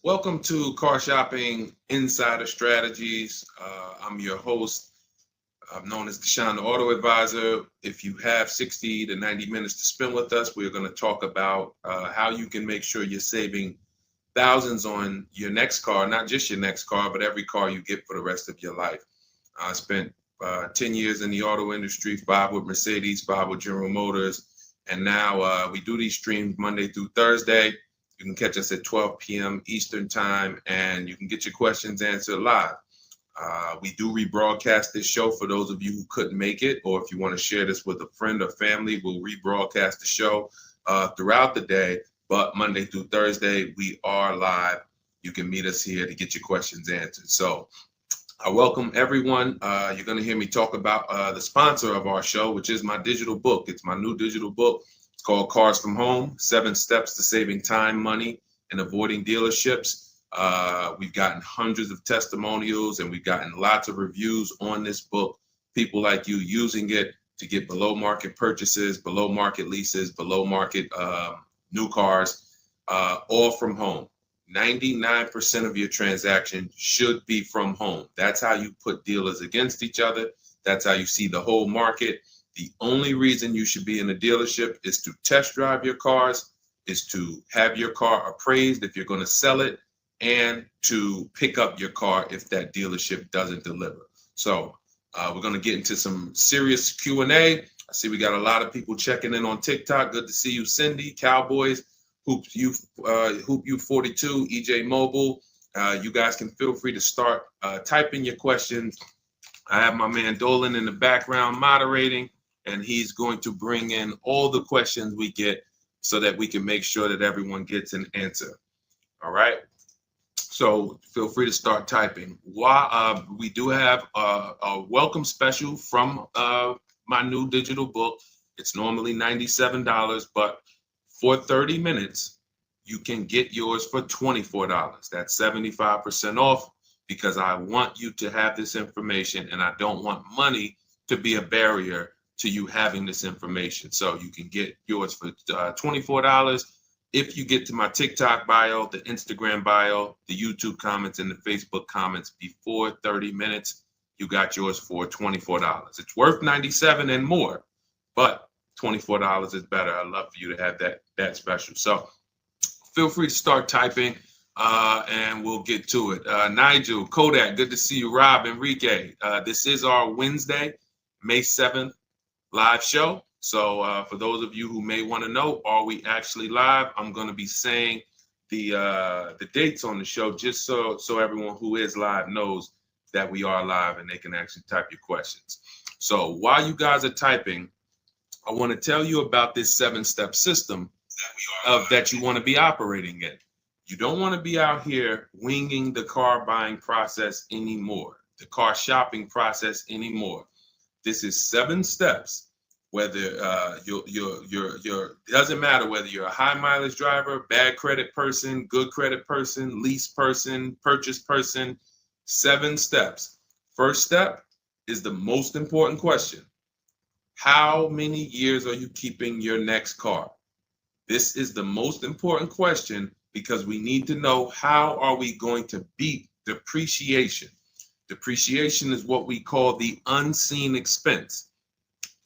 Welcome to Car Shopping Insider Strategies. I'm your host. I'm known as Deshone the Auto Advisor. If you have 60 to 90 minutes to spend with us, we're going to talk about how you can make sure you're saving thousands on your next car, not just your next car, but every car you get for the rest of your life. I spent 10 years in the auto industry, 5 with Mercedes, 5 with General Motors, and now we do these streams Monday through Thursday. You can catch us at 12 p.m. Eastern time, and you can get your questions answered live. We do rebroadcast this show for those of you who couldn't make it, or if you want to share this with a friend or family, we'll rebroadcast the show throughout the day. But Monday through Thursday, we are live. You can meet us here to get your questions answered. So I welcome everyone. You're going to hear me talk about the sponsor of our show, which is my digital book. It's my new digital book. It's called Cars from Home, 7 Steps to Saving Time, Money, and Avoiding Dealerships. We've gotten hundreds of testimonials and we've gotten lots of reviews on this book. People like you using it to get below market purchases, below market leases, below market new cars, all from home. 99% of your transaction should be from home. That's how you put dealers against each other. That's how you see the whole market. The only reason you should be in a dealership is to test drive your cars, is to have your car appraised if you're going to sell it, and to pick up your car if that dealership doesn't deliver. So we're going to get into some serious Q&A. I see we got a lot of people checking in on TikTok. Good to see you, Cindy, Cowboys, Hoop you 42, EJ Mobile. You guys can feel free to start typing your questions. I have my man Dolan in the background moderating, and he's going to bring in all the questions we get so that we can make sure that everyone gets an answer. All right. So feel free to start typing. We do have a welcome special from my new digital book. It's normally $97, but for 30 minutes, you can get yours for $24. That's 75% off because I want you to have this information and I don't want money to be a barrier to you having this information. So you can get yours for $24. If you get to my TikTok bio, the Instagram bio, the YouTube comments, and the Facebook comments before 30 minutes, you got yours for $24. It's worth $97 and more, but $24 is better. I'd love for you to have that special. So feel free to start typing and we'll get to it. Nigel, Kodak, good to see you. Rob, Enrique, this is our Wednesday, May 7th live show. So for those of you who may want to know, are we actually live? I'm going to be saying the dates on the show just so everyone who is live knows that we are live and they can actually type your questions. So while you guys are typing, I want to tell you about this 7-step system that you want to be operating in. You don't want to be out here winging the car buying process anymore, the car shopping process anymore. This is 7 steps. Whether it doesn't matter whether you're a high mileage driver, bad credit person, good credit person, lease person, purchase person. 7 steps. First step is the most important question. How many years are you keeping your next car? This is the most important question because we need to know how are we going to beat depreciation. Depreciation is what we call the unseen expense.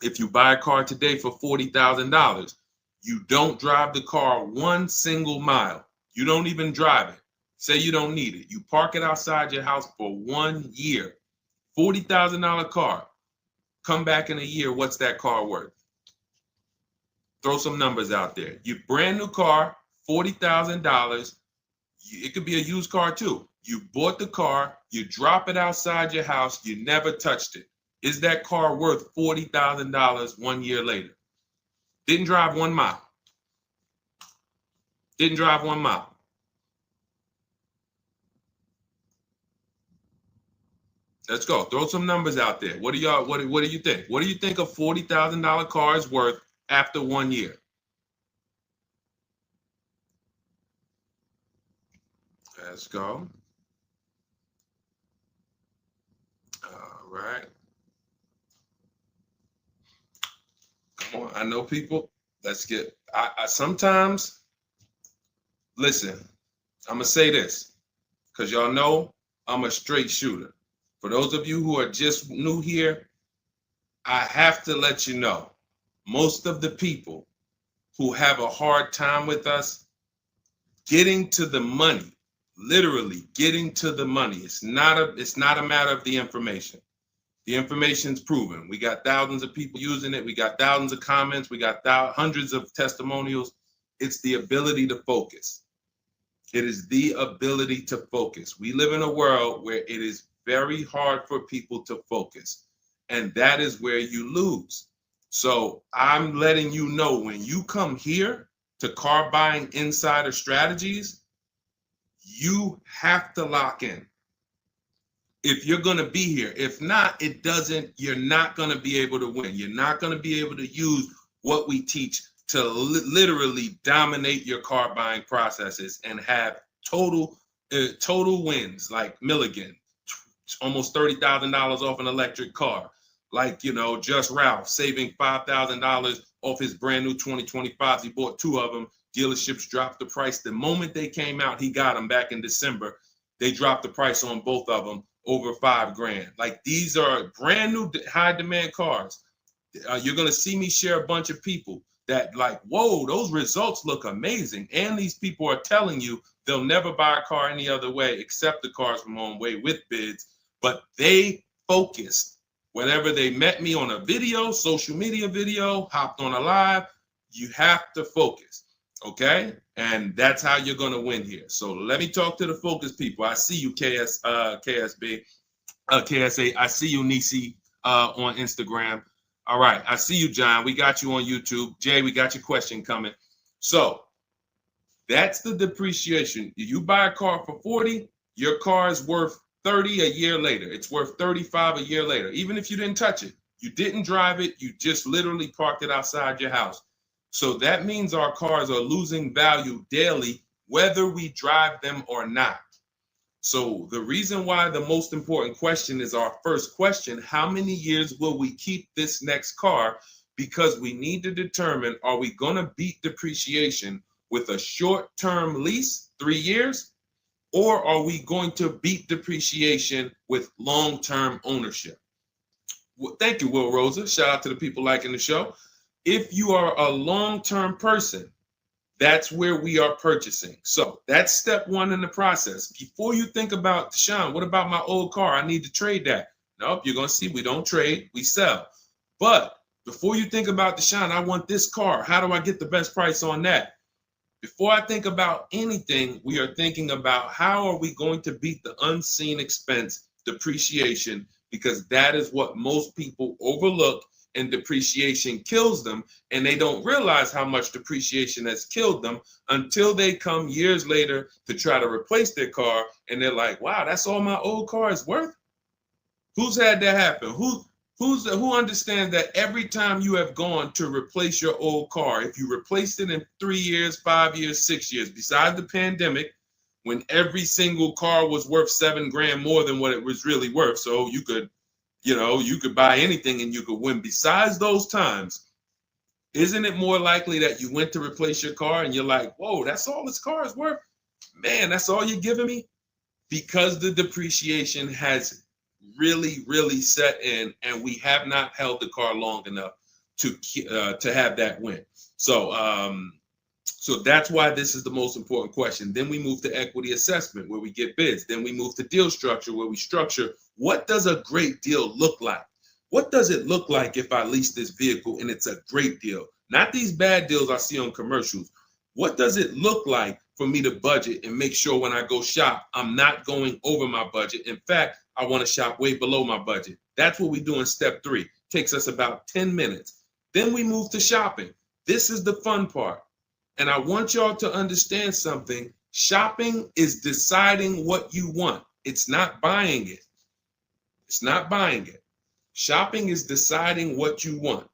If you buy a car today for $40,000, you don't drive the car one single mile. You don't even drive it. Say you don't need it. You park it outside your house for 1 year. $40,000 car. Come back in a year, what's that car worth? Throw some numbers out there. Your brand new car, $40,000. It could be a used car too. You bought the car, you drop it outside your house, you never touched it. Is that car worth $40,000 1 year later? Didn't drive 1 mile. Didn't drive 1 mile. Let's go. Throw some numbers out there. What do you think? What do you think a $40,000 car is worth after 1 year? Let's go. All right. Come on. I know people. Let's get. I sometimes listen. I'm going to say this because y'all know I'm a straight shooter. For those of you who are just new here, I have to let you know, most of the people who have a hard time with us getting to the money, literally getting to the money. It's not a matter of the information. The information's proven. We got thousands of people using it. We got thousands of comments. We got hundreds of testimonials. It's the ability to focus. It is the ability to focus. We live in a world where it is very hard for people to focus, and that is where you lose. So I'm letting you know, when you come here to Car Buying Insider Strategies, you have to lock in. If you're going to be here, if not, you're not going to be able to win. You're not going to be able to use what we teach to literally dominate your car buying processes and have total wins, like Milligan, almost $30,000 off an electric car. Like, Just Ralph saving $5,000 off his brand new 2025s. He bought 2 of them. Dealerships dropped the price. The moment they came out, he got them back in December. They dropped the price on both of them over $5,000. Like, these are brand new high demand cars. You're going to see me share a bunch of people that like, whoa, those results look amazing. And these people are telling you they'll never buy a car any other way except the Cars from Home way with bids. But they focused. Whenever they met me on a video, social media video, hopped on a live, you have to focus, okay? And that's how you're going to win here. So let me talk to the focus people. I see you, KSA. I see you, Nisi, on Instagram. All right, I see you, John. We got you on YouTube. Jay, we got your question coming. So that's the depreciation. You buy a car for 40, your car is worth 30 a year later. It's worth 35 a year later. Even if you didn't touch it, you didn't drive it, you just literally parked it outside your house. So that means our cars are losing value daily, whether we drive them or not. So the reason why the most important question is our first question: how many years will we keep this next car? Because we need to determine, are we going to beat depreciation with a short-term lease, 3 years, or are we going to beat depreciation with long-term ownership? Well, thank you, Will Rosa. Shout out to the people liking the show. If you are a long-term person, that's where we are purchasing. So that's step 1 in the process. Before you think about, Deshaun, what about my old car? I need to trade that. Nope, you're going to see we don't trade, we sell. But before you think about, Deshaun, I want this car. How do I get the best price on that? Before I think about anything, we are thinking about how are we going to beat the unseen expense, depreciation, because that is what most people overlook, and depreciation kills them, and they don't realize how much depreciation has killed them until they come years later to try to replace their car, and they're like, wow, that's all my old car is worth? Who's had that happen? Who understands that every time you have gone to replace your old car, if you replaced it in 3 years, 5 years, 6 years, besides the pandemic, when every single car was worth $7,000 more than what it was really worth, so you could buy anything and you could win. Besides those times, isn't it more likely that you went to replace your car and you're like, whoa, that's all this car is worth? Man, that's all you're giving me? Because the depreciation has really, really set in, and we have not held the car long enough to have that win. So that's why this is the most important question. Then we move to equity assessment, where we get bids. Then we move to deal structure, where we structure, what does a great deal look like? What does it look like if I lease this vehicle and it's a great deal? Not these bad deals I see on commercials. What does it look like for me to budget and make sure when I go shop, I'm not going over my budget? In fact, I want to shop way below my budget. That's what we do in step 3. Takes us about 10 minutes. Then we move to shopping. This is the fun part. And I want y'all to understand something. Shopping is deciding what you want. It's not buying it. It's not buying it. Shopping is deciding what you want.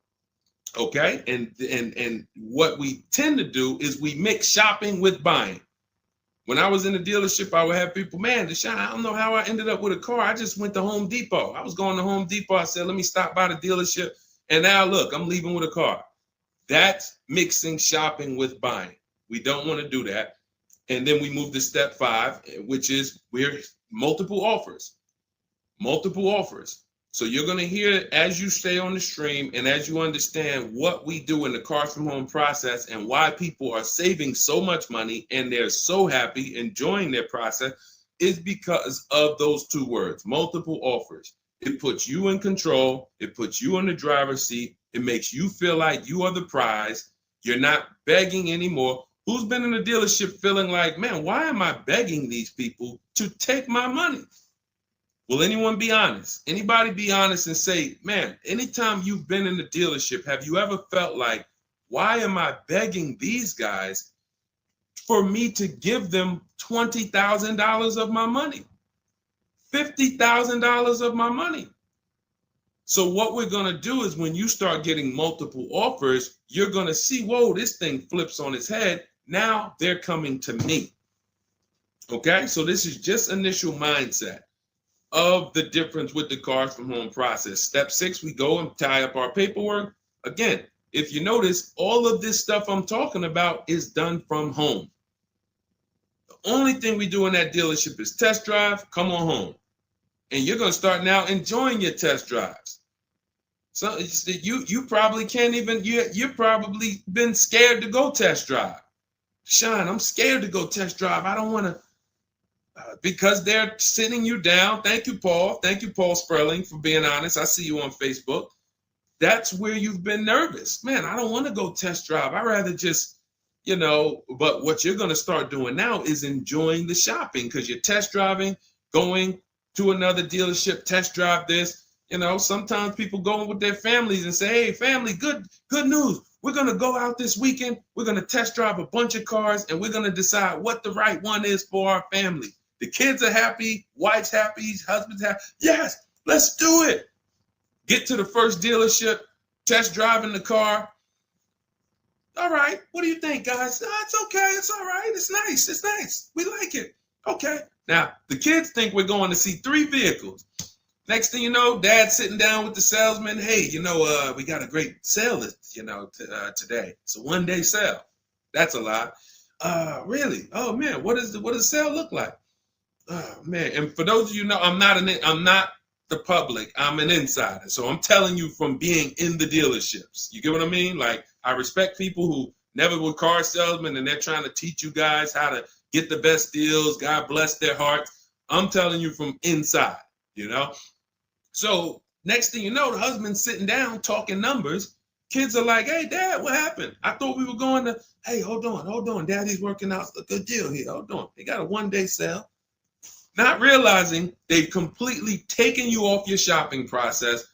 Okay? And what we tend to do is we mix shopping with buying. When I was in the dealership, I would have people, man, Deshaun, I don't know how I ended up with a car. I just went to Home Depot. I was going to Home Depot. I said, let me stop by the dealership. And now look, I'm leaving with a car. That's mixing shopping with buying. We don't want to do that. And then we move to step 5, which is we're multiple offers. Multiple offers. So you're going to hear as you stay on the stream and as you understand what we do in the Cars from Home process and why people are saving so much money and they're so happy enjoying their process is because of those 2 words, multiple offers. It puts you in control. It puts you in the driver's seat. It makes you feel like you are the prize. You're not begging anymore. Who's been in a dealership feeling like, man, why am I begging these people to take my money? Will anyone be honest? Anybody be honest and say, man, anytime you've been in the dealership, have you ever felt like, why am I begging these guys for me to give them $20,000 of my money, $50,000 of my money? So what we're going to do is when you start getting multiple offers, you're going to see, whoa, this thing flips on its head. Now they're coming to me. Okay, so this is just initial mindset of the difference with the Cars from Home process. Step 6, we go and tie up our paperwork. Again, if you notice, all of this stuff I'm talking about is done from home. The only thing we do in that dealership is test drive, come on home. And you're going to start now enjoying your test drives. So you probably can't even, you've probably been scared to go test drive. Sean, I'm scared to go test drive. I don't want to. Because they're sitting you down. Thank you, Paul. Thank you, Paul Sperling, for being honest. I see you on Facebook. That's where you've been nervous. Man, I don't want to go test drive. I'd rather just, but what you're going to start doing now is enjoying the shopping because you're test driving, going to another dealership, test drive this. Sometimes people go with their families and say, hey, family, good news. We're going to go out this weekend. We're going to test drive a bunch of cars and we're going to decide what the right one is for our family. The kids are happy, wife's happy, husband's happy. Yes, let's do it. Get to the first dealership, test driving the car. All right, what do you think, guys? Oh, it's okay, it's all right, it's nice, we like it. Okay, now the kids think we're going to see 3 vehicles. Next thing you know, Dad's sitting down with the salesman. Hey, we got a great sale, today. It's a 1-day sale. That's a lie. Really? Oh man, what does the sale look like? Oh man, and for those of you know, I'm not the public. I'm an insider, so I'm telling you from being in the dealerships. You get what I mean? Like I respect people who never were car salesmen and they're trying to teach you guys how to get the best deals. God bless their hearts. I'm telling you from inside. So next thing you know, the husband's sitting down talking numbers. Kids are like, hey, Dad, what happened? I thought we were going to, hey, hold on. Daddy's working out a good deal here. Hold on. They got a 1-day sale. Not realizing they've completely taken you off your shopping process,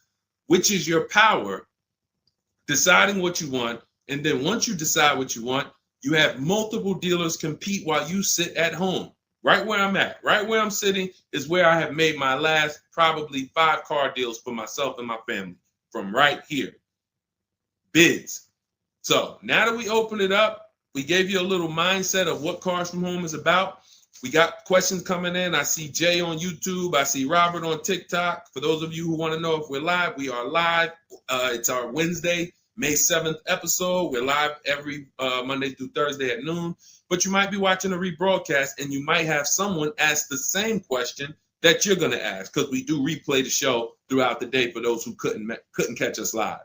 which is your power, deciding what you want. And then once you decide what you want, you have multiple dealers compete while you sit at home. Right where I'm at, right where I'm sitting is where I have made my last probably 5 car deals for myself and my family from right here. Bids. So now that we open it up, we gave you a little mindset of what Cars from Home is about. We got questions coming in. I see Jay on YouTube. I see Robert on TikTok. For those of you who want to know if we're live, we are live. It's our Wednesday, May 7th episode. We're live every Monday through Thursday at noon. But you might be watching a rebroadcast and you might have someone ask the same question that you're going to ask because we do replay the show throughout the day for those who couldn't catch us live.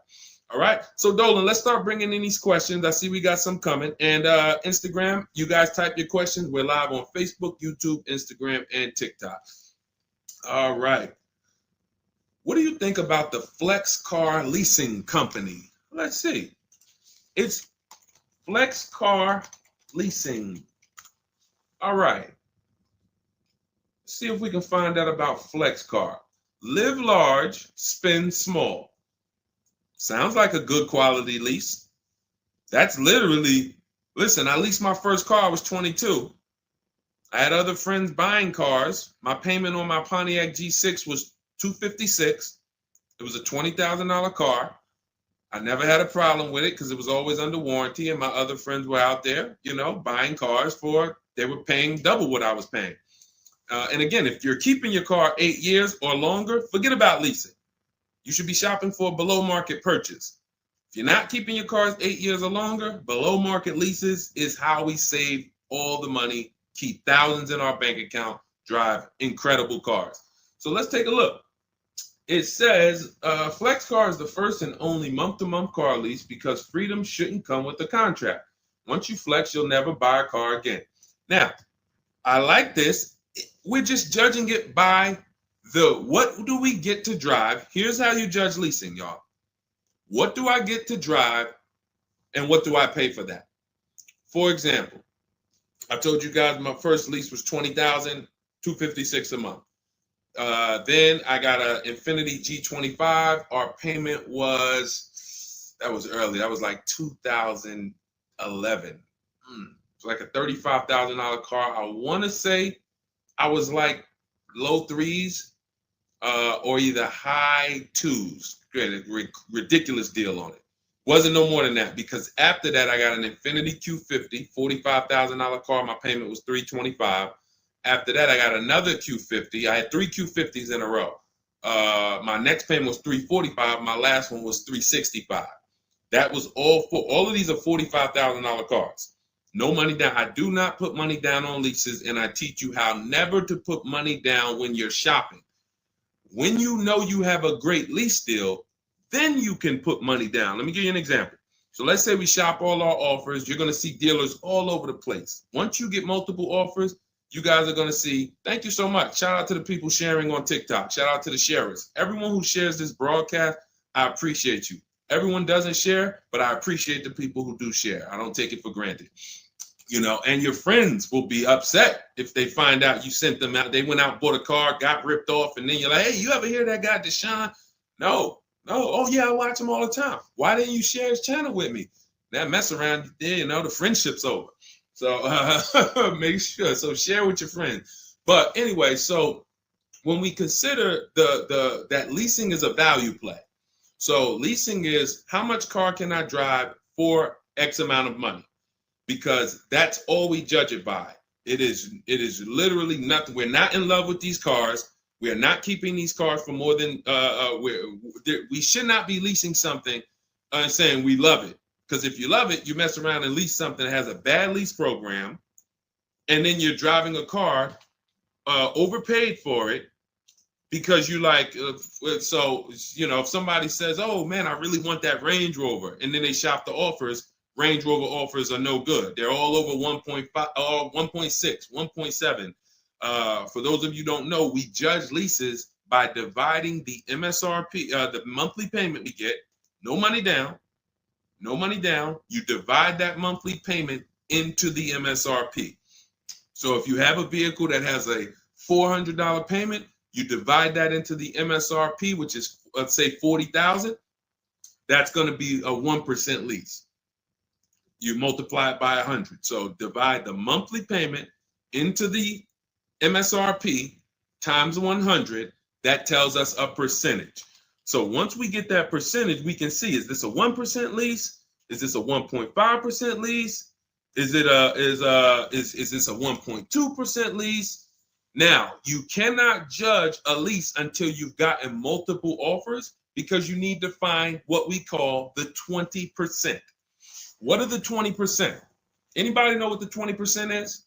All right. So Dolan, let's start bringing in these questions. I see we got some coming. And Instagram, you guys type your questions. We're live on Facebook, YouTube, Instagram, and TikTok. All right. What do you think about the Flex Car Leasing Company? Let's see. It's Flex Car Leasing. All right. See if we can find out about Flex Car. Live large, spend small. Sounds like a good quality lease. That's literally, listen, I leased my first car, I was 22. I had other friends buying cars. My payment on my Pontiac G6 was $256. It was a $20,000 car. I never had a problem with it because it was always under warranty, and my other friends were out there, buying cars they were paying double what I was paying. And again, if you're keeping your car 8 years or longer, forget about leasing. You should be shopping for a below market purchase. If you're not keeping your cars 8 years or longer, below market leases is how we save all the money keep thousands in our bank account, drive incredible cars. So let's take a look. It says Flex Car is the first and only month-to-month car lease because freedom shouldn't come with a contract. Once you flex, you'll never buy a car again. Now, I like this. We're just judging it by what do we get to drive? Here's how you judge leasing, y'all. What do I get to drive and what do I pay for that? For example, I told you guys my first lease was $20,256 a month. Then I got an Infiniti G25. Our payment was, that was early. That was like 2011. It's like a $35,000 car. I want to say I was like low threes or either high twos. Ridiculous deal on it. Wasn't no more than that because after that I got an Infiniti Q50, $45,000 car. My payment was $325. After that I got another Q50. I had 3 Q50s in a row. My next payment was $345. My last one was $365. That was all of these are $45,000 cars. No money down. I do not put money down on leases, and I teach you how never to put money down when you're shopping. When you know you have a great lease deal, then you can put money down. Let me give you an example. So let's say we shop all our offers. You're going to see dealers all over the place. Once you get multiple offers, you guys are going to see, thank you so much. Shout out to the people sharing on TikTok. Shout out to the sharers. Everyone who shares this broadcast, I appreciate you. Everyone doesn't share, but I appreciate the people who do share. I don't take it for granted. You know, and your friends will be upset if they find out you sent them out. They went out, bought a car, got ripped off, and then you're like, hey, you ever hear that guy, Deshone? No. Oh, yeah, I watch him all the time. Why didn't you share his channel with me? That mess around, you know, the friendship's over. So make sure. So share with your friends. But anyway, so when we consider that leasing is a value play. So leasing is how much car can I drive for X amount of money? Because that's all we judge it by. It is literally nothing. We're not in love with these cars. We are not keeping these cars for more than we should not be leasing something and saying we love it. Because if you love it, you mess around and lease something that has a bad lease program, and then you're driving a car overpaid for it because you like. So you know, if somebody says, "Oh man, I really want that Range Rover," and then they shop the offers. Range Rover offers are no good. They're all over 1.5, 1.6, 1.7. For those of you who don't know, we judge leases by dividing the MSRP, the monthly payment we get, no money down. You divide that monthly payment into the MSRP. So if you have a vehicle that has a $400 payment, you divide that into the MSRP, which is, let's say, $40,000. That's going to be a 1% lease. You multiply it by 100. So divide the monthly payment into the MSRP times 100. That tells us a percentage. So once we get that percentage, we can see, is this a 1% lease? Is this a 1.5% lease? Is this a 1.2% lease? Now, you cannot judge a lease until you've gotten multiple offers because you need to find what we call the 20%. What are the 20%? Anybody know what the 20% is?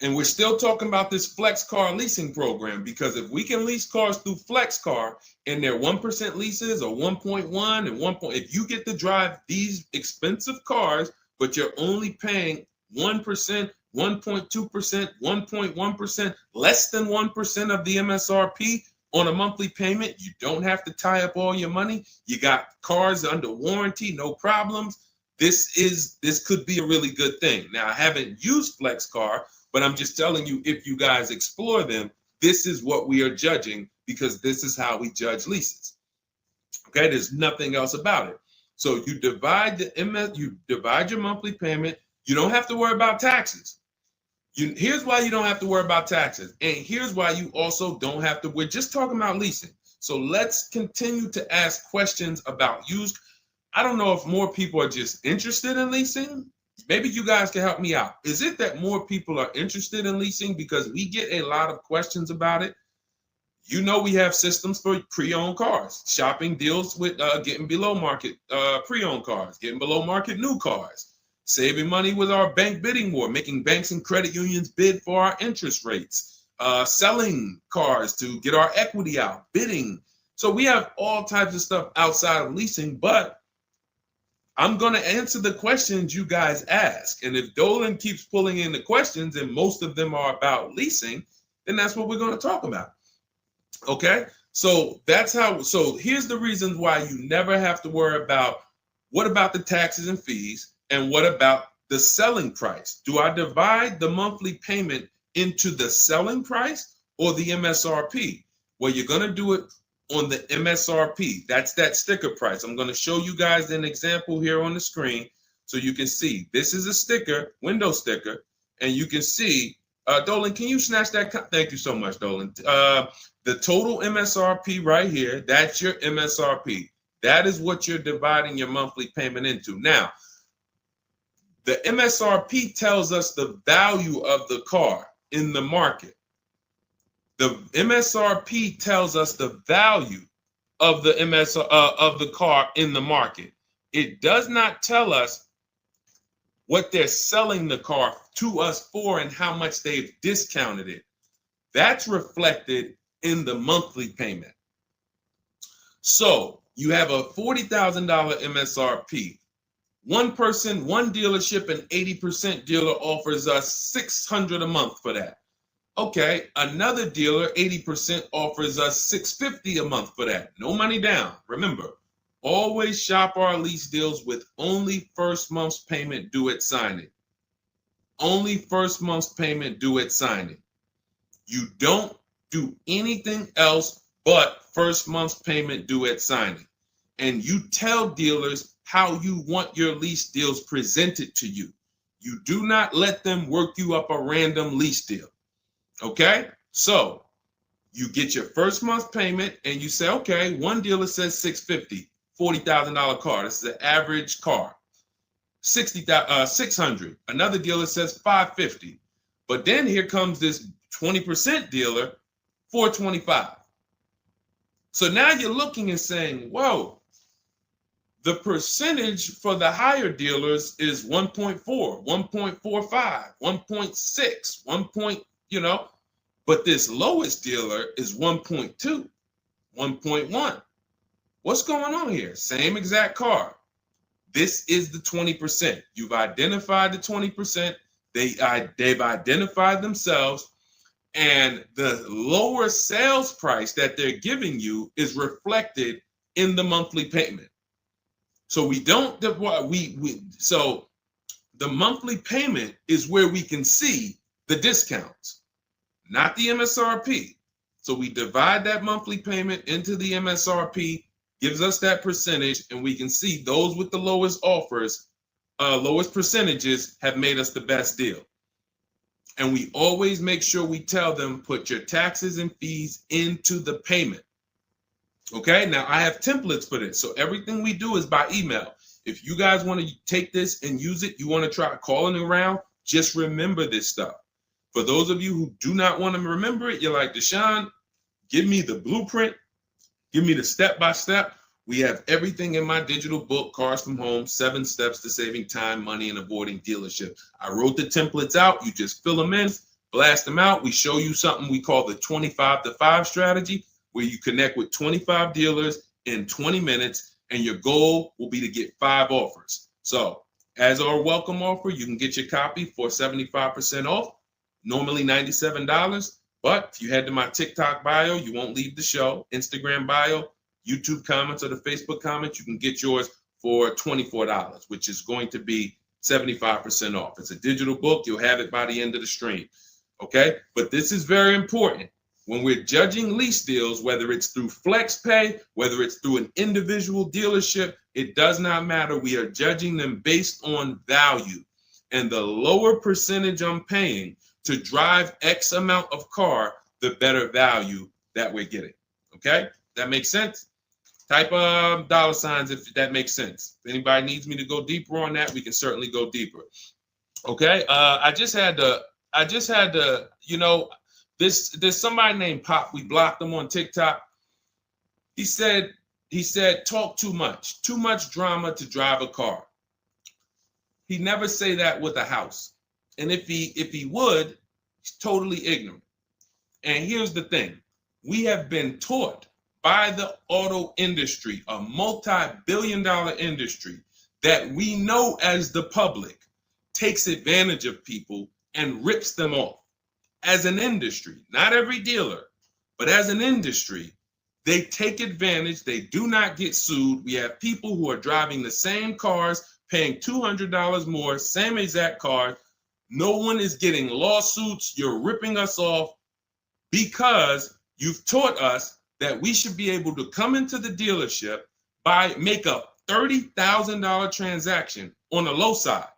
And we're still talking about this Flex Car leasing program because if we can lease cars through Flex Car and they're 1% leases or 1.1 and 1. If you get to drive these expensive cars, but you're only paying 1%, 1.2%, 1.1%, less than 1% of the MSRP on a monthly payment, you don't have to tie up all your money. You got cars under warranty, no problems. This could be a really good thing. Now, I haven't used Flex Car, but I'm just telling you, if you guys explore them, this is what we are judging because this is how we judge leases. Okay, there's nothing else about it. So you divide your monthly payment. You don't have to worry about taxes. Here's why you don't have to worry about taxes. And here's why you also don't have to. We're just talking about leasing. So let's continue to ask questions about used. I don't know if more people are just interested in leasing. Maybe you guys can help me out. Is it that more people are interested in leasing because we get a lot of questions about it? You know, we have systems for pre-owned cars. Shopping deals with getting below market pre-owned cars, getting below market new cars. Saving money with our bank bidding war, making banks and credit unions bid for our interest rates, selling cars to get our equity out, bidding. So we have all types of stuff outside of leasing, but I'm going to answer the questions you guys ask. And if Dolan keeps pulling in the questions, and most of them are about leasing, then that's what we're going to talk about. Okay? So so here's the reasons why you never have to worry about what about the taxes and fees, and what about the selling price? Do I divide the monthly payment into the selling price or the MSRP? Well, you're going to do it on the MSRP. That's that sticker price. I'm going to show you guys an example here on the screen so you can see. This is a sticker, window sticker, and you can see, Dolan, can you snatch that? Thank you so much, Dolan. The total MSRP right here, that's your MSRP. That is what you're dividing your monthly payment into. Now, the MSRP tells us the value of the car in the market. The MSRP tells us the value of the of the car in the market. It does not tell us what they're selling the car to us for and how much they've discounted it. That's reflected in the monthly payment. So you have a $40,000 MSRP. One person, one dealership, an 80% dealer offers us $600 a month for that. Okay, another dealer, 80%, offers us $650 a month for that. No money down. Remember, always shop our lease deals with only first month's payment due at signing. Only first month's payment due at signing. You don't do anything else but first month's payment due at signing. And you tell dealers how you want your lease deals presented to you. You do not let them work you up a random lease deal. Okay, so you get your first month payment and you say, okay, one dealer says $650, $40,000 car. This is an average car. $600. Another dealer says $550. But then here comes this 20% dealer, $425. So now you're looking and saying, whoa, the percentage for the higher dealers is 1.4, 1.45, 1.6, but this lowest dealer is 1.2, 1.1. What's going on here? Same exact car. This is the 20%. You've identified the 20%. They've identified themselves, and the lower sales price that they're giving you is reflected in the monthly payment. So so the monthly payment is where we can see the discounts, not the MSRP. So we divide that monthly payment into the MSRP, gives us that percentage, and we can see those with the lowest offers, lowest percentages have made us the best deal. And we always make sure we tell them, put your taxes and fees into the payment. Okay, now I have templates for this. So everything we do is by email. If you guys want to take this and use it, you want to try calling around, just remember this stuff. For those of you who do not want to remember it, you're like, Deshone, give me the blueprint, give me the step-by-step. We have everything in my digital book, Cars from Home, 7 Steps to Saving Time, Money, and Avoiding Dealership. I wrote the templates out. You just fill them in, blast them out. We show you something we call the 25-to-5 strategy, where you connect with 25 dealers in 20 minutes, and your goal will be to get 5 offers. So as our welcome offer, you can get your copy for 75% off, normally $97. But if you head to my TikTok bio, you won't leave the show, Instagram bio, YouTube comments, or the Facebook comments, you can get yours for $24, which is going to be 75% off. It's a digital book. You'll have it by the end of the stream. Okay? But this is very important. When we're judging lease deals, whether it's through FlexPay, whether it's through an individual dealership, it does not matter. We are judging them based on value. And the lower percentage I'm paying to drive X amount of car, the better value that we're getting. Okay? That makes sense? Type $signs if that makes sense. If anybody needs me to go deeper on that, we can certainly go deeper. Okay? I just had to, there's somebody named Pop. We blocked him on TikTok. He said, talk too much drama to drive a car. He never say that with a house. And if he would, he's totally ignorant. And here's the thing. We have been taught by the auto industry, a multi-billion-dollar industry, that we know as the public takes advantage of people and rips them off. As an industry, not every dealer, but as an industry, they take advantage. They do not get sued. We have people who are driving the same cars, paying $200 more, same exact car. No one is getting lawsuits. You're ripping us off because you've taught us that we should be able to come into the dealership, make a $30,000 transaction on the low side.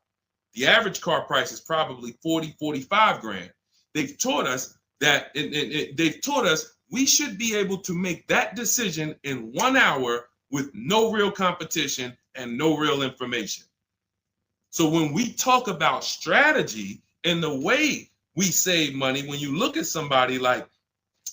The average car price is probably 40, 45 grand. They've taught us that they've taught us we should be able to make that decision in 1 hour with no real competition and no real information. So when we talk about strategy and the way we save money, when you look at somebody like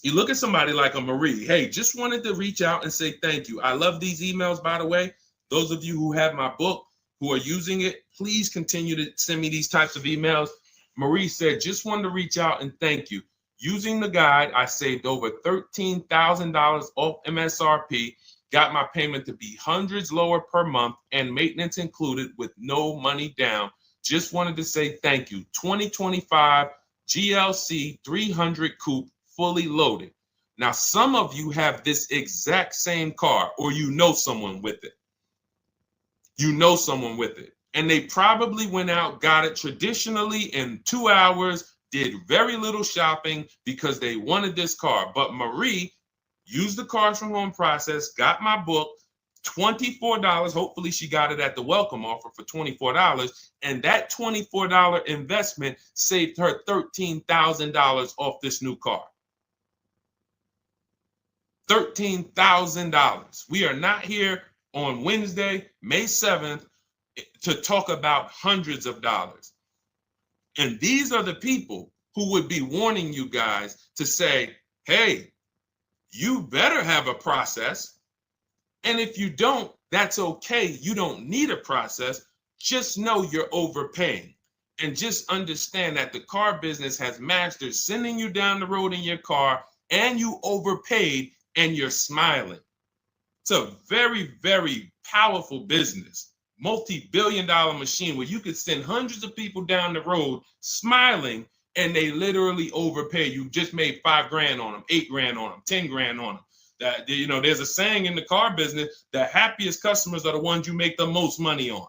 a Marie, hey, just wanted to reach out and say thank you. I love these emails, by the way. Those of you who have my book, who are using it, please continue to send me these types of emails. Marie said, just wanted to reach out and thank you. Using the guide, I saved over $13,000 off MSRP, got my payment to be hundreds lower per month and maintenance included with no money down. Just wanted to say thank you. 2025 GLC 300 coupe, fully loaded. Now, some of you have this exact same car, or you know someone with it. You know someone with it. And they probably went out, got it traditionally in 2 hours, did very little shopping because they wanted this car. But Marie used the Cars from Home process, got my book, $24. Hopefully she got it at the welcome offer for $24. And that $24 investment saved her $13,000 off this new car. $13,000. We are not here on Wednesday, May 7th, to talk about hundreds of dollars. And these are the people who would be warning you guys to say, hey, you better have a process. And if you don't, that's okay. You don't need a process. Just know you're overpaying. And just understand that the car business has mastered sending you down the road in your car and you overpaid and you're smiling. It's a very, very powerful business. Multi-billion-dollar machine where you could send hundreds of people down the road smiling and they literally overpay. You just made $5 grand on them, $8 grand on them, $10 grand on them. That, you know, there's a saying in the car business, the happiest customers are the ones you make the most money on.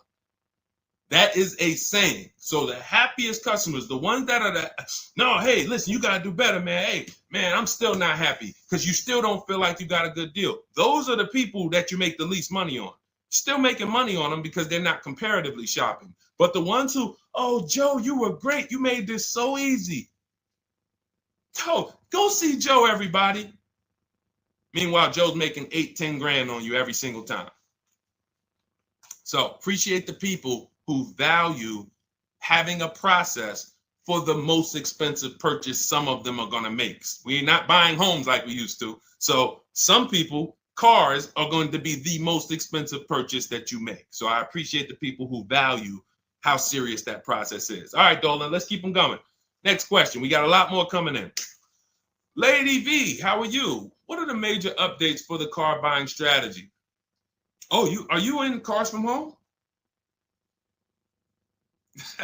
That is a saying. So the happiest customers, the ones that are no, hey, listen, you got to do better, man. Hey, man, I'm still not happy because you still don't feel like you got a good deal. Those are the people that you make the least money on. Still making money on them because they're not comparatively shopping. But the ones who, oh, Joe, you were great. You made this so easy. Go see Joe, everybody. Meanwhile, Joe's making 8, 10 grand on you every single time. So appreciate the people who value having a process for the most expensive purchase some of them are going to make. We're not buying homes like we used to. So some people, cars are going to be the most expensive purchase that you make. So I appreciate the people who value how serious that process is. All right, Dolan, let's keep them going. Next question. We got a lot more coming in. Lady V, how are you? What are the major updates for the car buying strategy? Oh, are you in Cars from Home?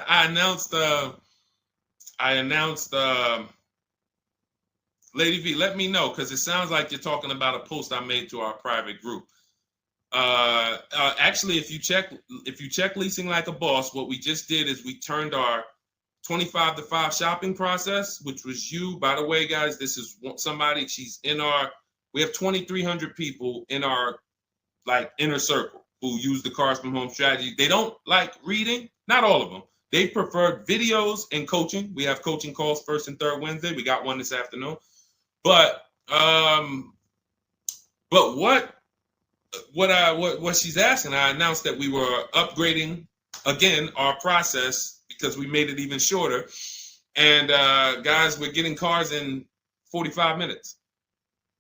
I announced Lady V, let me know, because it sounds like you're talking about a post I made to our private group. Actually, if you check Leasing Like a Boss, what we just did is we turned our 25 to 5 shopping process, which was you. By the way, guys, this is somebody, we have 2,300 people in our inner circle who use the Cars from Home strategy. They don't like reading, not all of them. They prefer videos and coaching. We have coaching calls first and third Wednesday. We got one this afternoon. But what she's asking, I announced that we were upgrading again our process because we made it even shorter. And guys, we're getting cars in 45 minutes.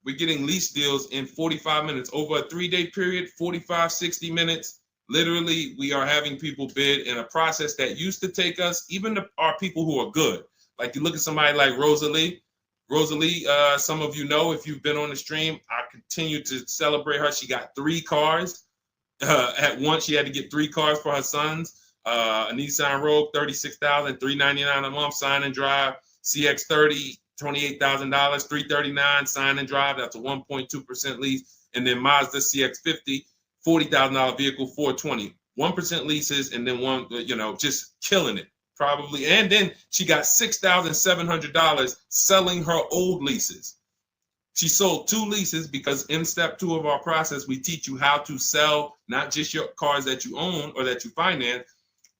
We're getting lease deals in 45 minutes over a 3-day period, 45, 60 minutes. Literally, we are having people bid in a process that used to take us, even our people who are good. Like you look at somebody like Rosalie. Rosalie, some of you know if you've been on the stream, I continue to celebrate her. She got 3 cars. At once, she had to get 3 cars for her sons. A Nissan Rogue, $36,399 a month, sign and drive. CX-30, $28,000, $339 sign and drive. That's a 1.2% lease. And then Mazda CX-50, $40,000 vehicle, $420. 1% leases, and then one, just killing it. Probably. And then she got $6,700 selling her old leases. She sold 2 leases because in step 2 of our process, we teach you how to sell not just your cars that you own or that you finance.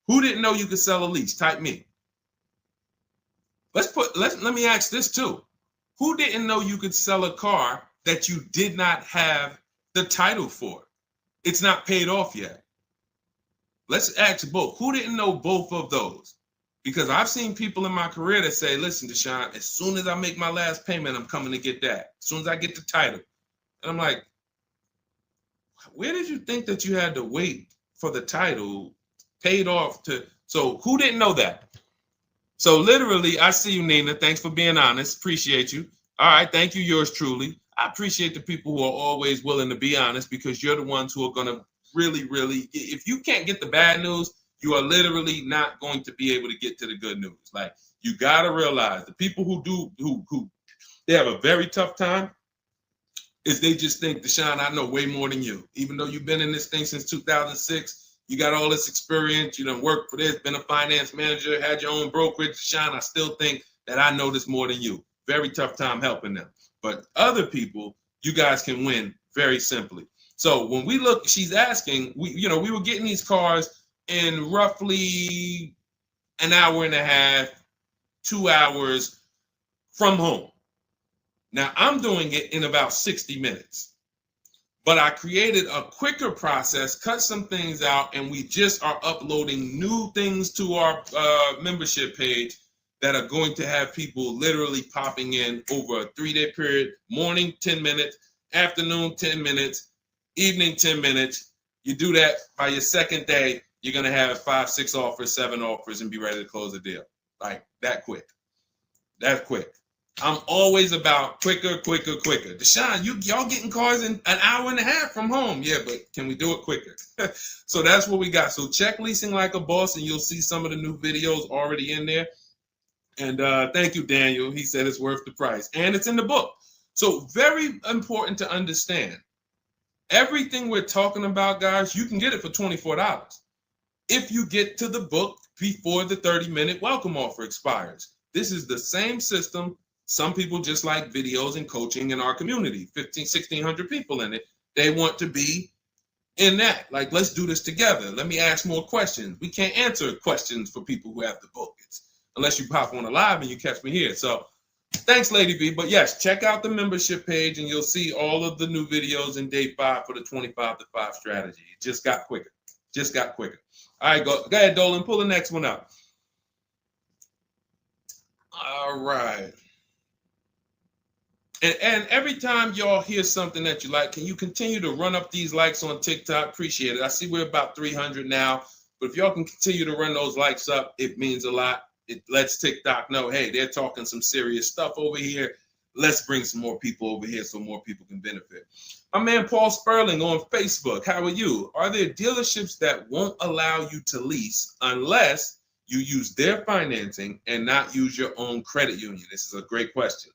Who didn't know you could sell a lease? Type me. Let me ask this too. Who didn't know you could sell a car that you did not have the title for? It's not paid off yet. Let's ask both. Who didn't know both of those? Because I've seen people in my career that say, listen, Deshone, as soon as I make my last payment, I'm coming to get that. As soon as I get the title. And I'm like, where did you think that you had to wait for the title paid off to? So who didn't know that? So literally, I see you, Nina. Thanks for being honest. Appreciate you. All right. Thank you, yours truly. I appreciate the people who are always willing to be honest, because you're the ones who are going to really, if you can't get the bad news, you are literally not going to be able to get to the good news. Like, you got to realize the people who they have a very tough time is they just think, Deshone, I know way more than you. Even though you've been in this thing since 2006, you got all this experience, you done worked for this, been a finance manager, had your own brokerage. Deshone, I still think that I know this more than you. Very tough time helping them. But other people, you guys can win very simply. So when we look, she's asking, we were getting these cars in roughly an hour and a half, 2 hours from home. Now I'm doing it in about 60 minutes, but I created a quicker process, cut some things out, and we just are uploading new things to our membership page that are going to have people literally popping in over a 3-day period. Morning, 10 minutes, afternoon, 10 minutes, evening, 10 minutes. You do that by your second day, you're going to have 5, 6 offers, 7 offers, and be ready to close the deal. Like that quick. That quick. I'm always about quicker. Deshone, y'all getting cars in an hour and a half from home. Yeah, but can we do it quicker? So that's what we got. So check Leasing Like a Boss, and you'll see some of the new videos already in there. And thank you, Daniel. He said it's worth the price. And it's in the book. So very important to understand. Everything we're talking about, guys, you can get it for $24. If you get to the book before the 30-minute welcome offer expires. This is the same system. Some people just like videos and coaching in our community, 1,600 people in it. They want to be in that. Like, let's do this together. Let me ask more questions. We can't answer questions for people who have the book. Unless you pop on a live and you catch me here. So thanks, Lady B. But yes, check out the membership page and you'll see all of the new videos in day 5 for the 25 to 5 strategy. It just got quicker. All right, go ahead, Dolan. Pull the next one up. All right. And every time y'all hear something that you like, can you continue to run up these likes on TikTok? Appreciate it. I see we're about 300 now. But if y'all can continue to run those likes up, it means a lot. It lets TikTok know, hey, they're talking some serious stuff over here. Let's bring some more people over here so more people can benefit. My man Paul Sperling on Facebook. How are you? Are there dealerships that won't allow you to lease unless you use their financing and not use your own credit union? This is a great question.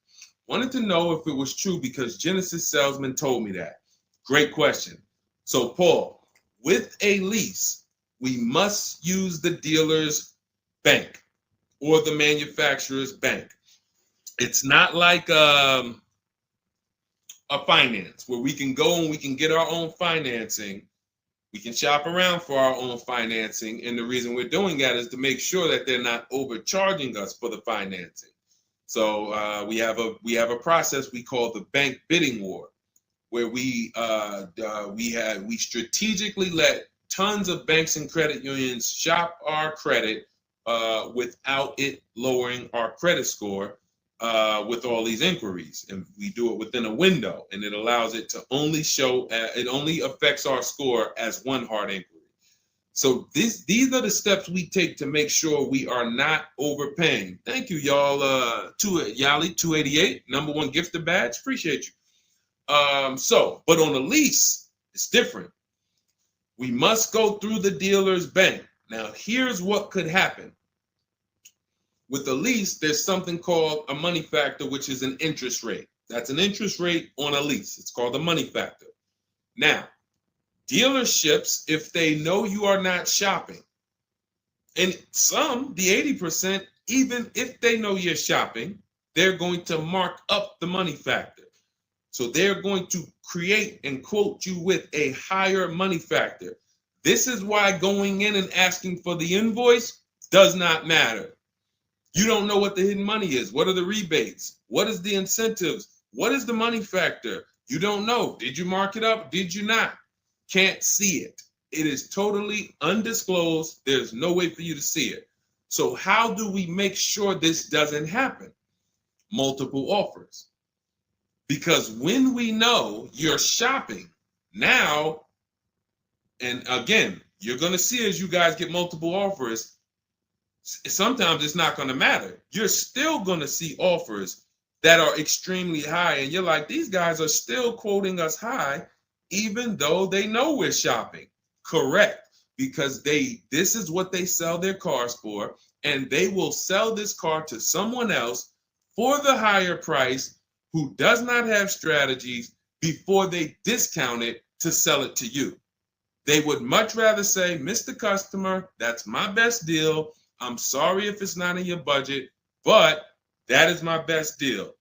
Wanted to know if it was true because Genesis Salesman told me that. Great question. So Paul, with a lease, we must use the dealer's bank or the manufacturer's bank. It's not like a finance where we can go and we can get our own financing. We can shop around for our own financing. And the reason we're doing that is to make sure that they're not overcharging us for the financing. So we have a process we call the bank bidding war, where we strategically let tons of banks and credit unions shop our credit without it lowering our credit score with all these inquiries. And we do it within a window, and it allows it to only show, it only affects our score as one hard inquiry. So these are the steps we take to make sure we are not overpaying. Thank you, y'all. Yali 288, #1 gifted badge. Appreciate you. But on a lease, it's different. We must go through the dealer's bank. Now, here's what could happen. With a lease, there's something called a money factor, which is an interest rate. That's an interest rate on a lease. It's called a money factor. Now, dealerships, if they know you are not shopping, and some, the 80%, even if they know you're shopping, they're going to mark up the money factor. So they're going to create and quote you with a higher money factor. This is why going in and asking for the invoice does not matter. You don't know what the hidden money is. What are the rebates? What is the incentives? What is the money factor? You don't know. Did you mark it up? Did you not? Can't see it. It is totally undisclosed. There's no way for you to see it. So how do we make sure this doesn't happen? Multiple offers. Because when we know you're shopping now, and again, you're going to see as you guys get multiple offers, sometimes it's not going to matter. You're still going to see offers that are extremely high. And you're like, these guys are still quoting us high, even though they know we're shopping. Correct. Because this is what they sell their cars for. And they will sell this car to someone else for the higher price who does not have strategies before they discount it to sell it to you. They would much rather say, Mr. Customer, that's my best deal. I'm sorry if it's not in your budget, but that is my best deal.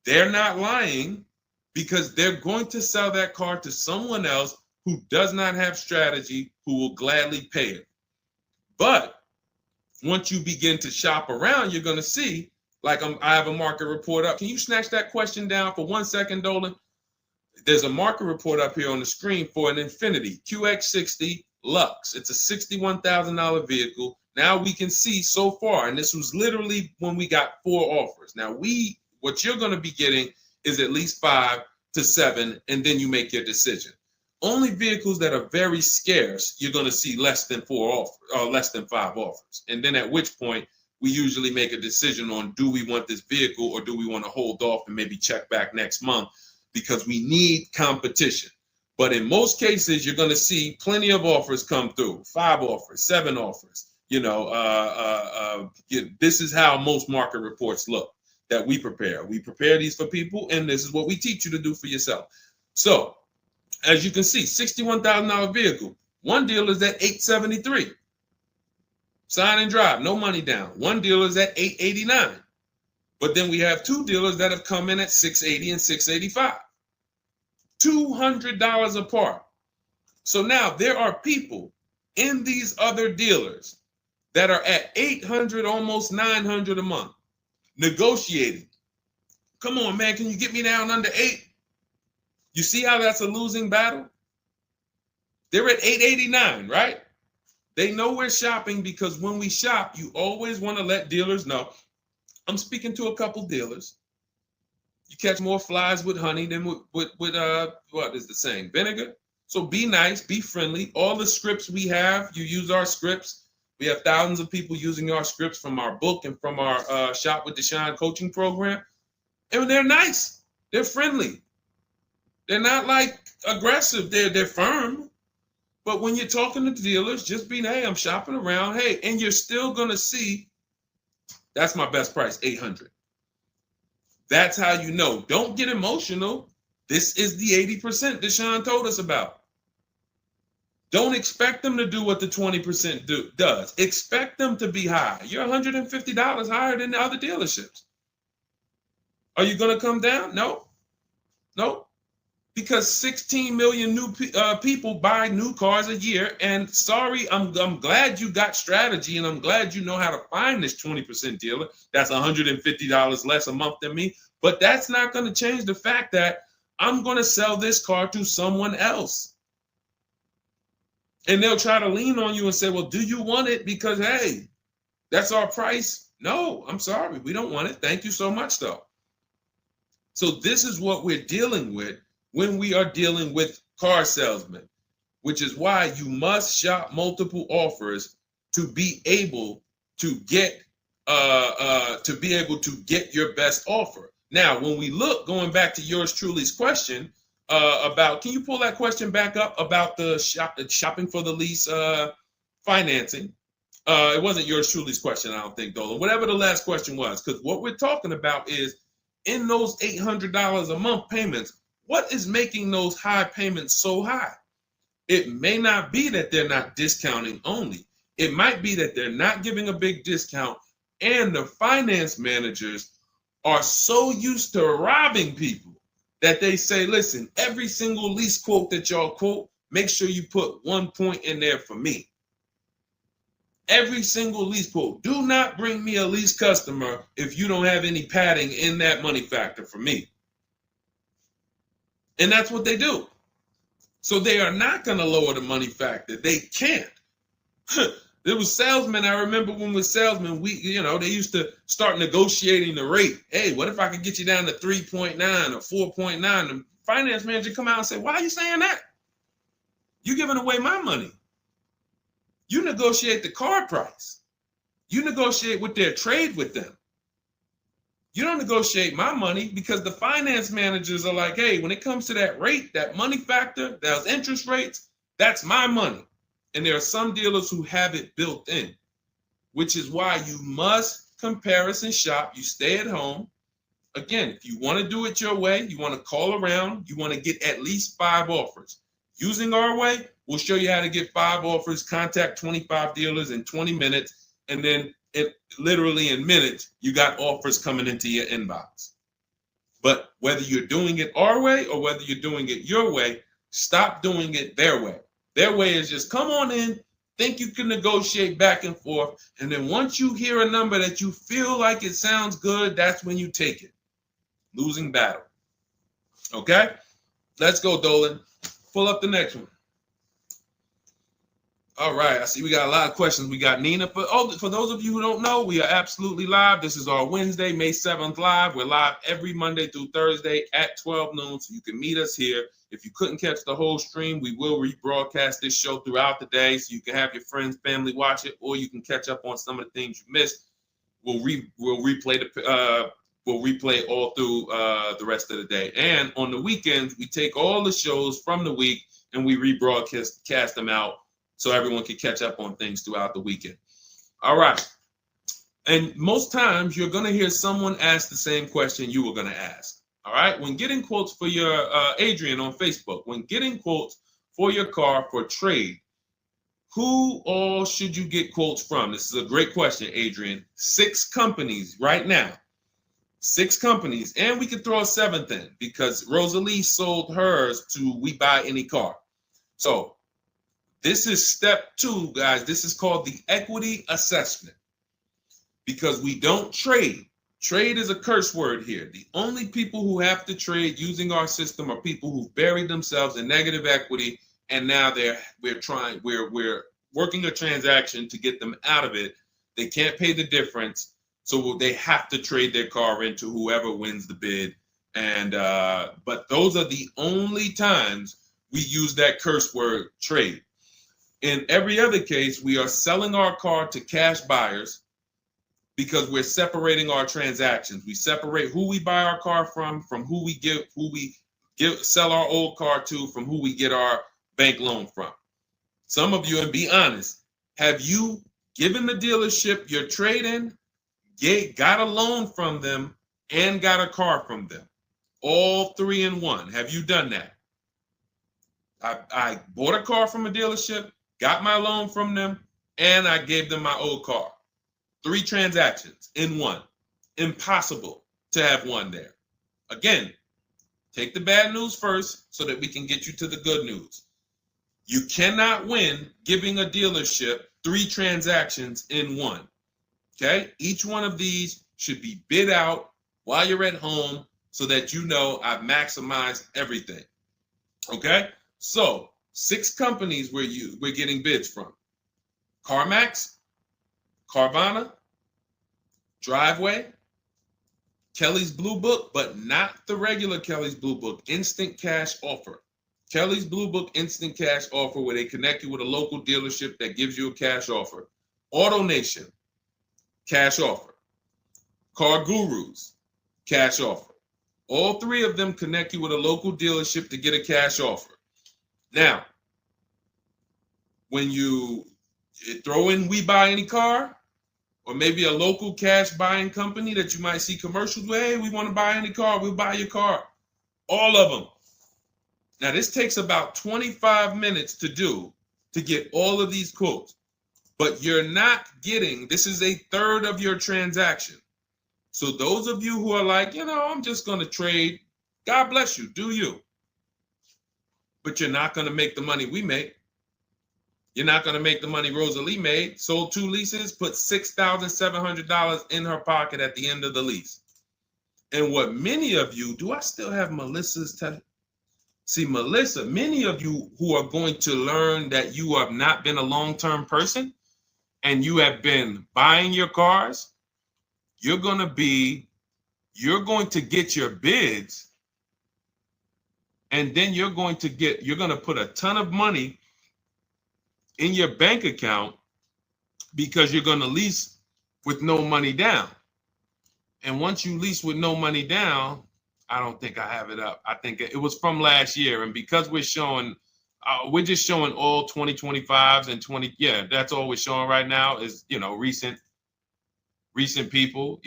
They're not lying because they're going to sell that car to someone else who does not have strategy, who will gladly pay it. But once you begin to shop around, you're going to see, like I have a market report up. Can you snatch that question down for 1 second, Dolan? There's a market report up here on the screen for an Infiniti QX60 Lux. It's a $61,000 vehicle. Now we can see so far, and this was literally when we got 4 offers. Now what you're going to be getting is at least 5 to 7, and then you make your decision. Only vehicles that are very scarce, you're going to see less than 4 offers, or less than 5 offers. And then at which point, we usually make a decision on, do we want this vehicle or do we want to hold off and maybe check back next month, because we need competition. But in most cases, you're going to see plenty of offers come through, 5 offers, 7 offers. This is how most market reports look that we prepare. We prepare these for people, and this is what we teach you to do for yourself. So, as you can see, $61,000 vehicle. One deal is at $873. Sign and drive, no money down. One dealer is at $889. But then we have 2 dealers that have come in at $680 and $685. $200 apart. So now there are people in these other dealers that are at $800, almost $900 a month, negotiating. Come on, man, can you get me down under 8? You see how that's a losing battle? They're at $889, right? They know we're shopping, because when we shop, you always want to let dealers know. I'm speaking to a couple dealers. You catch more flies with honey than with what is the saying? Vinegar. So be nice, be friendly. All the scripts we have, you use our scripts. We have thousands of people using our scripts from our book and from our Shop with Deshone coaching program. And they're nice. They're friendly. They're not like aggressive. They're firm. But when you're talking to dealers, just be, hey, I'm shopping around. Hey, and you're still going to see, that's my best price, $800. That's how you know. Don't get emotional. This is the 80% Deshone told us about. Don't expect them to do what the 20% does. Expect them to be high. You're $150 higher than the other dealerships. Are you going to come down? No. No. Because 16 million new people buy new cars a year. And sorry, I'm glad you got strategy, and I'm glad you know how to find this 20% dealer that's $150 less a month than me. But that's not going to change the fact that I'm going to sell this car to someone else. And they'll try to lean on you and say, well, do you want it? Because, hey, that's our price. No, I'm sorry. We don't want it. Thank you so much, though. So this is what we're dealing with when we are dealing with car salesmen. which is why you must shop multiple offers to be able to get your best offer. Now, when we look, going back to yours truly's question about, can you pull that question back up about the shopping for the lease financing? It wasn't yours truly's question, I don't think, Dolan. Whatever the last question was, because what we're talking about is in those $800 a month payments, what is making those high payments so high? It may not be that they're not discounting only. It might be that they're not giving a big discount, and the finance managers are so used to robbing people that they say, listen, every single lease quote that y'all quote, make sure you put 1 point in there for me. Every single lease quote. Do not bring me a lease customer if you don't have any padding in that money factor for me. And that's what they do. So they are not going to lower the money factor. They can't. There was salesmen. I remember when we were salesmen, they used to start negotiating the rate. Hey, what if I could get you down to 3.9 or 4.9? The finance manager come out and say, why are you saying that? You're giving away my money. You negotiate the car price. You negotiate with their trade with them. You don't negotiate my money, because the finance managers are like, hey, when it comes to that rate, that money factor, those interest rates, that's my money. And there are some dealers who have it built in, which is why you must comparison shop. You stay at home. Again, if you want to do it your way, you want to call around, you want to get at least 5 offers. Using our way, we'll show you how to get 5 offers, contact 25 dealers in 20 minutes, and then literally in minutes, you got offers coming into your inbox. But whether you're doing it our way or whether you're doing it your way, stop doing it their way. Their way is just come on in, think you can negotiate back and forth, and then once you hear a number that you feel like it sounds good, that's when you take it. Losing battle. Okay? Let's go, Dolan. Pull up the next one. All right, I see we got a lot of questions. We got Nina. For those of you who don't know, we are absolutely live. This is our Wednesday, May 7th live. We're live every Monday through Thursday at 12 noon, so you can meet us here. If you couldn't catch the whole stream, we will rebroadcast this show throughout the day, so you can have your friends, family watch it, or you can catch up on some of the things you missed. We'll replay all through the rest of the day. And on the weekends, we take all the shows from the week and we rebroadcast them out, so everyone can catch up on things throughout the weekend. All right. And most times you're going to hear someone ask the same question you were going to ask. All right. When getting quotes for your Adrian on Facebook, when getting quotes for your car for trade, who all should you get quotes from? This is a great question, Adrian. 6 companies right now. 6 companies. And we could throw a 7th in because Rosalie sold hers to We Buy Any Car. So this is step 2, guys. This is called the equity assessment, because we don't trade. Trade is a curse word here. The only people who have to trade using our system are people who buried themselves in negative equity, and now we're working a transaction to get them out of it. They can't pay the difference, so they have to trade their car into whoever wins the bid. And but those are the only times we use that curse word, trade. In every other case, we are selling our car to cash buyers because we're separating our transactions. We separate who we buy our car from who we sell our old car to, from who we get our bank loan from. Some of you, and be honest, have you given the dealership your trade-in, got a loan from them, and got a car from them? All 3 in 1. Have you done that? I bought a car from a dealership, got my loan from them, and I gave them my old car. 3 transactions in 1. Impossible to have 1 there. Again, take the bad news first so that we can get you to the good news. You cannot win giving a dealership 3 transactions in 1. Okay? Each one of these should be bid out while you're at home so that you know I've maximized everything. Okay? So 6 companies we're getting bids from: CarMax, Carvana, Driveway, Kelly's Blue Book, but not the regular Kelly's Blue Book, Instant Cash Offer. Kelly's Blue Book Instant Cash Offer, where they connect you with a local dealership that gives you a cash offer. Auto Nation, cash offer. Car Gurus, cash offer. All three of them connect you with a local dealership to get a cash offer. Now, when you throw in We Buy Any Car, or maybe a local cash buying company that you might see commercials with, hey, we want to buy any car, we'll buy your car. All of them. Now, this takes about 25 minutes to do to get all of these quotes, but you're not getting, this is a third of your transaction. So those of you who are like, I'm just going to trade, God bless you, do you. But you're not going to make the money we make. You're not going to make the money Rosalie made. Sold 2 leases, put $6,700 in her pocket at the end of the lease. And what many of you, do I still have Melissa's See, Melissa, many of you who are going to learn that you have not been a long-term person and you have been buying your cars, you're going to get your bids, and then you're going to put a ton of money in your bank account because you're going to lease with no money down. And once you lease with no money down, I don't think I have it up. I think it was from last year. And because we're just showing all 2025s and 20. Yeah, that's all we're showing right now is, recent people,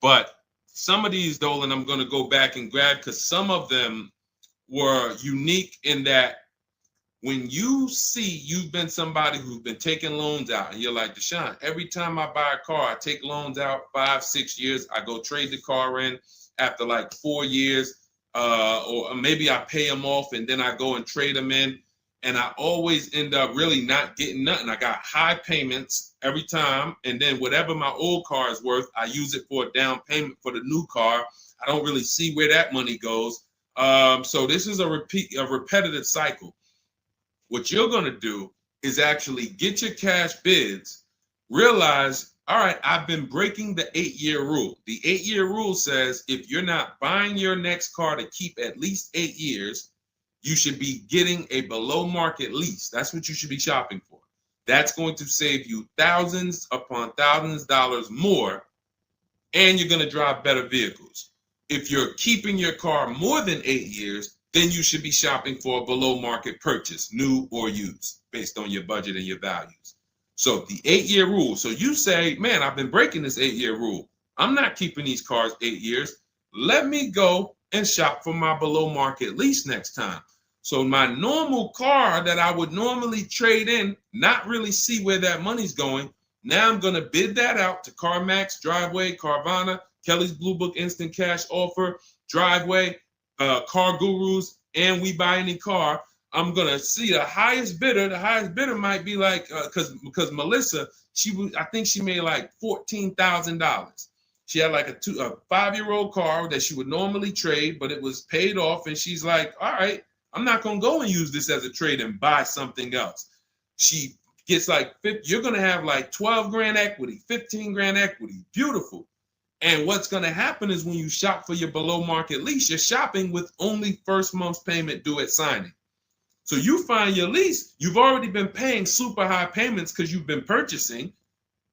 but some of these, Dolan, I'm going to go back and grab because some of them were unique in that when you see you've been somebody who's been taking loans out and you're like, Deshone, every time I buy a car, I take loans out 5-6 years. I go trade the car in after like 4 years, or maybe I pay them off and then I go and trade them in. And I always end up really not getting nothing. I got high payments every time. And then whatever my old car is worth, I use it for a down payment for the new car. I don't really see where that money goes. So this is a repetitive cycle. What you're going to do is actually get your cash bids, realize, all right, I've been breaking the 8-year rule. The 8-year rule says if you're not buying your next car to keep at least 8 years, you should be getting a below market lease. That's what you should be shopping for. That's going to save you thousands upon thousands of dollars more, and you're going to drive better vehicles. If you're keeping your car more than 8 years, then you should be shopping for a below market purchase, new or used, based on your budget and your values. So the 8-year rule. So you say, man, I've been breaking this 8-year rule. I'm not keeping these cars 8 years. Let me go and shop for my below market lease next time. So my normal car that I would normally trade in, not really see where that money's going. Now I'm going to bid that out to CarMax, Driveway, Carvana, Kelly's Blue Book Instant Cash Offer, Driveway, Car Gurus, and We Buy Any Car. I'm going to see the highest bidder. The highest bidder might be like, because Melissa, I think she made like $14,000. She had like a 5-year-old car that she would normally trade, but it was paid off. And she's like, all right, I'm not going to go and use this as a trade and buy something else. She gets like, you're going to have like 12 grand equity, 15 grand equity. Beautiful. And what's going to happen is when you shop for your below market lease, you're shopping with only first month's payment due at signing. So you find your lease, you've already been paying super high payments because you've been purchasing.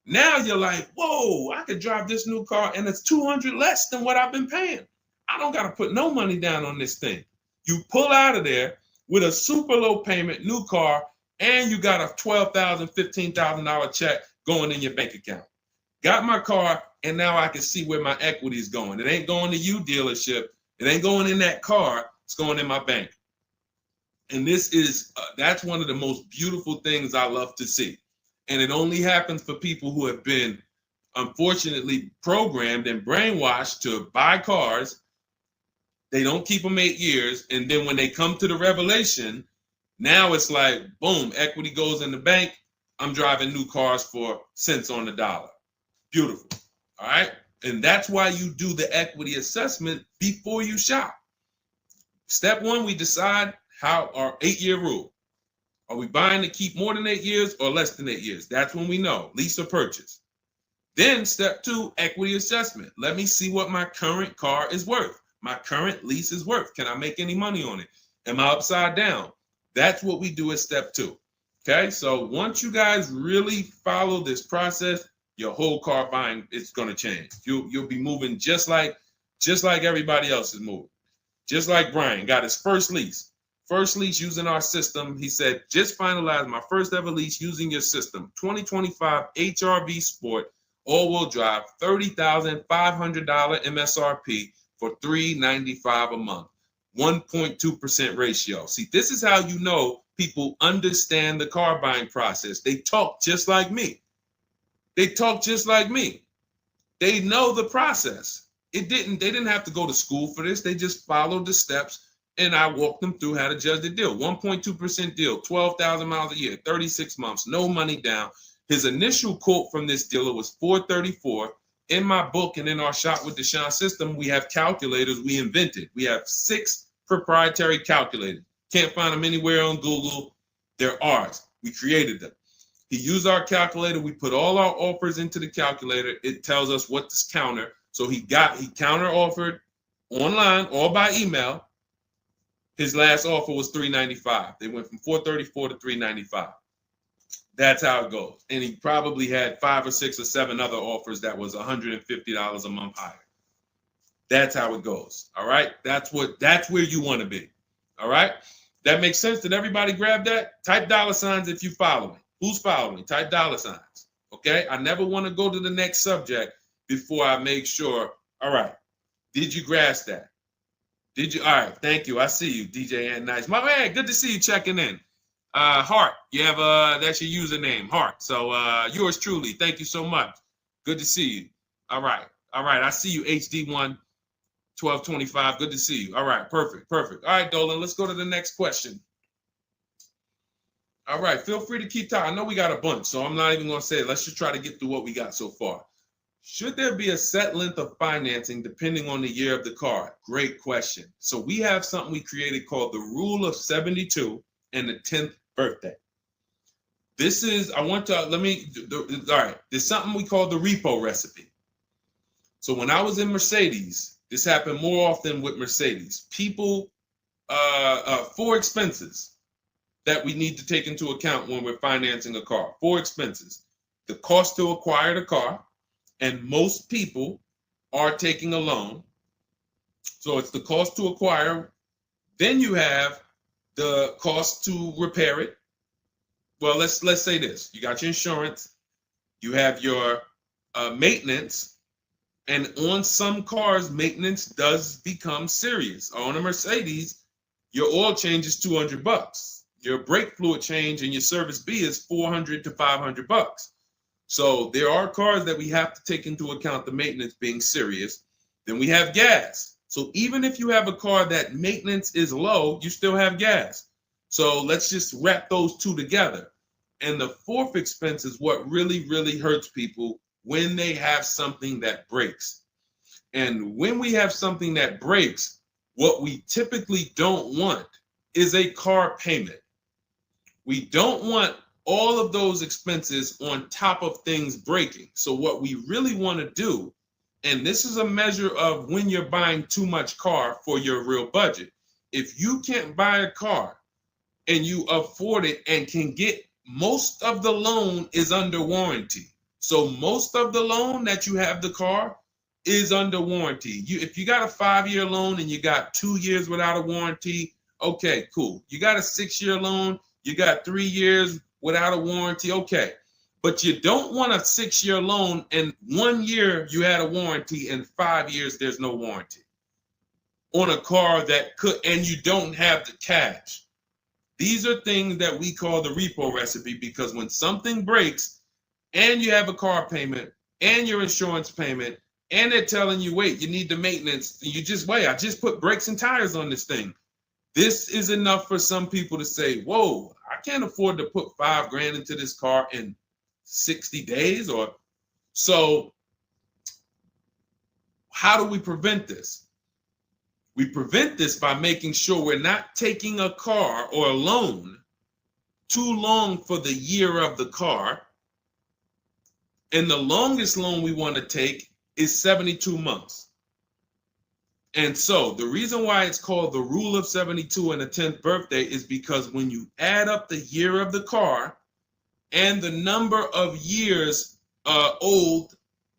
Now you're like, whoa, I could drive this new car and it's $200 less than what I've been paying. I don't got to put no money down on this thing. You pull out of there with a super low payment, new car, and you got a $12,000, $15,000 check going in your bank account. Got my car, and now I can see where my equity is going. It ain't going to you, dealership. It ain't going in that car. It's going in my bank. And this is, that's one of the most beautiful things I love to see. And it only happens for people who have been, unfortunately, programmed and brainwashed to buy cars. They don't keep them 8 years. And then when they come to the revelation, now it's like, boom, equity goes in the bank. I'm driving new cars for cents on the dollar. Beautiful. All right. And that's why you do the equity assessment before you shop. Step 1, we decide how our 8-year rule. Are we buying to keep more than 8 years or less than 8 years? That's when we know, lease or purchase. Then step 2, equity assessment. Let me see what my current car is worth. My current lease is worth. Can I make any money on it? Am I upside down? That's what we do at step 2. Okay, so once you guys really follow this process, your whole car buying is going to change. You'll be moving just like everybody else is moving. Just like Brian got his first lease. First lease using our system. He said, just finalized my first ever lease using your system. 2025 HRV Sport, all-wheel drive, $30,500 MSRP for $395 a month. 1.2% ratio. See, this is how you know people understand the car buying process. They talk just like me. They talk just like me. They know the process. They didn't have to go to school for this. They just followed the steps, and I walked them through how to judge the deal. 1.2% deal, 12,000 miles a year, 36 months, no money down. His initial quote from this dealer was $434. In my book and in our Shop with Deshone system, we have calculators we invented. We have 6 proprietary calculators. Can't find them anywhere on Google. They're ours. We created them. He used our calculator. We put all our offers into the calculator. It tells us what to counter. So he counter offered online or by email. His last offer was $395. They went from $434 to $395. That's how it goes. And he probably had 5 or 6 or 7 other offers that was $150 a month higher. That's how it goes. All right. That's where you want to be. All right. That makes sense. Did everybody grab that? Type $ if you follow me. Who's following? Type $. Okay. I never want to go to the next subject before I make sure. All right. Did you grasp that? Did you? All right. Thank you. I see you, DJ and Nice. My man, good to see you checking in. Hart, you have that's your username, Hart. So yours truly. Thank you so much. Good to see you. All right. I see you, HD1 1225. Good to see you. All right, perfect. All right, Dolan, let's go to the next question. All right, feel free to keep talking. I know we got a bunch, so I'm not even gonna say it. Let's just try to get through what we got so far. Should there be a set length of financing depending on the year of the car? Great question. So we have something we created called the Rule of 72 and the 10th birthday. This is, all right, there's something we call the repo recipe. So when I was in Mercedes, this happened more often with Mercedes. People, 4 expenses that we need to take into account when we're financing a car. 4 expenses. The cost to acquire the car, and most people are taking a loan. So it's the cost to acquire. Then you have the cost to repair it. Well, let's say this. You got your insurance. You have your maintenance. And on some cars, maintenance does become serious. On a Mercedes, your oil change is $200. Your brake fluid change and your service B is $400 to $500. So there are cars that we have to take into account the maintenance being serious. Then we have gas. So even if you have a car that maintenance is low, you still have gas. So let's just wrap those 2 together. And the 4th expense is what really, really hurts people when they have something that breaks. And when we have something that breaks, what we typically don't want is a car payment. We don't want all of those expenses on top of things breaking. So what we really want to do, and this is a measure of when you're buying too much car for your real budget. If you can't buy a car and you afford it and can get, most of the loan is under warranty. So most of the loan that you have the car is under warranty. If you got a 5-year loan and you got 2 years without a warranty, okay, cool. You got a 6-year loan, you got 3 years without a warranty, okay. But you don't want a 6-year loan and 1 year you had a warranty and 5 years there's no warranty on a car that could, and you don't have the cash. These are things that we call the repo recipe, because when something breaks and you have a car payment and your insurance payment and they're telling you, wait, you need the maintenance, you just wait, I just put brakes and tires on this thing. This is enough for some people to say, whoa, I can't afford to put $5,000 into this car in 60 days. Or so how do we prevent this? We prevent this by making sure we're not taking a car or a loan too long for the year of the car. And the longest loan we want to take is 72 months. And so the reason why it's called the rule of 72 and the 10th birthday is because when you add up the year of the car and the number of years old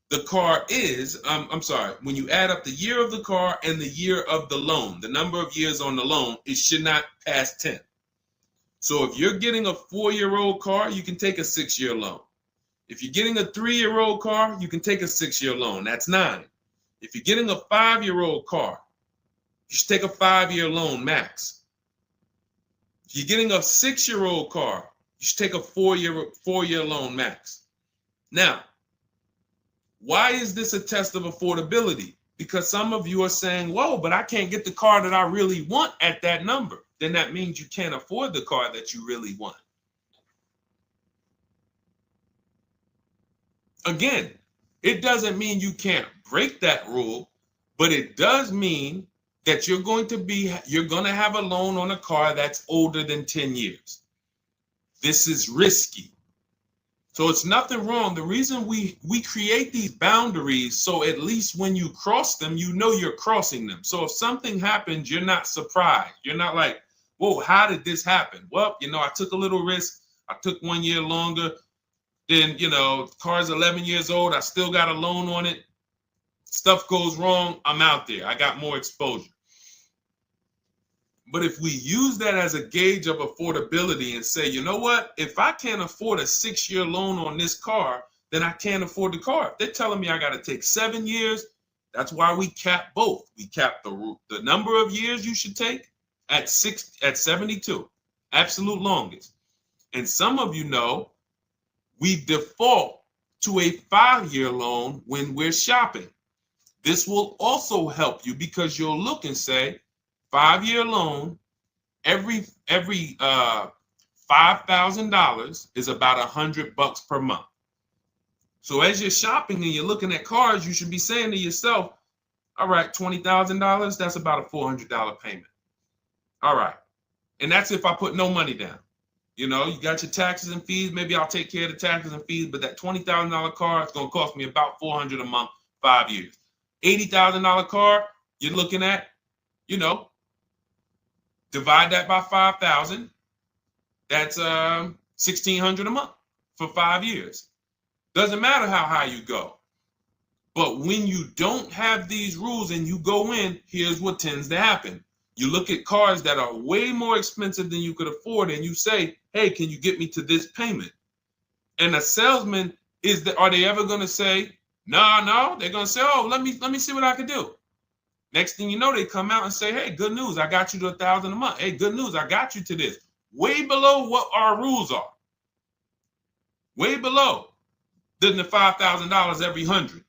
the car is, I'm sorry, when you add up the year of the car and the year of the loan, the number of years on the loan, it should not pass 10. So if you're getting a 4-year-old car, you can take a 6-year loan. If you're getting a 3-year-old car, you can take a 6-year loan. That's 9. If you're getting a 5-year-old car, you should take a 5-year loan max. If you're getting a 6-year-old car, you should take a 4-year loan max. Now, why is this a test of affordability? Because some of you are saying, whoa, but I can't get the car that I really want at that number. Then that means you can't afford the car that you really want. Again, it doesn't mean you can't break that rule, but it does mean that you're going to have a loan on a car that's older than 10 years. This is risky. So it's nothing wrong. The reason we create these boundaries, so at least when you cross them, you know you're crossing them. So if something happens, you're not surprised. You're not like, whoa, how did this happen? Well, I took a little risk. I took 1 year longer. Then, the car's 11 years old. I still got a loan on it. Stuff goes wrong. I'm out there. I got more exposure. But if we use that as a gauge of affordability and say, you know what, if I can't afford a 6-year loan on this car, then I can't afford the car. If they're telling me I got to take 7 years, that's why we cap both. We cap the number of years you should take at 72, absolute longest. And some of you know we default to a 5-year loan when we're shopping. This will also help you because you'll look and say, 5-year loan, every $5,000 is about $100 per month. So as you're shopping and you're looking at cars, you should be saying to yourself, all right, $20,000, that's about a $400 payment. All right. And that's if I put no money down. You got your taxes and fees. Maybe I'll take care of the taxes and fees, but that $20,000 car is going to cost me about $400 a month, 5 years. $80,000 car, you're looking at, divide that by 5,000. That's $1,600 a month for 5 years. Doesn't matter how high you go. But when you don't have these rules and you go in, here's what tends to happen. You look at cars that are way more expensive than you could afford, and you say, hey, can you get me to this payment? And a salesman, are they ever going to say, no? They're going to say, oh, let me see what I can do. Next thing you know, they come out and say, hey, good news, I got you to $1,000 a month. Hey, good news, I got you to this. Way below what our rules are. Way below than the $5,000 every 100.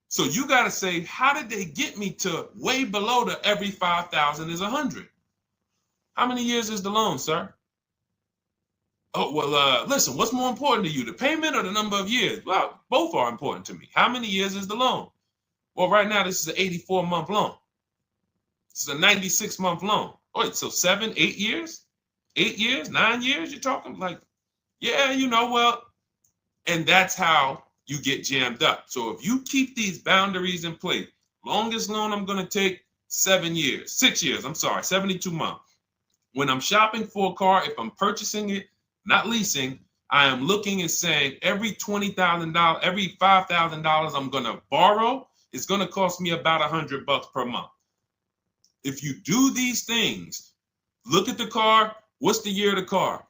So you got to say, how did they get me to way below the every 5,000 is 100? How many years is the loan, sir? Oh, well, listen, what's more important to you, the payment or the number of years? Well, both are important to me. How many years is the loan? Well, right now, this is an 84-month loan. This is a 96-month loan. Wait, so 7, 8 years? 8 years, 9 years? You're talking like, yeah, well, and that's how you get jammed up. So if you keep these boundaries in place, longest loan I'm going to take 6 years, 72 months. When I'm shopping for a car, if I'm purchasing it, not leasing, I am looking and saying every $20,000, every $5,000 I'm going to borrow, it's going to cost me about $100 per month. If you do these things, look at the car. What's the year of the car?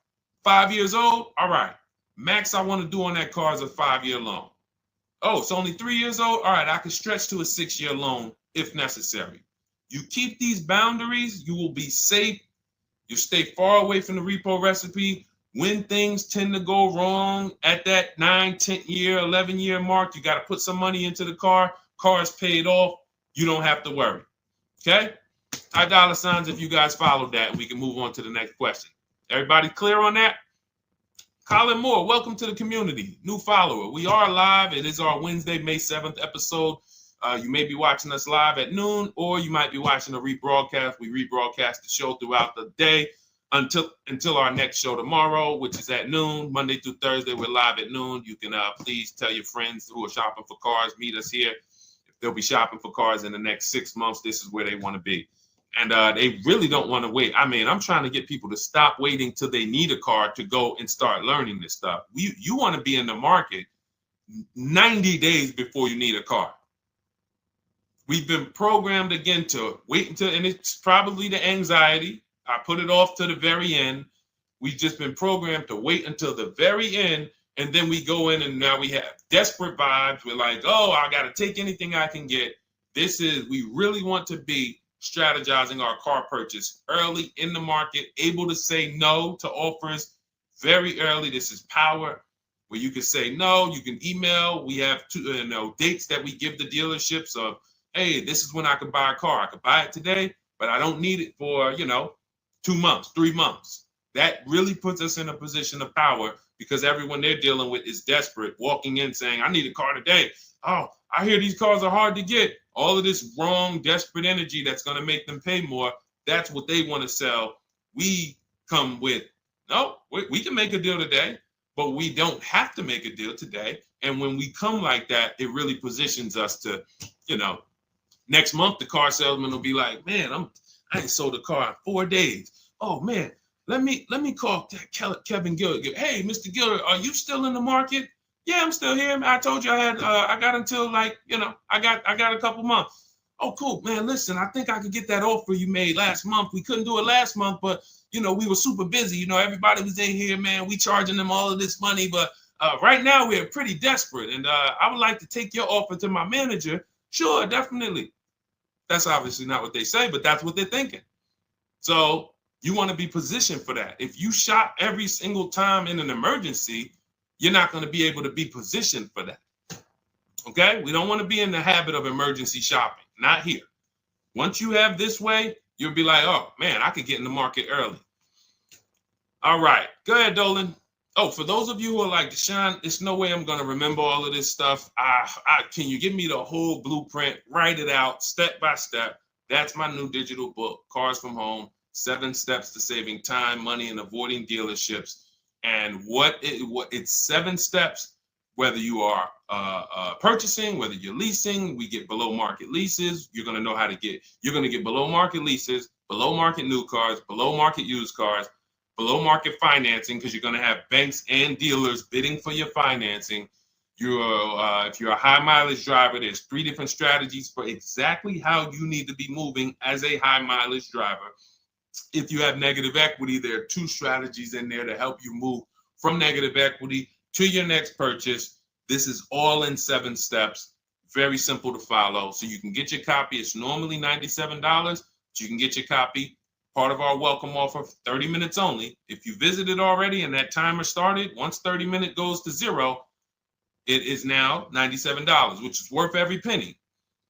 5 years old? All right. Max I want to do on that car is a 5-year loan. Oh, it's only 3 years old? All right, I can stretch to a 6-year loan if necessary. You keep these boundaries, you will be safe. You stay far away from the repo recipe. When things tend to go wrong at that 9, 10 year, 11 year mark, you got to put some money into the car. Car is paid off. You don't have to worry. Okay? High dollar signs if you guys followed that, and we can move on to the next question. Everybody clear on that? Colin Moore, welcome to the community. New follower. We are live. It is our Wednesday, May 7th episode. You may be watching us live at noon, or you might be watching a rebroadcast. We rebroadcast the show throughout the day until our next show tomorrow, which is at noon. Monday through Thursday, we're live at noon. You can please tell your friends who are shopping for cars, meet us here. If they'll be shopping for cars in the next 6 months. This is where they want to be. And they really don't want to wait. I mean, I'm trying to get people to stop waiting till they need a car to go and start learning this stuff. You want to be in the market 90 days before you need a car. We've been programmed again to wait until, and it's probably the anxiety. I put it off to the very end. We've just been programmed to wait until the very end, and then we go in and now we have desperate vibes. We're like, oh, I got to take anything I can get. We really want to be strategizing our car purchase early in the market, able to say no to offers very early. This is power, where you can say no. You can email. We have dates that we give the dealerships of, hey, this is when I could buy a car. I could buy it today, but I don't need it for 2 months, 3 months. That really puts us in a position of power, because everyone they're dealing with is desperate, walking in saying, I need a car today. Oh, I hear these cars are hard to get. All of this wrong, desperate energy that's going to make them pay more. That's what they want to sell. We come with, no, we can make a deal today, but we don't have to make a deal today. And when we come like that, it really positions us to, next month, the car salesman will be like, man, I ain't sold a car in 4 days. Oh man, let me call Kevin Gilder. Hey, Mr. Gilder, are you still in the market? Yeah, I'm still here. I told you I got until I got a couple months. Oh, cool, man. Listen, I think I could get that offer you made last month. We couldn't do it last month, but we were super busy. Everybody was in here, man. We charging them all of this money, but right now we're pretty desperate, and I would like to take your offer to my manager. Sure, definitely. That's obviously not what they say, but that's what they're thinking. So you want to be positioned for that. If you shop every single time in an emergency, you're not going to be able to be positioned for that. Okay? We don't want to be in the habit of emergency shopping. Not here. Once you have this way, you'll be like, oh, man, I could get in the market early. All right. Go ahead, Dolan. Oh, for those of you who are like, Deshone, there's no way I'm going to remember all of this stuff. Can you give me the whole blueprint? Write it out step by step. That's my new digital book, Cars from Home, 7 Steps to Saving Time, Money, and Avoiding Dealerships. And it's 7 steps, whether you are purchasing, whether you're leasing. We get below market leases. You're going to get below market leases, below market new cars, below market used cars, below market financing, because you're going to have banks and dealers bidding for your financing. If you're a high mileage driver, there's 3 different strategies for exactly how you need to be moving as a high mileage driver. If you have negative equity, there are 2 strategies in there to help you move from negative equity to your next purchase. This is all in 7 steps. Very simple to follow. So you can get your copy. It's normally $97, but you can get your copy. Part of our welcome offer, 30 minutes only. If you visited already and that timer started, once 30 minutes goes to 0, it is now $97, which is worth every penny.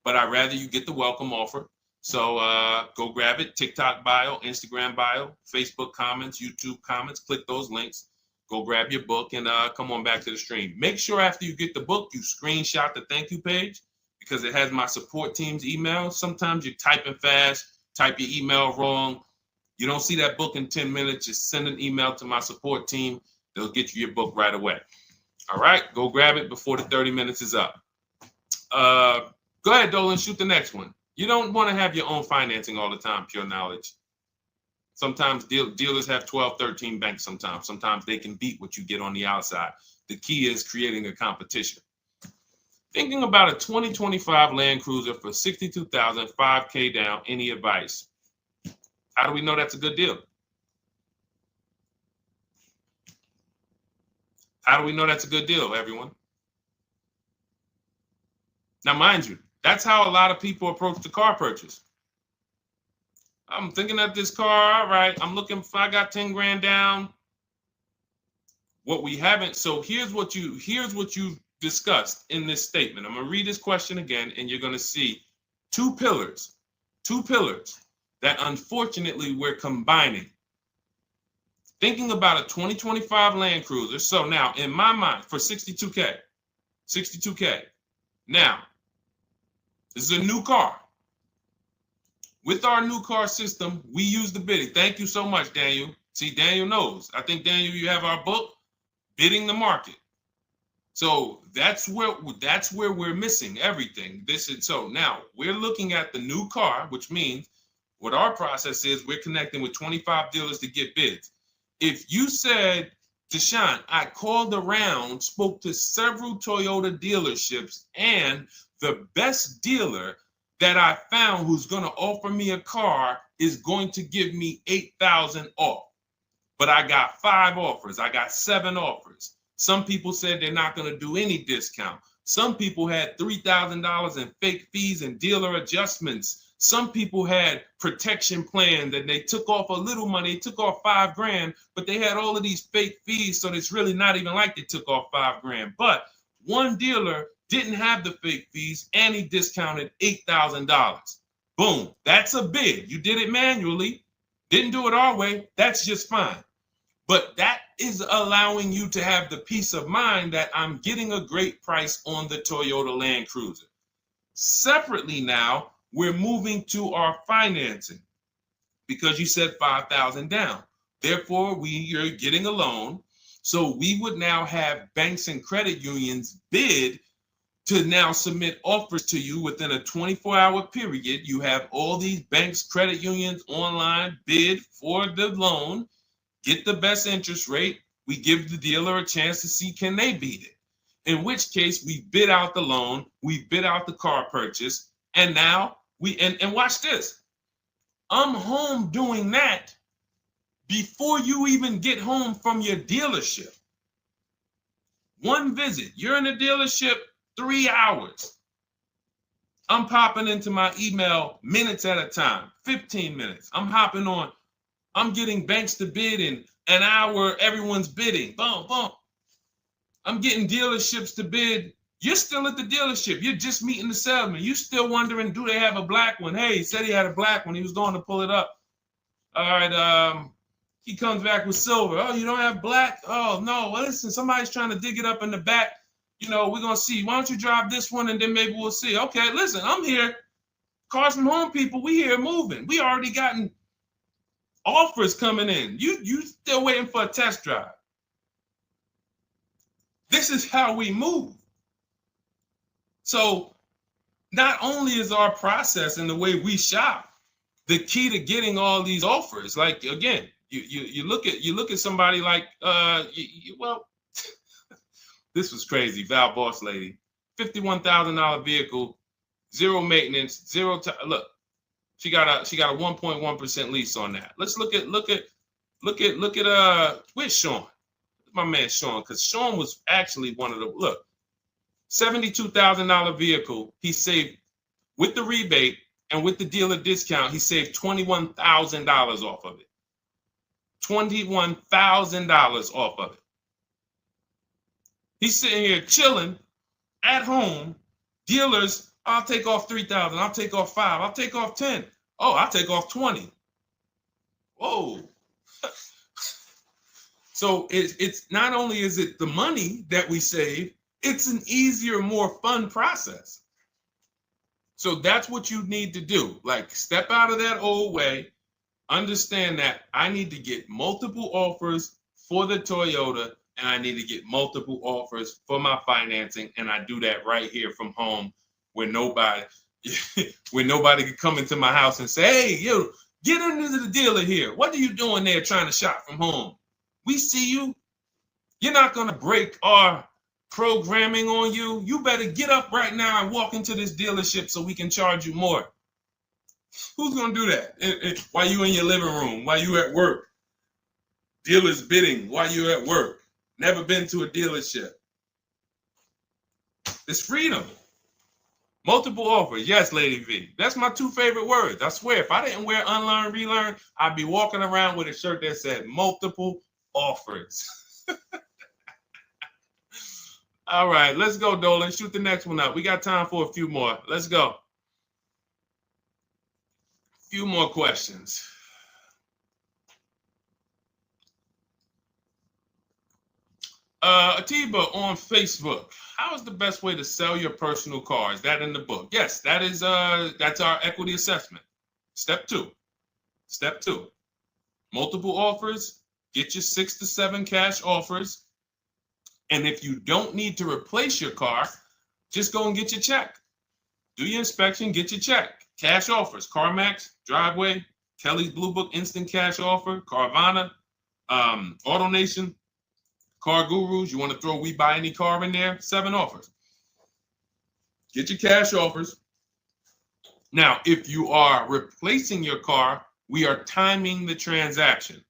But I'd rather you get the welcome offer. So go grab it. TikTok bio, Instagram bio, Facebook comments, YouTube comments. Click those links. Go grab your book and come on back to the stream. Make sure after you get the book, you screenshot the thank you page, because it has my support team's email. Sometimes you're typing fast, type your email wrong. You don't see that book in 10 minutes. Just send an email to my support team. They'll get you your book right away. All right, go grab it before the 30 minutes is up. Go ahead, Dolan, shoot the next one. You don't want to have your own financing all the time, pure knowledge. Sometimes dealers have 12, 13 banks sometimes. Sometimes they can beat what you get on the outside. The key is creating a competition. Thinking about a 2025 Land Cruiser for $62,000, $5K down, any advice? How do we know that's a good deal? How do we know that's a good deal, everyone? Now, mind you, that's how a lot of people approach the car purchase. I'm thinking of this car, all right, I got 10 grand down. What we haven't, so here's what you discussed in this statement. I'm gonna read this question again, and you're gonna see 2 pillars that unfortunately we're combining. Thinking about a 2025 Land Cruiser. So now in my mind, for 62K. Now, this is a new car. With our new car system, we use the bidding. Thank you so much, Daniel. See, Daniel knows. I think, Daniel, you have our book, Bidding the Market. So that's where we're missing everything. So now we're looking at the new car, which means what our process is, we're connecting with 25 dealers to get bids. If you said, Deshone, I called around, spoke to several Toyota dealerships, and the best dealer that I found who's going to offer me a car is going to give me $8,000 off. But I got 5 offers. I got 7 offers. Some people said they're not going to do any discount. Some people had $3,000 in fake fees and dealer adjustments. Some people had protection plans and they took off a little money, took off $5,000, but they had all of these fake fees. So it's really not even like they took off $5,000. But one dealer didn't have the fake fees and he discounted $8,000. Boom. That's a bid. You did it manually. Didn't do it our way. That's just fine. But that is allowing you to have the peace of mind that I'm getting a great price on the Toyota Land Cruiser. Separately now, we're moving to our financing because you said $5,000 down. Therefore, you're getting a loan. So we would now have banks and credit unions bid to now submit offers to you within a 24-hour period. You have all these banks, credit unions online bid for the loan. Get the best interest rate. We give the dealer a chance to see can they beat it. In which case we bid out the loan, we bid out the car purchase, and now and watch this. I'm home doing that before you even get home from your dealership. One visit, you're in the dealership 3 hours. I'm popping into my email minutes at a time, 15 minutes. I'm hopping on. I'm getting banks to bid in an hour. Everyone's bidding. Boom, boom. I'm getting dealerships to bid. You're still at the dealership. You're just meeting the salesman. You're still wondering, do they have a black one? Hey, he said he had a black one. He was going to pull it up. All right. He comes back with silver. Oh, you don't have black? Oh, no. Well, listen, somebody's trying to dig it up in the back. We're going to see. Why don't you drive this one and then maybe we'll see. Okay, listen, I'm here. Cars from home people, we here moving. We already gotten offers coming in. You still waiting for a test drive. This is how we move. So not only is our process and the way we shop the key to getting all these offers, like again, you look at somebody like this was crazy. Val Boss lady, $51,000 vehicle, zero maintenance, zero time. Look. She got a 1.1% lease on that. Let's look at where's Sean? My man Sean, because Sean was actually one of the $72,000 vehicle. He saved with the rebate and with the dealer discount. He saved $21,000 off of it. $21,000 off of it. He's sitting here chilling at home. Dealers, I'll take off 3,000. I'll take off 5. I'll take off 10. Oh, I'll take off 20. Whoa. So it's not only is it the money that we save, it's an easier, more fun process. So that's what you need to do. Like, step out of that old way. Understand that I need to get multiple offers for the Toyota, and I need to get multiple offers for my financing, and I do that right here from home. Where nobody could come into my house and say, hey, get into the dealer here. What are you doing there trying to shop from home? We see you. You're not going to break our programming on you. You better get up right now and walk into this dealership so we can charge you more. Who's going to do that? While you in your living room, while you at work. Dealers bidding while you're at work. Never been to a dealership. It's freedom. Multiple offers. Yes, Lady V. That's my 2 favorite words. I swear, if I didn't wear unlearn, relearn, I'd be walking around with a shirt that said multiple offers. All right, let's go, Dolan. Shoot the next one up. We got time for a few more. Let's go. A few more questions. Atiba on Facebook. How is the best way to sell your personal car? Is that in the book? Yes, that's our equity assessment. Step 2. Step 2. Multiple offers. Get your 6 to 7 cash offers. And if you don't need to replace your car, just go and get your check. Do your inspection, get your check. Cash offers, CarMax, Driveway, Kelly's Blue Book Instant Cash Offer, Carvana, AutoNation, Car Gurus. You want to throw We Buy Any Car in there? 7 offers. Get your cash offers. Now, if you are replacing your car, we are timing the transaction.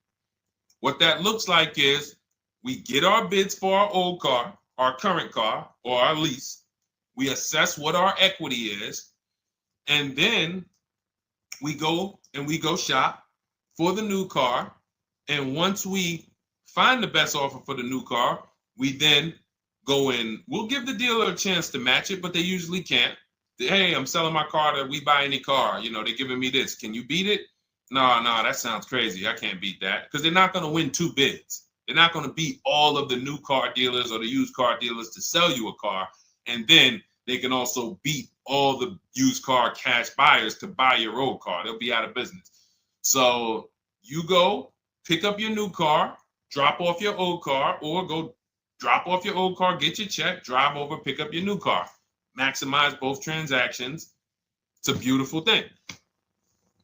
What that looks like is we get our bids for our old car, our current car, or our lease. We assess what our equity is, and then we go shop for the new car. And once we find the best offer for the new car, we then go in. We'll give the dealer a chance to match it, but they usually can't. Hey, I'm selling my car to We Buy Any Car. You know, they're giving me this. Can you beat it? No, that sounds crazy. I can't beat that, because they're not going to win 2 bids. They're not going to beat all of the new car dealers or the used car dealers to sell you a car. And then they can also beat all the used car cash buyers to buy your old car. They'll be out of business. So you go pick up your new car, drop off your old car, or go drop off your old car, get your check, drive over, pick up your new car. Maximize both transactions. It's a beautiful thing.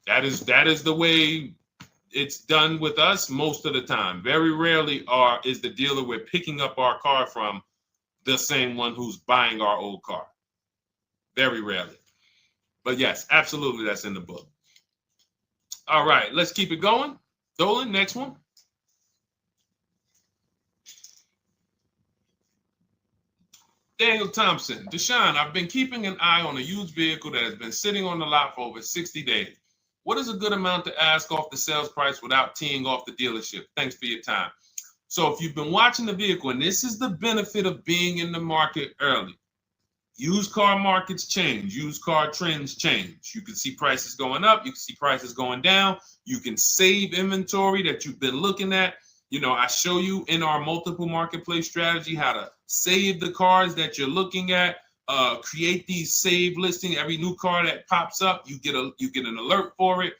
That is the way it's done with us most of the time. Very rarely is the dealer we're picking up our car from the same one who's buying our old car. Very rarely. But yes, absolutely, that's in the book. All right, let's keep it going. Dolan, next one. Daniel Thompson. Deshone, I've been keeping an eye on a used vehicle that has been sitting on the lot for over 60 days. What is a good amount to ask off the sales price without teeing off the dealership? Thanks for your time. So if you've been watching the vehicle, and this is the benefit of being in the market early. Used car markets change. Used car trends change. You can see prices going up. You can see prices going down. You can save inventory that you've been looking at. You know, I show you in our multiple marketplace strategy how to save the cars that you're looking at. Create these save listings. Every new car that pops up, you get an alert for it.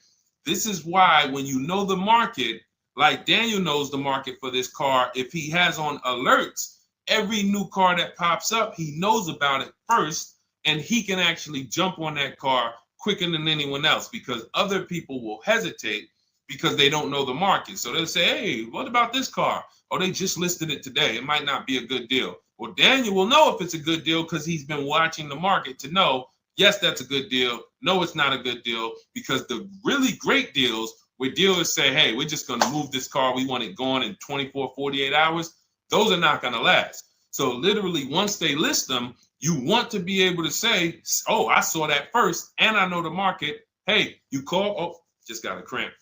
This is why when you know the market, like Daniel knows the market for this car, if he has on alerts, every new car that pops up, he knows about it first, and he can actually jump on that car quicker than anyone else, because other people will hesitate because they don't know the market. So they'll say, hey, what about this car? Oh, they just listed it today. It might not be a good deal. Well, Daniel will know if it's a good deal because he's been watching the market to know, yes, that's a good deal. No, it's not a good deal, because the really great deals where dealers say, hey, we're just going to move this car. We want it gone in 24, 48 hours. Those are not going to last. So literally, once they list them, you want to be able to say, oh, I saw that first and I know the market. Hey, you call. Oh, just got a cramp.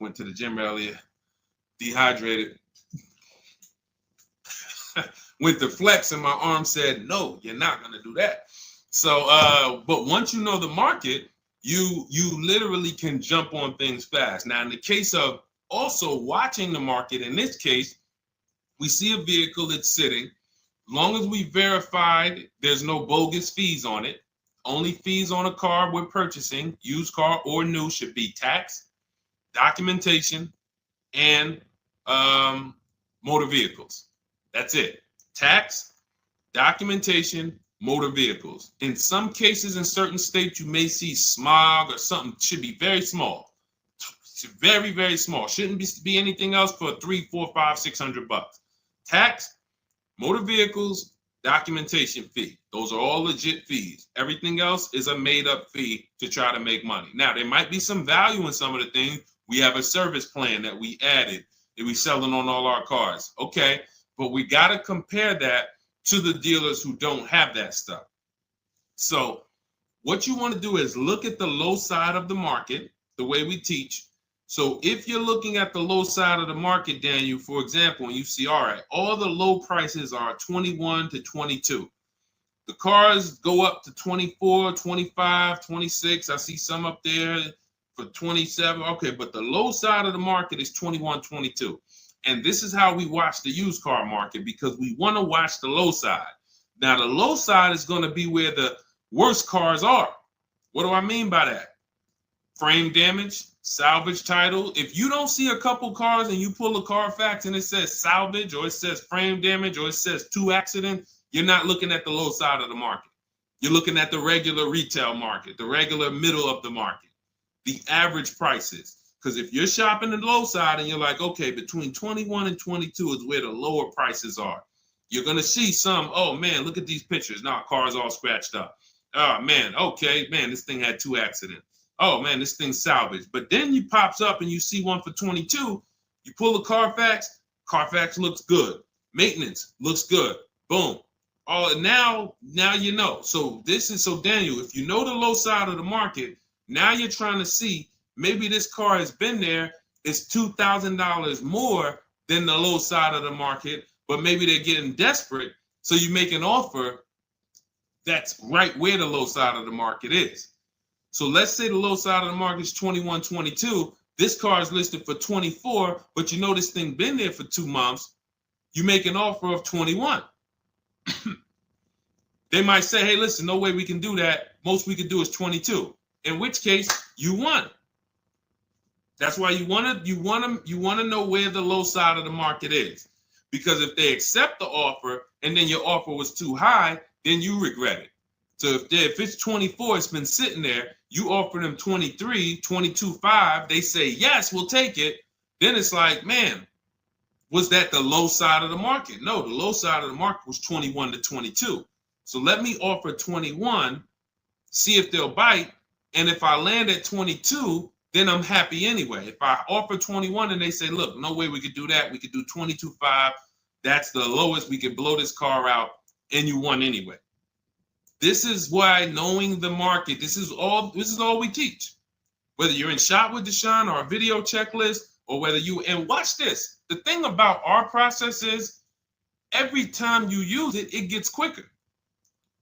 Went to the gym earlier. Dehydrated. Went to flex and my arm said, no, you're not going to do that. So, but once you know the market, you literally can jump on things fast. Now, in the case of also watching the market, in this case, we see a vehicle that's sitting. Long as we verified there's no bogus fees on it, only fees on a car we're purchasing, used car or new, should be tax, documentation, and motor vehicles. That's it. Tax, documentation, motor vehicles. In some cases, in certain states, you may see smog or something. Should be very small. Very, very small. Shouldn't be anything else for $300, $400, $500, $600. Tax, motor vehicles, documentation fee. Those are all legit fees. Everything else is a made-up fee to try to make money. Now, there might be some value in some of the things. We have a service plan that we added that we selling on all our cars. Okay, but we got to compare that to the dealers who don't have that stuff. So what you want to do is look at the low side of the market, the way we teach. So if you're looking at the low side of the market, Daniel, for example, and you see, all right, all the low prices are 21 to 22. The cars go up to 24, 25, 26. I see some up there for 27. Okay, but the low side of the market is 21, 22. And this is how we watch the used car market, because we want to watch the low side. Now, the low side is going to be where the worst cars are. What do I mean by that? frame damage, salvage title. If you don't see a couple cars and you pull a Carfax and it says salvage or it says frame damage or it says 2 accident, you're not looking at the low side of the market. You're looking at the regular retail market, the regular middle of the market, the average prices. Because if you're shopping the low side and you're like, okay, between 21 and 22 is where the lower prices are, you're going to see some, oh man, look at these pictures. Now, car's all scratched up. Oh man, okay, man, this thing had 2 accidents. Oh man, this thing's salvaged. But then you pops up and you see one for 22. You pull the Carfax. Carfax looks good. Maintenance looks good. Boom. Oh, now you know. So Daniel, if you know the low side of the market, now you're trying to see maybe this car has been there. It's $2,000 more than the low side of the market, but maybe they're getting desperate. So you make an offer that's right where the low side of the market is. So let's say the low side of the market is 21, 22. This car is listed for 24, but you know this thing been there for 2 months. You make an offer of 21. They might say, hey, listen, no way we can do that. Most we can do is 22. In which case, you won. That's why you want to know where the low side of the market is. Because if they accept the offer and then your offer was too high, then you regret it. So if it's 24, it's been sitting there, you offer them 23, 22.5, they say, yes, we'll take it. Then it's like, man, was that the low side of the market? No, the low side of the market was 21 to 22. So let me offer 21, see if they'll bite. And if I land at 22, then I'm happy anyway. If I offer 21 and they say, look, no way we could do that. We could do 22.5. That's the lowest. We could blow this car out, and you won anyway. This is why knowing the market, this is all we teach. Whether you're in Shop with Deshone or a video checklist, or whether and watch this. The thing about our process is every time you use it, it gets quicker.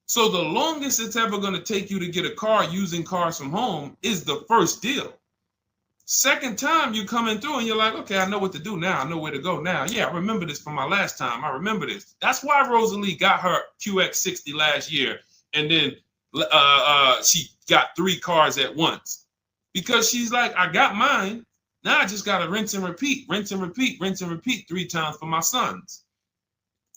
So the longest it's ever going to take you to get a car using Cars from Home is the first deal. Second time you coming through and you're like, okay, I know what to do now. I know where to go now. Yeah, I remember this from my last time. I remember this. That's why Rosalie got her QX60 last year. And then she got 3 cars at once. Because she's like, I got mine. Now I just got to rinse and repeat 3 times for my sons.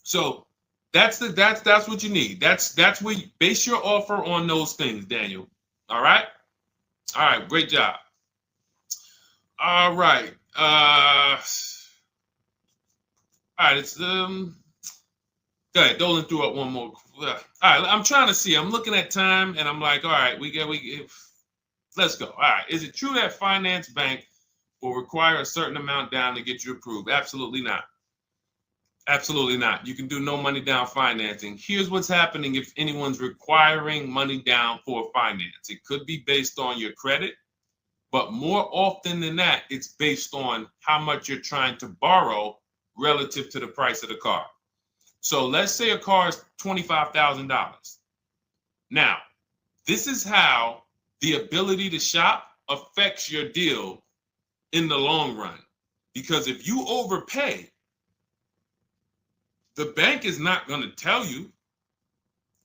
So that's what you need. That's where you base your offer on those things, Daniel. All right? All right, great job. All right. All right, it's go ahead, Dolan threw up one more. All right, I'm trying to see. I'm looking at time and I'm like, all right, let's go. All right. Is it true that finance bank will require a certain amount down to get you approved? Absolutely not. Absolutely not. You can do no money down financing. Here's what's happening if anyone's requiring money down for finance. It could be based on your credit, but more often than that, it's based on how much you're trying to borrow relative to the price of the car. So let's say a car is $25,000. Now, this is how the ability to shop affects your deal in the long run. Because if you overpay, the bank is not going to tell you.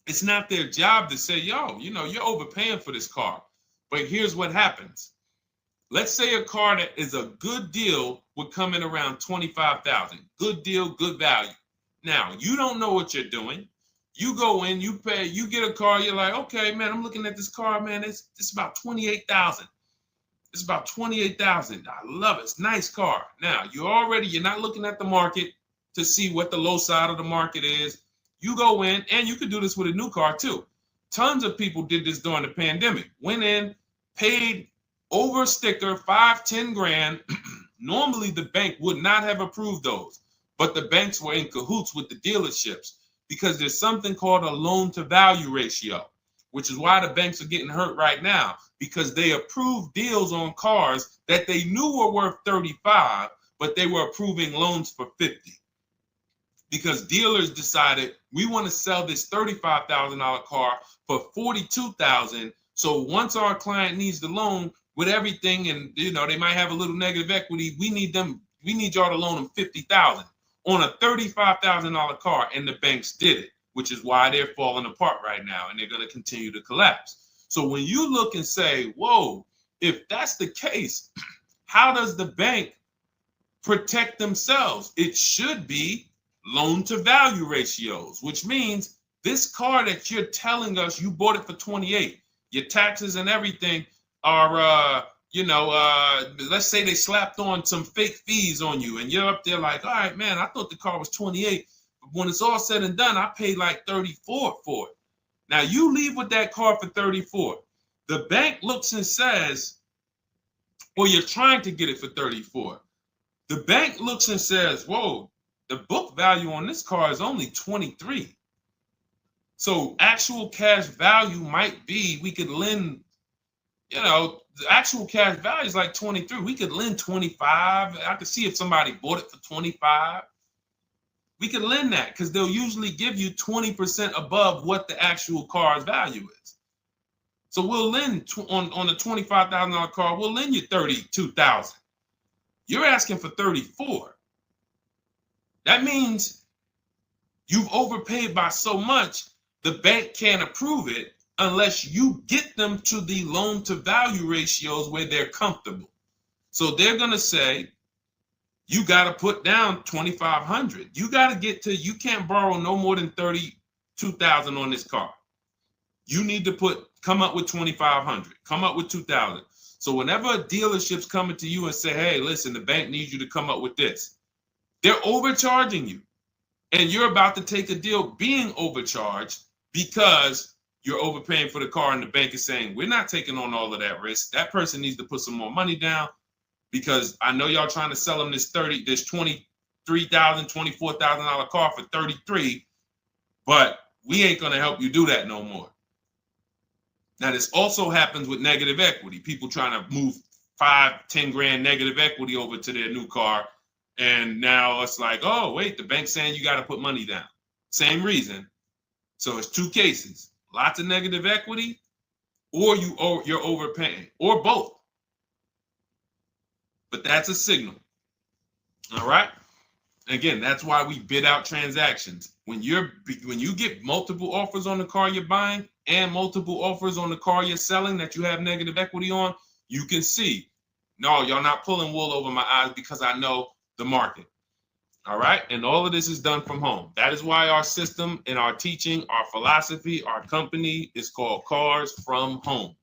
It's not their job to say, yo, you're overpaying for this car. But here's what happens. Let's say a car that is a good deal would come in around $25,000. Good deal, good value. Now, you don't know what you're doing. You go in, you pay, you get a car, you're like, okay, man, I'm looking at this car, man, it's about $28,000. It's about $28,000. I love it. It's a nice car. Now, you're not looking at the market to see what the low side of the market is. You go in, and you could do this with a new car too. Tons of people did this during the pandemic. Went in, paid over sticker, 5-10 grand. Normally, the bank would not have approved those. But the banks were in cahoots with the dealerships because there's something called a loan to value ratio, which is why the banks are getting hurt right now because they approved deals on cars that they knew were worth 35, but they were approving loans for 50. Because dealers decided we want to sell this $35,000 car for $42,000. So once our client needs the loan with everything, and they might have a little negative equity, we need y'all to loan them $50,000 on a $35,000 car, and the banks did it, which is why they're falling apart right now, and they're going to continue to collapse. So when you look and say, whoa, if that's the case, how does the bank protect themselves? It should be loan to value ratios, which means this car that you're telling us you bought it for 28, your taxes and everything are, let's say they slapped on some fake fees on you and you're up there like, all right, man, I thought the car was 28. But when it's all said and done, I paid like 34 for it. Now you leave with that car for 34. The bank looks and says, or you're trying to get it for 34. The bank looks and says, whoa, the book value on this car is only 23. So actual cash value might be, we could lend, the actual cash value is like 23. We could lend 25. I could see if somebody bought it for 25. We could lend that because they'll usually give you 20% above what the actual car's value is. So we'll lend on a $25,000 car, we'll lend you $32,000. You're asking for 34. That means you've overpaid by so much, the bank can't approve it unless you get them to the loan to value ratios where they're comfortable. So they're going to say, you got to put down 2,500. You got to get to, you can't borrow no more than 32,000 on this car. You need to come up with 2,500, come up with 2,000. So whenever a dealership's coming to you and say, hey, listen, the bank needs you to come up with this, they're overcharging you. And you're about to take a deal being overcharged because you're overpaying for the car and the bank is saying, we're not taking on all of that risk. That person needs to put some more money down because I know y'all trying to sell them this $23,000, $24,000 car for 33, but we ain't going to help you do that no more. Now, this also happens with negative equity. People trying to move 5-10 grand negative equity over to their new car. And now it's like, oh, wait, the bank's saying you got to put money down. Same reason. So it's two cases, lots of negative equity or you're overpaying or both. But that's a signal. All right. Again, that's why we bid out transactions. When you get multiple offers on the car you're buying and multiple offers on the car you're selling that you have negative equity on, you can see, no, y'all not pulling wool over my eyes because I know the market. All right. And all of this is done from home. That is why our system and our teaching, our philosophy, our company is called Cars from Home.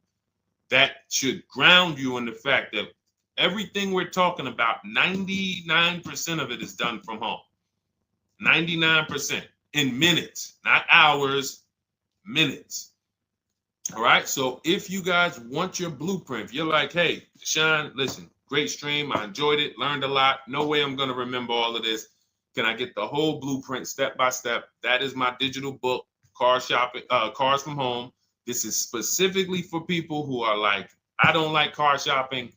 That should ground you in the fact that everything we're talking about, 99% of it is done from home. 99% in minutes, not hours, minutes. All right. So if you guys want your blueprint, if you're like, hey, Deshone, listen, great stream. I enjoyed it, learned a lot. No way I'm going to remember all of this. Can I get the whole blueprint step by step? That is my digital book, Cars from Home. This is specifically for people who are like, I don't like car shopping.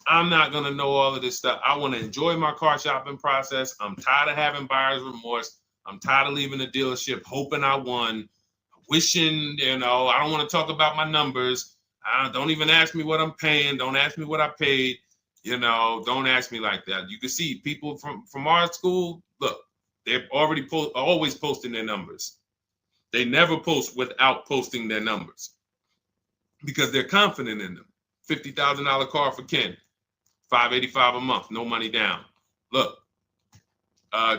I'm not going to know all of this stuff. I want to enjoy my car shopping process. I'm tired of having buyer's remorse. I'm tired of leaving the dealership hoping I won, wishing, I don't want to talk about my numbers. Don't even ask me what I'm paying. Don't ask me what I paid. Don't ask me like that. You can see people from our school, look, they're already always posting their numbers. They never post without posting their numbers because they're confident in them. $50,000 car for Ken, $585 a month, no money down. Look,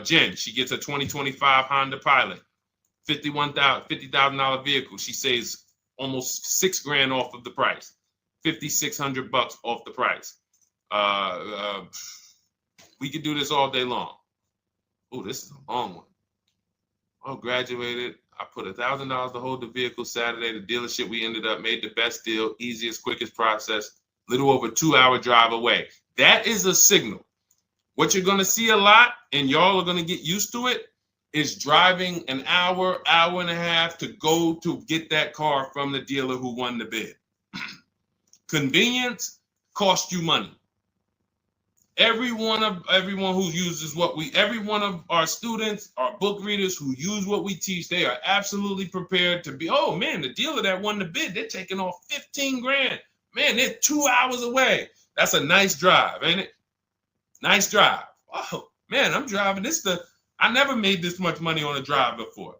Jen, she gets a 2025 Honda Pilot, $50,000 vehicle. She saves almost $6,000 off of the price, $5,600 off the price. We could do this all day long. Oh, this is a long one. Oh, graduated. I put $1,000 to hold the vehicle Saturday. The dealership we ended up made the best deal, easiest, quickest process, little over 2-hour drive away. That is a signal. What you're going to see a lot, and y'all are going to get used to it, is driving an hour, hour and a half to go to get that car from the dealer who won the bid. Convenience costs you money. Every one of our students, our book readers who use what we teach, they are absolutely prepared to be, oh man, the dealer that won the bid, they're taking off $15,000. Man, they're 2 hours away. That's a nice drive, ain't it? Nice drive. Oh man, I'm driving I never made this much money on a drive before.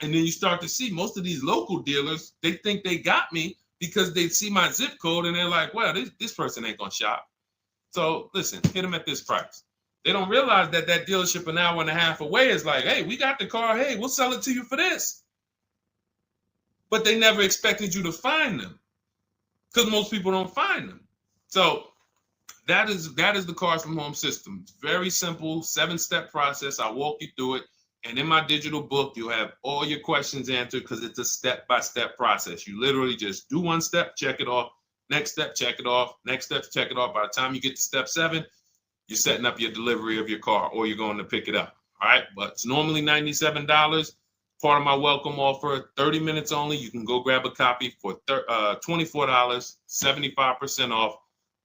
And then you start to see most of these local dealers, they think they got me, because they see my zip code and they're like, well, this person ain't gonna shop. So listen, hit them at this price. They don't realize that that dealership an hour and a half away is like, hey, we got the car. Hey, we'll sell it to you for this. But they never expected you to find them because most people don't find them. So that is the Cars from Home system. It's very simple, 7-step process. I walk you through it. And in my digital book, you'll have all your questions answered because it's a step-by-step process. You literally just do one step, check it off. Next step, check it off. Next step, check it off. By the time you get to step 7, you're setting up your delivery of your car or you're going to pick it up. All right. But it's normally $97. Part of my welcome offer, 30 minutes only. You can go grab a copy for $24, 75% off,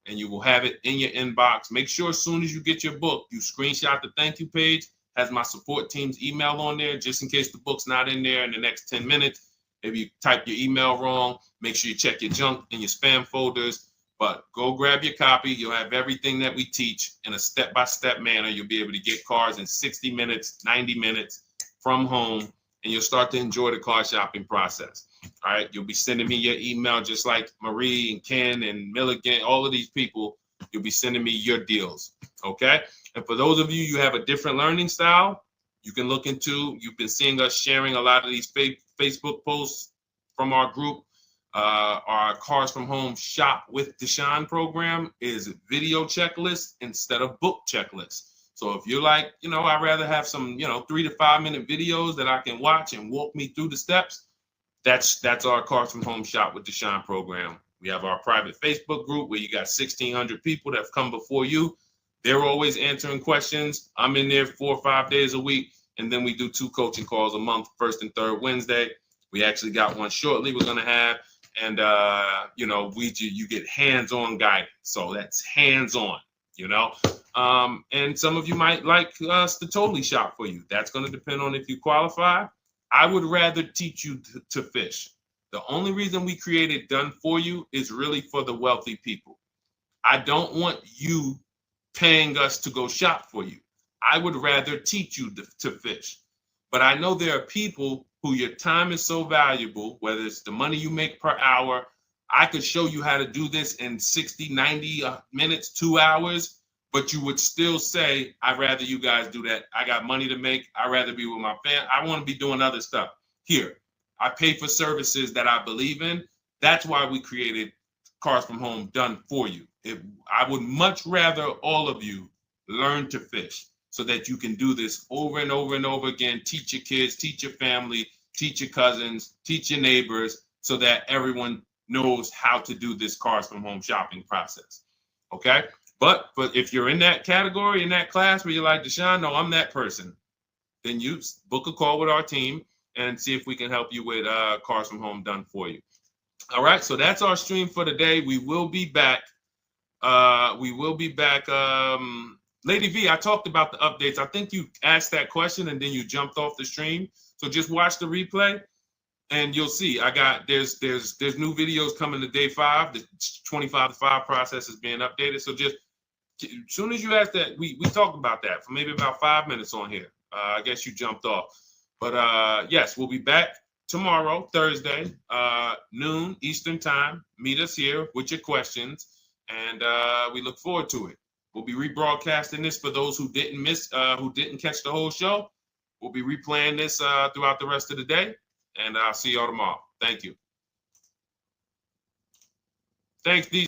and you will have it in your inbox. Make sure as soon as you get your book, you screenshot the thank you page, has my support team's email on there, just in case the book's not in there in the next 10 minutes. Maybe you type your email wrong. Make sure you check your junk and your spam folders. But go grab your copy. You'll have everything that we teach in a step-by-step manner. You'll be able to get cars in 60 minutes, 90 minutes from home, and you'll start to enjoy the car shopping process. All right. You'll be sending me your email just like Marie and Ken and Milligan, all of these people. You'll be sending me your deals. Okay. And for those of you, you have a different learning style, you can look into, you've been seeing us sharing a lot of these Facebook posts from our group. Our Cars from Home Shop with Deshone program is video checklist instead of book checklist. So if you're like, I'd rather have some, 3 to 5 minute videos that I can watch and walk me through the steps, that's our Cars from Home Shop with Deshone program. We have our private Facebook group where you got 1,600 people that have come before you. They're always answering questions. I'm in there 4 or 5 days a week. And then we do 2 coaching calls a month, first and third Wednesday. We actually got one shortly we're going to have. And, you get hands-on guidance. So that's hands-on, and some of you might like us to totally shop for you. That's going to depend on if you qualify. I would rather teach you to fish. The only reason we created Done For You is really for the wealthy people. I don't want you paying us to go shop for you. I would rather teach you to fish. But I know there are people who your time is so valuable, whether it's the money you make per hour. I could show you how to do this in 60, 90 minutes, 2 hours, but you would still say, I'd rather you guys do that. I got money to make. I'd rather be with my family. I want to be doing other stuff. Here, I pay for services that I believe in. That's why we created Cars from Home Done For You. I would much rather all of you learn to fish so that you can do this over and over and over again. Teach your kids, teach your family, teach your cousins, teach your neighbors, so that everyone knows how to do this Cars from Home shopping process. Okay? But if you're in that category, in that class where you're like, Deshone, no, I'm that person, then you book a call with our team and see if we can help you with Cars from Home Done For You. All right, so that's our stream for today. We will be back. Lady V, I talked about the updates. I think you asked that question and then you jumped off the stream. So just watch the replay and you'll see. There's new videos coming to day 5. The 25 to 5 process is being updated. So just as soon as you asked that, we talked about that for maybe about 5 minutes on here. I guess you jumped off. But yes, we'll be back tomorrow, Thursday, noon Eastern time. Meet us here with your questions, and we look forward to it. We'll be rebroadcasting this for those who didn't catch the whole show. We'll be replaying this throughout the rest of the day, and I'll see y'all tomorrow. Thank you. Thanks, D.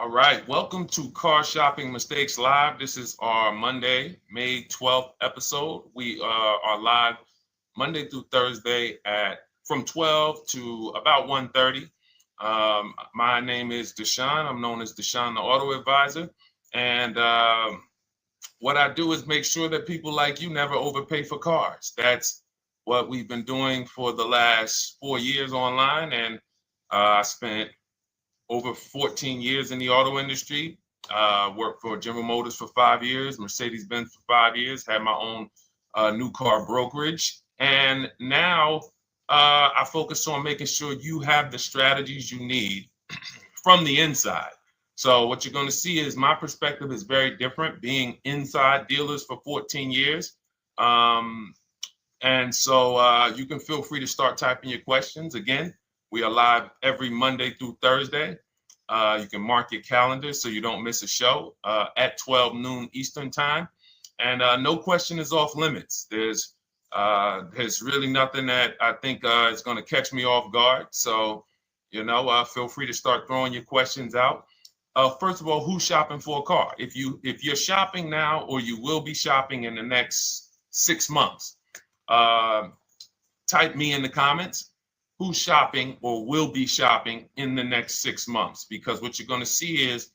All right, welcome to Car Shopping Mistakes Live. This is our Monday, May 12th episode. We are live Monday through Thursday from 12 to about 1:30. My name is Deshone. I'm known as Deshone the Auto Advisor. And what I do is make sure that people like you never overpay for cars. That's what we've been doing for the last 4 years online. And I spent over 14 years in the auto industry. Worked for General Motors for 5 years, Mercedes-Benz for 5 years, had my own new car brokerage. And now I focus on making sure you have the strategies you need from the inside. So what you're going to see is my perspective is very different, being inside dealers for 14 years. And so you can feel free to start typing your questions. Again, we are live every Monday through Thursday. You can mark your calendar so you don't miss a show at 12 noon Eastern time. And no question is off limits. There's really nothing that I think is going to catch me off guard. So, feel free to start throwing your questions out. First of all, who's shopping for a car? If you're shopping now, or you will be shopping in the next 6 months, type me in the comments. Who's shopping or will be shopping in the next 6 months? Because what you're going to see is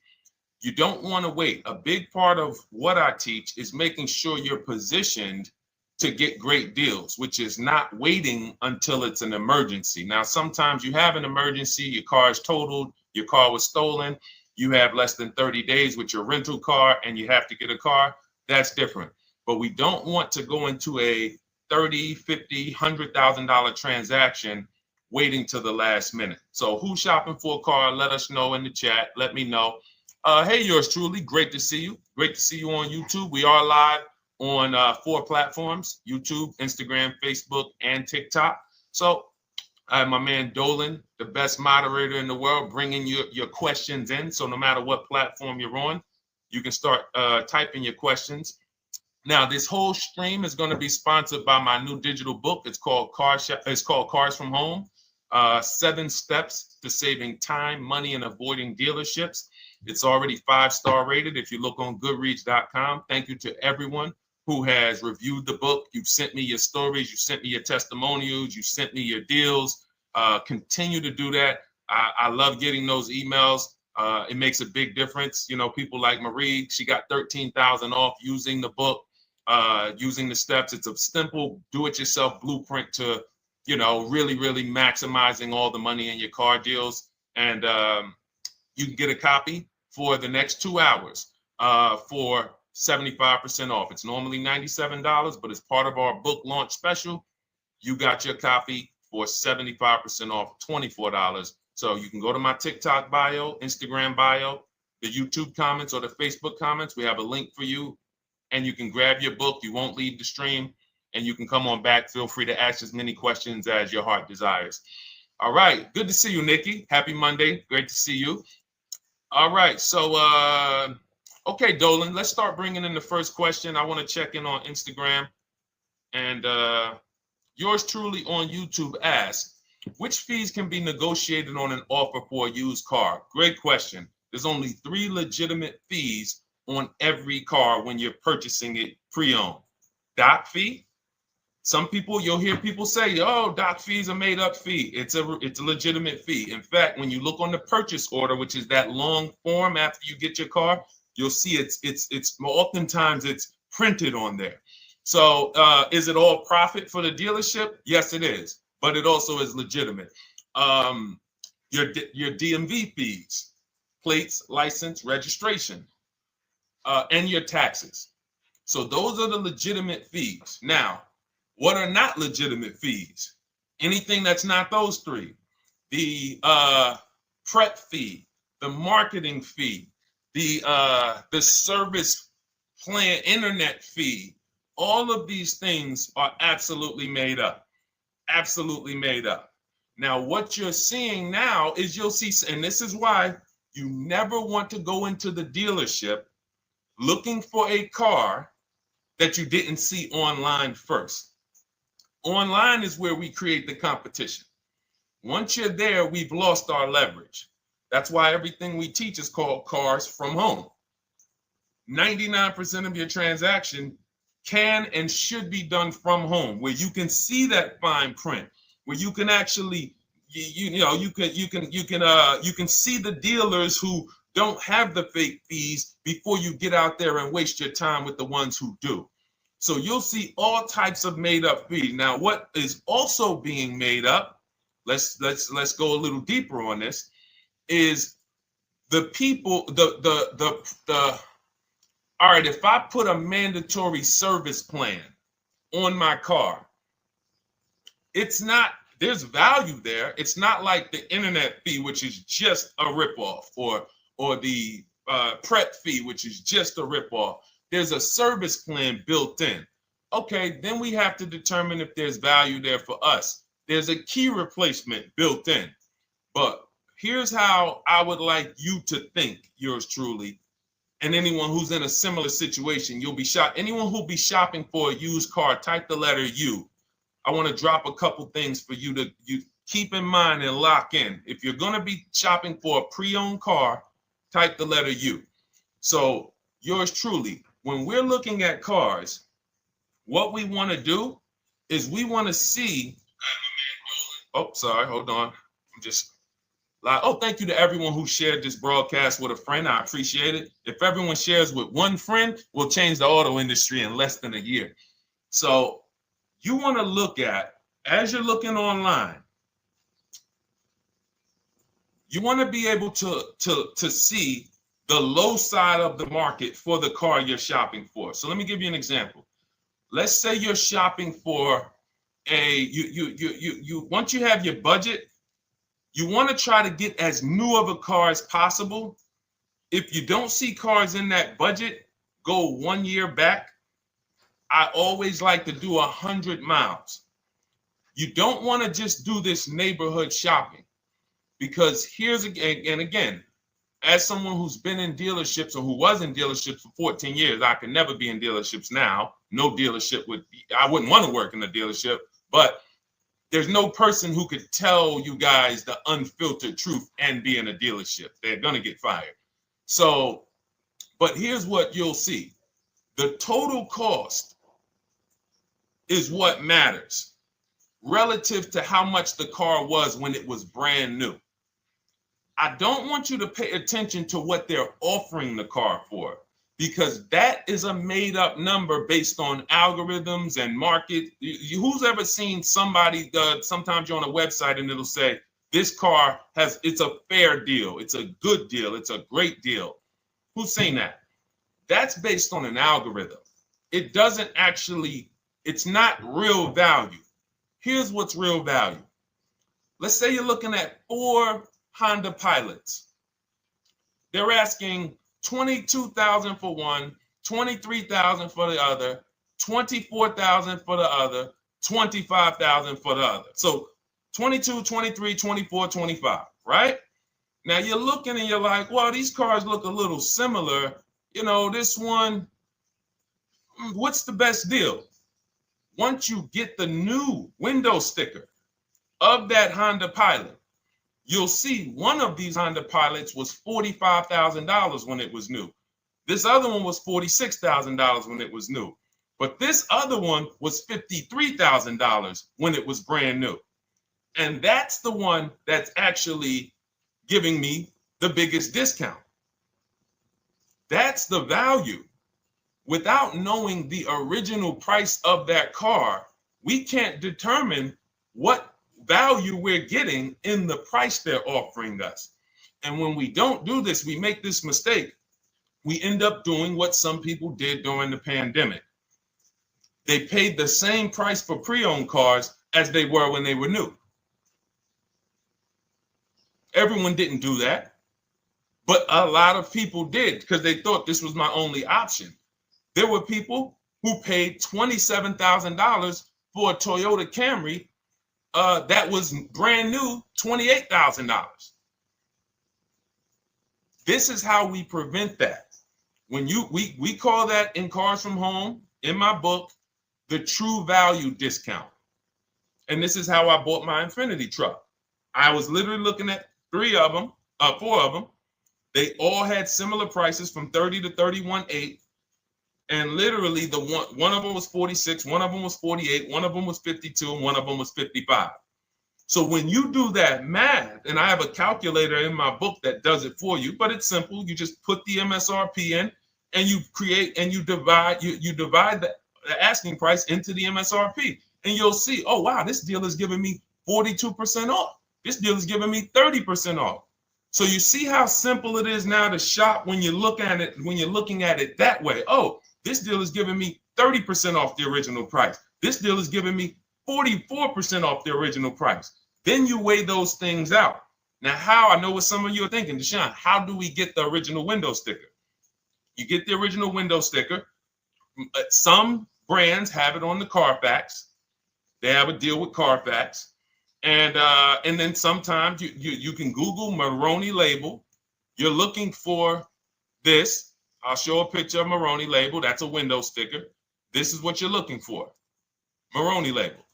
you don't want to wait. A big part of what I teach is making sure you're positioned to get great deals, which is not waiting until it's an emergency. Now, sometimes you have an emergency, your car is totaled, your car was stolen, you have less than 30 days with your rental car and you have to get a car. That's different. But we don't want to go into a $30,000, $50,000, $100,000 transaction waiting to the last minute. So who's shopping for a car? Let us know in the chat. Let me know. Hey, yours truly. Great to see you. Great to see you on YouTube. We are live on 4 platforms: YouTube, Instagram, Facebook, and TikTok. So I have my man Dolan, the best moderator in the world, bringing your questions in. So no matter what platform you're on, you can start typing your questions. Now, this whole stream is going to be sponsored by my new digital book. It's called Cars from Home. 7 steps to saving time, money, and avoiding dealerships. It's already 5-star rated. If you look on goodreads.com, thank you to everyone who has reviewed the book. You've sent me your stories. You sent me your testimonials. You sent me your deals. Continue to do that. I love getting those emails. It makes a big difference. People like Marie, she got 13,000 off using the book, using the steps. It's a simple do-it-yourself blueprint to really, really maximizing all the money in your car deals. And you can get a copy for the next 2 hours for 75% off. It's normally $97, but as part of our book launch special, you got your copy for 75% off, $24. So you can go to my TikTok bio, Instagram bio, the YouTube comments, or the Facebook comments. We have a link for you, and you can grab your book. You won't leave the stream. And you can come on back. Feel free to ask as many questions as your heart desires. All right. Good to see you, Nikki. Happy Monday. Great to see you. All right. So, okay, Dolan, let's start bringing in the first question. I want to check in on Instagram. And yours truly on YouTube asks, which fees can be negotiated on an offer for a used car? Great question. There's only 3 legitimate fees on every car when you're purchasing it pre-owned. Doc fee. Some people, you'll hear people say, "Oh, doc fees are made up fee." It's a legitimate fee. In fact, when you look on the purchase order, which is that long form after you get your car, you'll see it's oftentimes it's printed on there. So is it all profit for the dealership? Yes, it is, but it also is legitimate. Your DMV fees, plates, license, registration, and your taxes. So those are the legitimate fees. Now, what are not legitimate fees? Anything that's not those 3. The prep fee, the marketing fee, the service plan, internet fee. All of these things are absolutely made up. Absolutely made up. Now, what you're seeing now is you'll see, and this is why you never want to go into the dealership looking for a car that you didn't see online first. Online is where we create the competition. Once you're there, we've lost our leverage. That's why everything we teach is called Cars from Home. 99% of your transaction can and should be done from home, where you can see that fine print, where you can actually you can see the dealers who don't have the fake fees before you get out there and waste your time with the ones who do. So you'll see all types of made up fees. Now, what is also being made up, let's go a little deeper on this, is the people, all right, if I put a mandatory service plan on my car, there's value there. It's not like the internet fee, which is just a ripoff, or the prep fee, which is just a ripoff. There's a service plan built in. Okay, then we have to determine if there's value there for us. There's a key replacement built in. But here's how I would like you to think, yours truly, and anyone who's in a similar situation. Anyone who'll be shopping for a used car, type the letter U. I want to drop a couple things for you to keep in mind and lock in. If you're going to be shopping for a pre-owned car, type the letter U. So yours truly, when we're looking at cars, what we want to do is we want to see. Oh, sorry, hold on. Thank you to everyone who shared this broadcast with a friend. I appreciate it. If everyone shares with one friend, we'll change the auto industry in less than a year. So you want to look at, as you're looking online, you want to be able to see the low side of the market for the car you're shopping for. So let me give you an example. Let's say you're shopping for once you have your budget, you want to try to get as new of a car as possible. If you don't see cars in that budget, go 1 year back. I always like to do 100 miles. You don't want to just do this neighborhood shopping, because again, as someone who's been in dealerships or who was in dealerships for 14 years, I can never be in dealerships now. No dealership I wouldn't want to work in a dealership, but there's no person who could tell you guys the unfiltered truth and be in a dealership. They're going to get fired. So, but here's what you'll see. The total cost is what matters relative to how much the car was when it was brand new. I don't want you to pay attention to what they're offering the car for, because that is a made up number based on algorithms and market. Who's ever seen somebody, sometimes you're on a website and it'll say, this car it's a fair deal, it's a good deal, it's a great deal. Who's seen that? That's based on an algorithm. It doesn't actually, it's not real value. Here's what's real value. Let's say you're looking at 4 Honda Pilots. They're asking $22,000 for one, $23,000 for the other, $24,000 for the other, $25,000 for the other. So 22, 23, 24, 25, right? Now you're looking and you're like, well, these cars look a little similar. This one, what's the best deal? Once you get the new window sticker of that Honda Pilot, you'll see one of these Honda Pilots was $45,000 when it was new. This other one was $46,000 when it was new. But this other one was $53,000 when it was brand new. And that's the one that's actually giving me the biggest discount. That's the value. Without knowing the original price of that car, we can't determine what value we're getting in the price they're offering us. And when we don't do this, we make this mistake. We end up doing what some people did during the pandemic. They paid the same price for pre-owned cars as they were when they were new. Everyone didn't do that, but a lot of people did because they thought this was my only option. There were people who paid $27,000 for a Toyota Camry that was brand new, $28,000. This is how we prevent that. When we call that in Cars from Home, in my book, the true value discount. And this is how I bought my Infinity truck. I was literally looking at 3 of them. 4 of them. They all had similar prices from 30 to 31.8. And literally the one of them was 46, one of them was 48, one of them was 52, and one of them was 55. So when you do that math, and I have a calculator in my book that does it for you, but it's simple. You just put the MSRP in and you create and you divide the asking price into the MSRP. And you'll see, oh, wow, this deal is giving me 42% off. This deal is giving me 30% off. So you see how simple it is now to shop when you look at it, when you're looking at it that way. Oh, this deal is giving me 30% off the original price. This deal is giving me 44% off the original price. Then you weigh those things out. Now, how? I know what some of you are thinking, Deshone, how do we get the original window sticker? You get the original window sticker. Some brands have it on the Carfax. They have a deal with Carfax. And then sometimes you can Google Maroney label. You're looking for this. I'll show a picture of Maroney label. That's a window sticker. This is what you're looking for. Maroney label.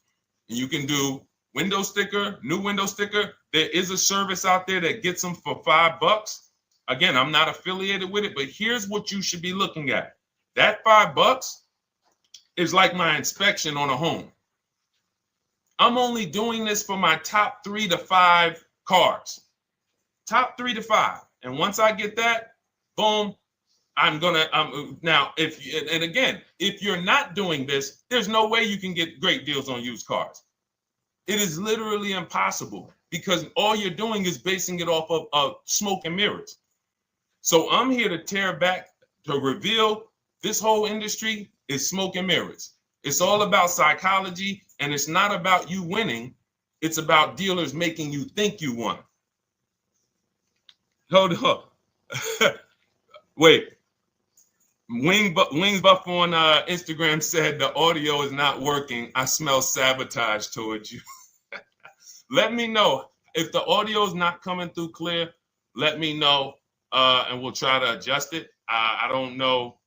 And you can do window sticker, new window sticker. There is a service out there that gets them for $5. Again, I'm not affiliated with it, but here's what you should be looking at. That $5 is like my inspection on a home. I'm only doing this for my top 3 to 5 cars. Top 3 to 5. And once I get that, boom, now, if you're not doing this, there's no way you can get great deals on used cars. It is literally impossible because all you're doing is basing it off of smoke and mirrors. So I'm here to tear back, to reveal this whole industry is smoke and mirrors. It's all about psychology, and it's not about you winning. It's about dealers making you think you won. Hold up. Wait. Wings Buff on Instagram said the audio is not working. I smell sabotage towards you. Let me know if the audio is not coming through clear. Let me know, and we'll try to adjust it. I don't know.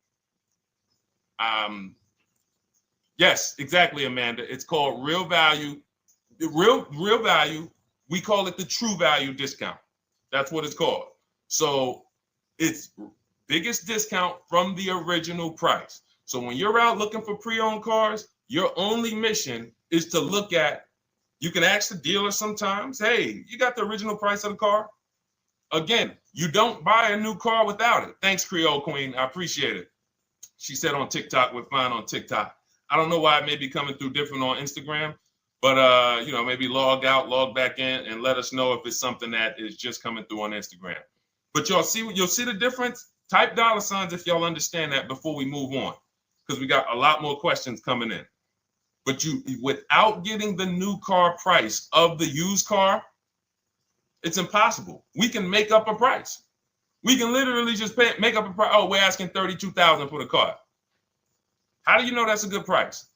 Yes, exactly, Amanda. It's called real value. Real value. We call it the true value discount. That's what it's called. So it's biggest discount from the original price. So when you're out looking for pre-owned cars, your only mission is to look at, you can ask the dealer sometimes, hey, you got the original price of the car? Again, you don't buy a new car without it. Thanks, Creole Queen. I appreciate it. She said on TikTok, we're fine on TikTok. I don't know why it may be coming through different on Instagram, but maybe log out, log back in, and let us know if it's something that is just coming through on Instagram. But you'll see the difference. Type $signs if y'all understand that before we move on, because we got a lot more questions coming in. But without getting the new car price of the used car, it's impossible. We can make up a price. We can literally just make up a price. Oh, we're asking $32,000 for the car. How do you know that's a good price?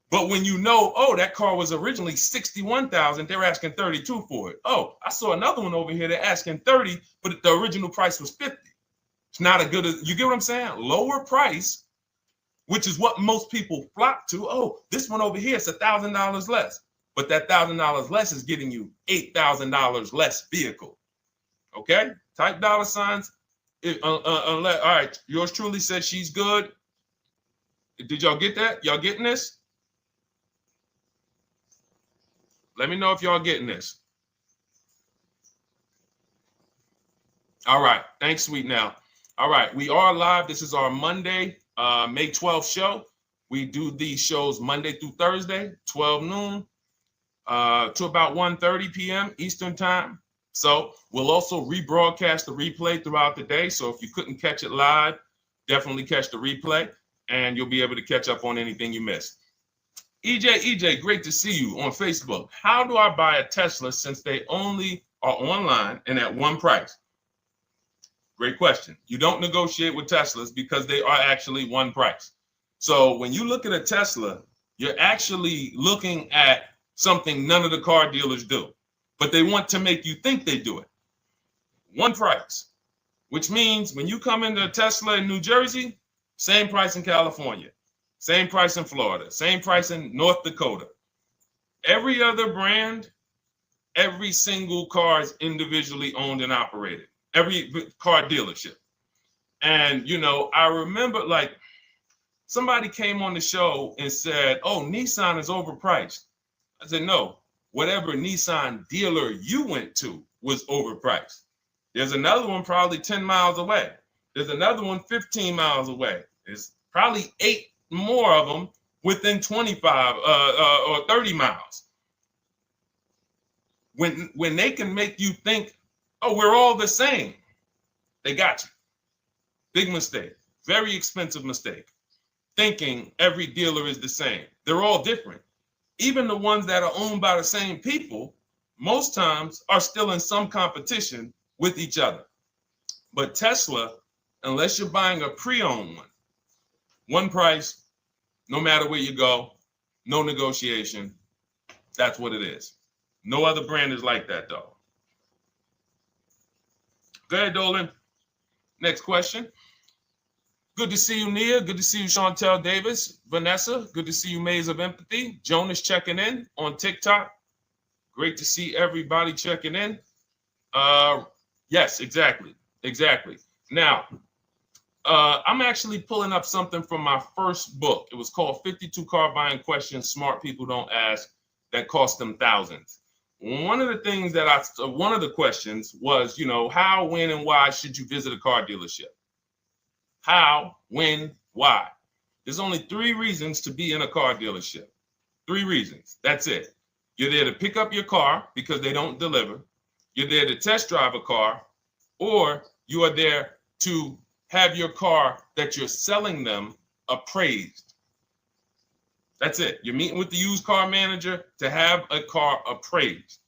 But when you know, oh, that car was originally $61,000, they're asking $32,000 for it. Oh, I saw another one over here. They're asking $30,000, but the original price was $50,000. It's not a good, you get what I'm saying? Lower price, which is what most people flock to. Oh, this one over here is $1,000 less. But that $1,000 less is getting you $8,000 less vehicle. Okay? Type $signs. All right. Yours truly said she's good. Did y'all get that? Y'all getting this? Let me know if y'all getting this. All right. Thanks, Sweet Now. All right. We are live. This is our Monday, May 12th show. We do these shows Monday through Thursday, 12 noon to about 1:30 p.m. Eastern time. So we'll also rebroadcast the replay throughout the day. So if you couldn't catch it live, definitely catch the replay, and you'll be able to catch up on anything you missed. EJ, great to see you on Facebook. How do I buy a Tesla since they only are online and at one price? Great question. You don't negotiate with Teslas because they are actually one price. So when you look at a Tesla, you're actually looking at something none of the car dealers do, but they want to make you think they do it. One price, which means when you come into a Tesla in New Jersey, same price in California, same price in Florida, same price in North Dakota. Every other brand Every single car is individually owned and operated. Every car dealership. And, I remember like somebody came on the show and said, oh, Nissan is overpriced. I said, no, whatever Nissan dealer you went to was overpriced. There's another one probably 10 miles away. There's another one 15 miles away. There's probably 8 more of them within 25 or 30 miles. When they can make you think, oh, we're all the same, they got you. Big mistake. Very expensive mistake. Thinking every dealer is the same. They're all different. Even the ones that are owned by the same people, most times are still in some competition with each other. But Tesla, unless you're buying a pre-owned one price, no matter where you go, no negotiation. That's what it is. No other brand is like that, though. Go ahead, Dolan. Next question. Good to see you, Nia. Good to see you, Chantel Davis. Vanessa, good to see you, Maze of Empathy. Jonas checking in on TikTok. Great to see everybody checking in. Yes, exactly. Now, I'm actually pulling up something from my first book. It was called 52 Car Buying Questions Smart People Don't Ask that cost them thousands. One of the questions was, how, when, and why should you visit a car dealership? How, when, why? There's only 3 reasons to be in a car dealership. 3 reasons. That's it. You're there to pick up your car because they don't deliver. You're there to test drive a car, or you are there to have your car that you're selling them appraised. That's it. You're meeting with the used car manager to have a car appraised.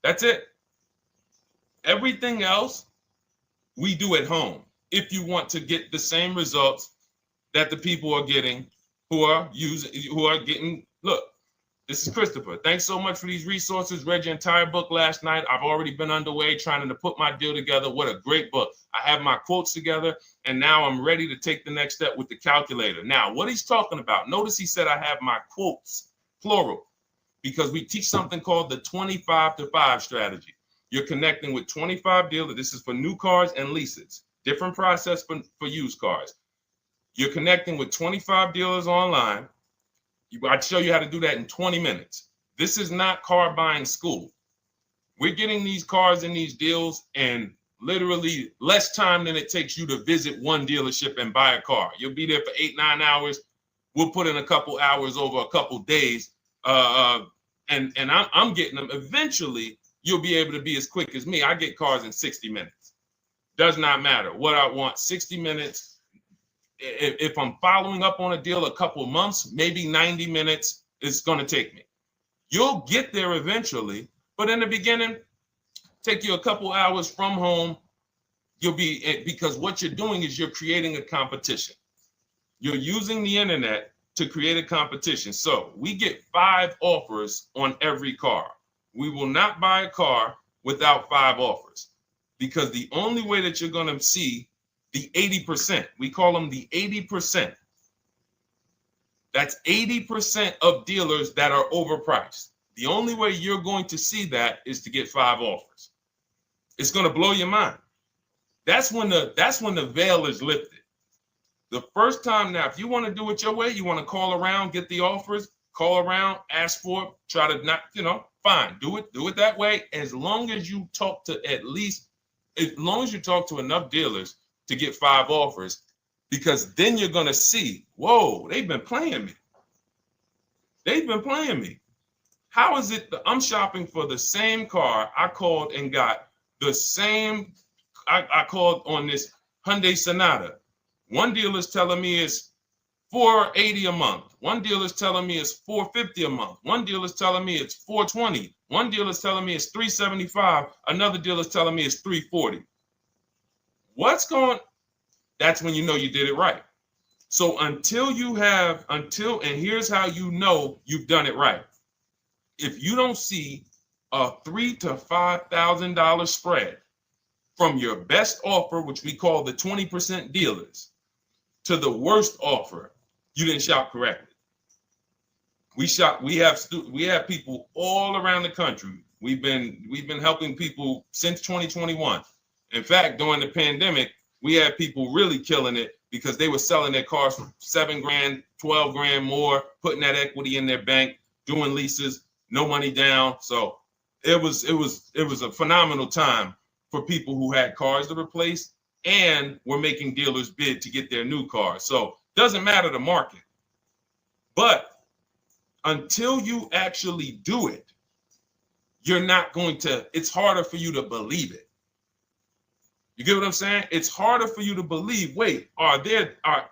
That's it. Everything else we do at home if you want to get the same results that the people are getting who are getting. Look, this is Christopher. Thanks so much for these resources. Read your entire book last night. I've already been underway trying to put my deal together. What a great book. I have my quotes together, and now I'm ready to take the next step with the calculator. Now, what he's talking about, notice he said I have my quotes, plural, because we teach something called the 25 to 5 strategy. You're connecting with 25 dealers. This is for new cars and leases. Different process for used cars. You're connecting with 25 dealers online. I'd show you how to do that in 20 minutes. This is not car buying school. We're getting these cars and these deals in literally less time than it takes you to visit one dealership and buy a car. You'll be there for 8-9 hours. We'll put in a couple hours over a couple days. And I'm getting them. Eventually, you'll be able to be as quick as me. I get cars in 60 minutes. Does not matter what I want. 60 minutes. If I'm following up on a deal a couple of months, maybe 90 minutes is going to take me. You'll get there eventually, but in the beginning, take you a couple hours from home. Because what you're doing is you're creating a competition. You're using the internet to create a competition. So we get 5 offers on every car. We will not buy a car without 5 offers, because the only way that you're going to see the 80%, we call them the 80%. That's 80% of dealers that are overpriced. The only way you're going to see that is to get 5 offers. It's going to blow your mind. That's when the veil is lifted. The first time now, if you want to do it your way, you want to call around, get the offers, call around, ask for it, try to not, fine, do it that way. As long as you talk to enough dealers to get 5 offers, because then you're going to see, whoa, they've been playing me. How is it that I'm shopping for the same car? I called and got the same. I called on this Hyundai Sonata. One dealer's telling me it's $480 a month. One dealer's telling me it's $450 a month. One dealer's telling me it's $420. One dealer's telling me it's $375. Another dealer's telling me it's $340. That's when you know you did it right. So and here's how you know you've done it right. If you don't see a $3,000 to $5,000 spread from your best offer, which we call the 20% dealers, to the worst offer, you didn't shop correctly. We have people all around the country, We've been helping people since 2021. In fact, during the pandemic, we had people really killing it because they were selling their cars for 7 grand, 12 grand more, putting that equity in their bank, doing leases, no money down. So it was a phenomenal time for people who had cars to replace and were making dealers bid to get their new cars. So doesn't matter the market. But until you actually do it, you're not going to, it's harder for you to believe it. You get what I'm saying? It's harder for you to believe, wait,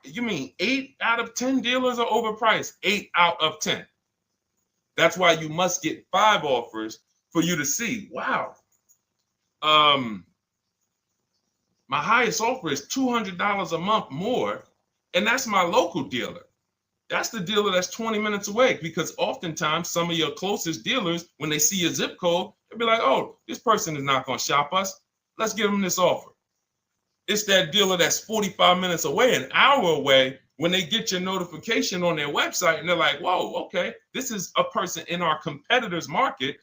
you mean 8 out of 10 dealers are overpriced? 8 out of 10. That's why you must get 5 offers for you to see, wow. My highest offer is $200 a month more, and that's my local dealer. That's the dealer that's 20 minutes away, because oftentimes some of your closest dealers, when they see your zip code, they'll be like, oh, this person is not going to shop us. Let's give them this offer. It's that dealer that's 45 minutes away, an hour away, when they get your notification on their website and they're like, whoa, okay, this is a person in our competitor's market.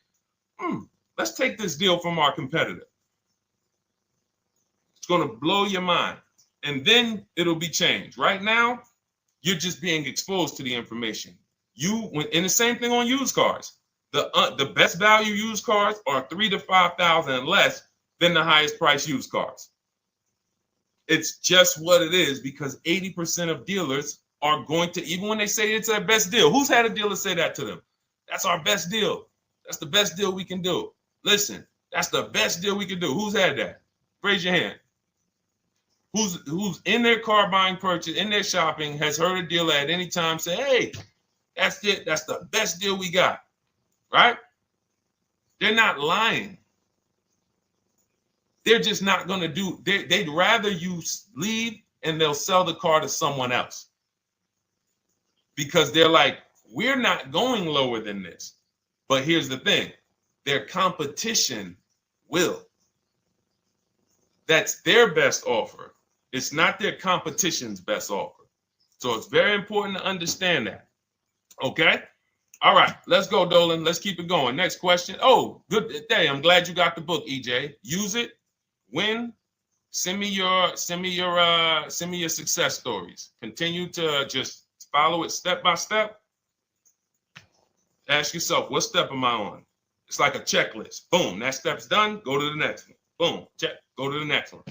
Let's take this deal from our competitor. It's going to blow your mind. And then it'll be changed. Right now, you're just being exposed to the information. And the same thing on used cars. The best value used cars are $3,000 to $5,000 less than the highest price used cars. It's just what it is, because 80% of dealers are going to, even when they say it's their best deal. Who's had a dealer say that to them? That's our best deal. That's the best deal we can do. Listen, that's the best deal we can do. Who's had that? Raise your hand. Who's in their car buying purchase, in their shopping, has heard a dealer at any time say, hey, that's it. That's the best deal we got, right? They're not lying. They're just not going to do, they'd rather you leave and they'll sell the car to someone else. Because they're like, we're not going lower than this. But here's the thing, their competition will. That's their best offer. It's not their competition's best offer. So it's very important to understand that. Okay? All right, let's go, Dolan. Let's keep it going. Next question. Oh, good day. I'm glad you got the book, EJ. Use it. Win. Send me your success stories. Continue to just follow it step by step. Ask yourself, what step am I on? It's like a checklist. Boom, that step's done. Go to the next one. Boom, check. Go to the next one.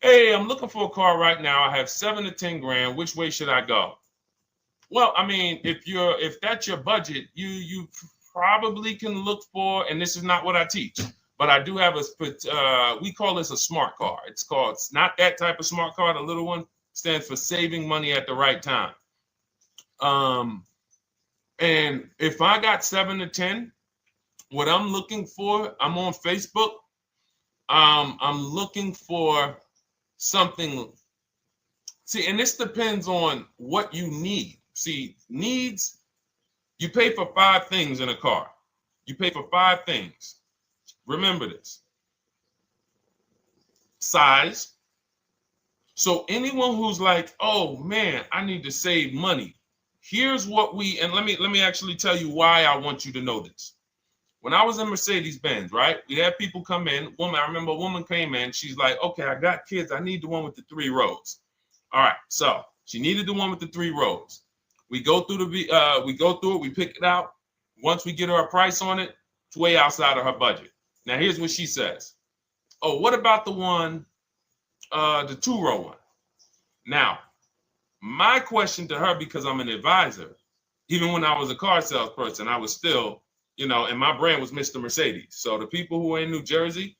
Hey, I'm looking for a car right now. I have 7 to 10 grand. Which way should I go? Well, I mean, if that's your budget, you probably can look for, and this is not what I teach, but I do have we call this a smart car. It's not that type of smart car. The little one stands for saving money at the right time. And if I got 7 to 10, what I'm looking for, I'm on Facebook. I'm looking for something. See, and this depends on what you need. See, needs, you pay for 5 things in a car. You pay for 5 things. Remember this. Size. So anyone who's like, oh man, I need to save money. Here's what and let me actually tell you why I want you to know this. When I was in Mercedes-Benz, right? We had people come in. I remember a woman came in. She's like, okay, I got kids. I need the one with the 3 rows. All right. So she needed the one with the 3 rows. We go through it. We pick it out. Once we get her a price on it, it's way outside of her budget. Now, here's what she says. Oh, what about the one, the 2-row one? Now, my question to her, because I'm an advisor, even when I was a car salesperson, I was still, and my brand was Mr. Mercedes. So the people who are in New Jersey,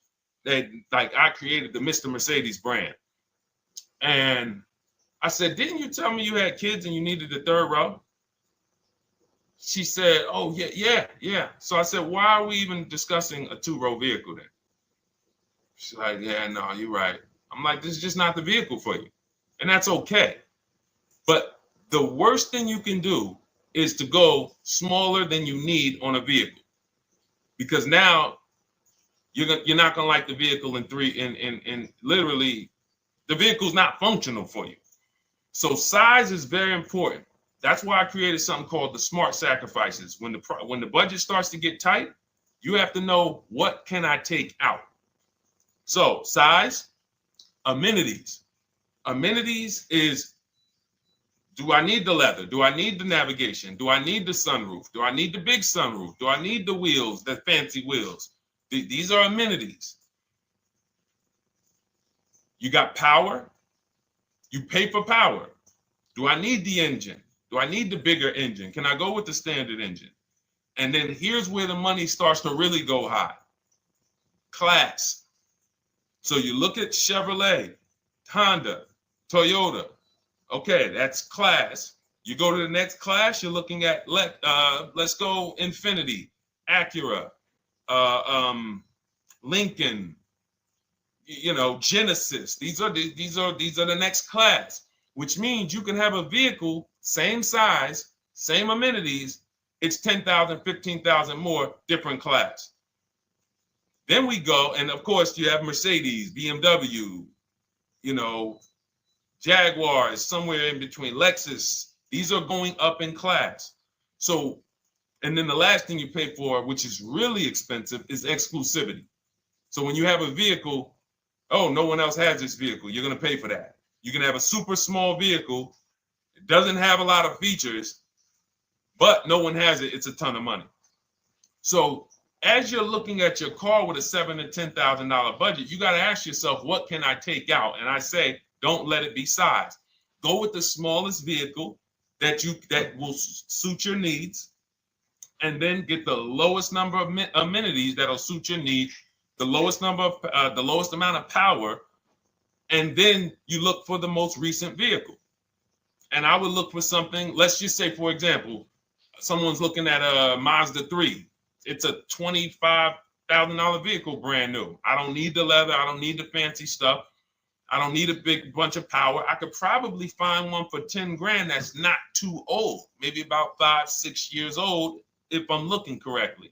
I created the Mr. Mercedes brand. And I said, didn't you tell me you had kids and you needed the 3rd row? She said, oh, yeah. So I said, why are we even discussing a 2-row vehicle then? She's like, yeah, no, you're right. I'm like, this is just not the vehicle for you. And that's okay. But the worst thing you can do is to go smaller than you need on a vehicle, because now you're not gonna like the vehicle in literally the vehicle's not functional for you. So size is very important. That's why I created something called the smart sacrifices. When the budget starts to get tight, You have to know, what can I take out? So size, amenities. Amenities is, do I need the leather? Do I need the navigation? Do I need the sunroof? Do I need the big sunroof? Do I need the wheels, the fancy wheels? These are amenities. You got power. You pay for power. Do I need the engine? Do I need the bigger engine? Can I go with the standard engine? And then here's where the money starts to really go high. Class. So you look at Chevrolet, Honda, Toyota. Okay, that's class. You go to the next class, you're looking at, let's go Infiniti, Acura, Lincoln, Genesis. These are the next class, which means you can have a vehicle, same size, same amenities. It's 10,000, 15,000 more, different class. Then we go, and of course you have Mercedes, BMW, Jaguar is somewhere in between, Lexus. These are going up in class. So, and then the last thing you pay for, which is really expensive, is exclusivity. So when you have a vehicle, oh, no one else has this vehicle, you're going to pay for that. You can have a super small vehicle. It doesn't have a lot of features, but no one has it. It's a ton of money. So as you're looking at your car with a $7,000 to $10,000 budget, you got to ask yourself, what can I take out? And I say, don't let it be size. Go with the smallest vehicle that will suit your needs, and then get the lowest number of amenities that'll suit your needs, the lowest amount of power, and then you look for the most recent vehicle. And I would look for something, let's just say, for example, someone's looking at a Mazda 3. It's a $25,000 vehicle, brand new. I don't need the leather. I don't need the fancy stuff. I don't need a big bunch of power. I could probably find one for 10 grand that's not too old, maybe about 5-6 years old, if I'm looking correctly.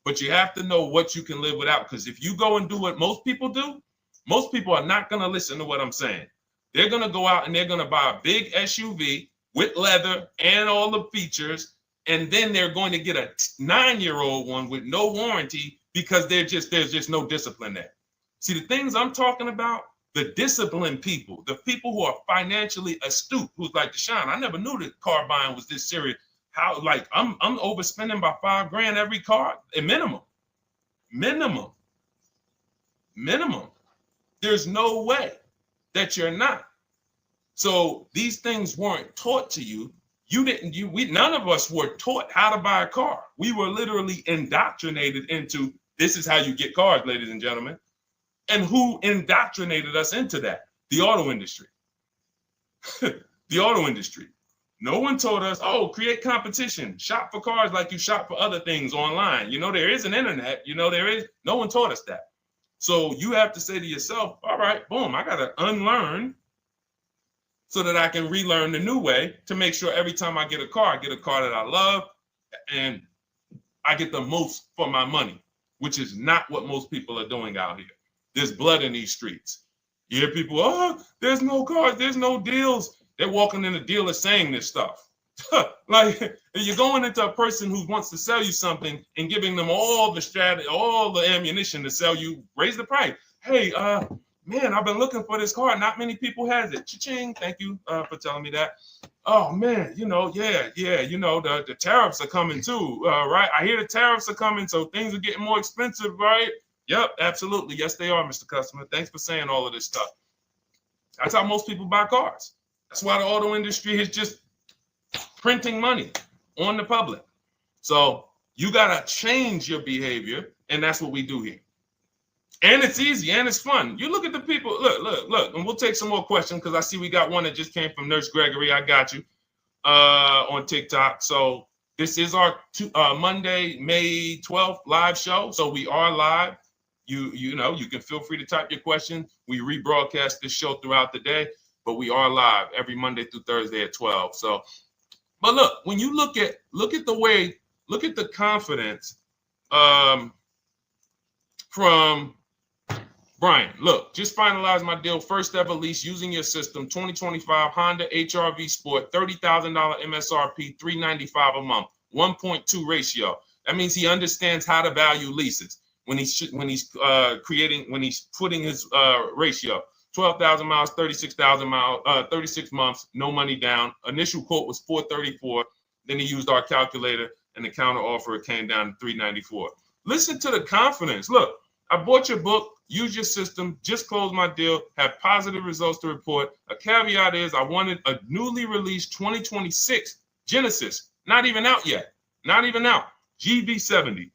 But you have to know what you can live without, because if you go and do what most people do, most people are not going to listen to what I'm saying. They're going to go out and they're going to buy a big SUV with leather and all the features, and then they're going to get a 9-year-old one with no warranty because there's just no discipline there. See, the things I'm talking about, the disciplined people, the people who are financially astute, who's like, Deshone, I never knew that car buying was this serious. How, like, I'm overspending by $5 grand every car, a minimum. There's no way that you're not. So these things weren't taught to you. None of us were taught how to buy a car. We were literally indoctrinated into, this is how you get cars, ladies and gentlemen. And who indoctrinated us into that? The auto industry. The auto industry. No one told us, oh, create competition, shop for cars like you shop for other things online. There is an internet, there is. No one taught us that. So you have to say to yourself, all right, boom, I got to unlearn so that I can relearn the new way to make sure every time I get a car that I love and I get the most for my money, which is not what most people are doing out here. There's blood in these streets. You hear people, oh, there's no cars, there's no deals. They're walking in the dealer saying this stuff. Like, you're going into a person who wants to sell you something and giving them all the strategy, all the ammunition to sell you, raise the price. Hey, man, I've been looking for this car. Not many people has it. Cha-ching. Thank you for telling me that. Oh man, the tariffs are coming too, right? I hear the tariffs are coming, so things are getting more expensive, right? Yep, absolutely. Yes, they are, Mr. Customer. Thanks for saying all of this stuff. That's how most people buy cars. That's why the auto industry is just printing money on the public. So you got to change your behavior, and that's what we do here. And it's easy, and it's fun. You look at the people. Look, and we'll take some more questions because I see we got one that just came from Nurse Gregory. I got you on TikTok. So this is our Monday, May 12th live show. So we are live. You can feel free to type your question. We rebroadcast this show throughout the day, but we are live every Monday through Thursday at 12. So, but look, when you look at the confidence from Brian. Look, just finalized my deal. First ever lease using your system. 2025 Honda HR-V Sport, $30,000 MSRP, $395 a month, 1.2 ratio. That means he understands how to value leases when he's putting his ratio. 12,000 miles, 36,000 miles, 36 months, no money down. Initial quote was 434. Then he used our calculator, and the counter offer came down to 394. Listen to the confidence. Look, I bought your book, use your system, just closed my deal, have positive results to report. A caveat is I wanted a newly released 2026 Genesis, not even out yet, not even out, GV70.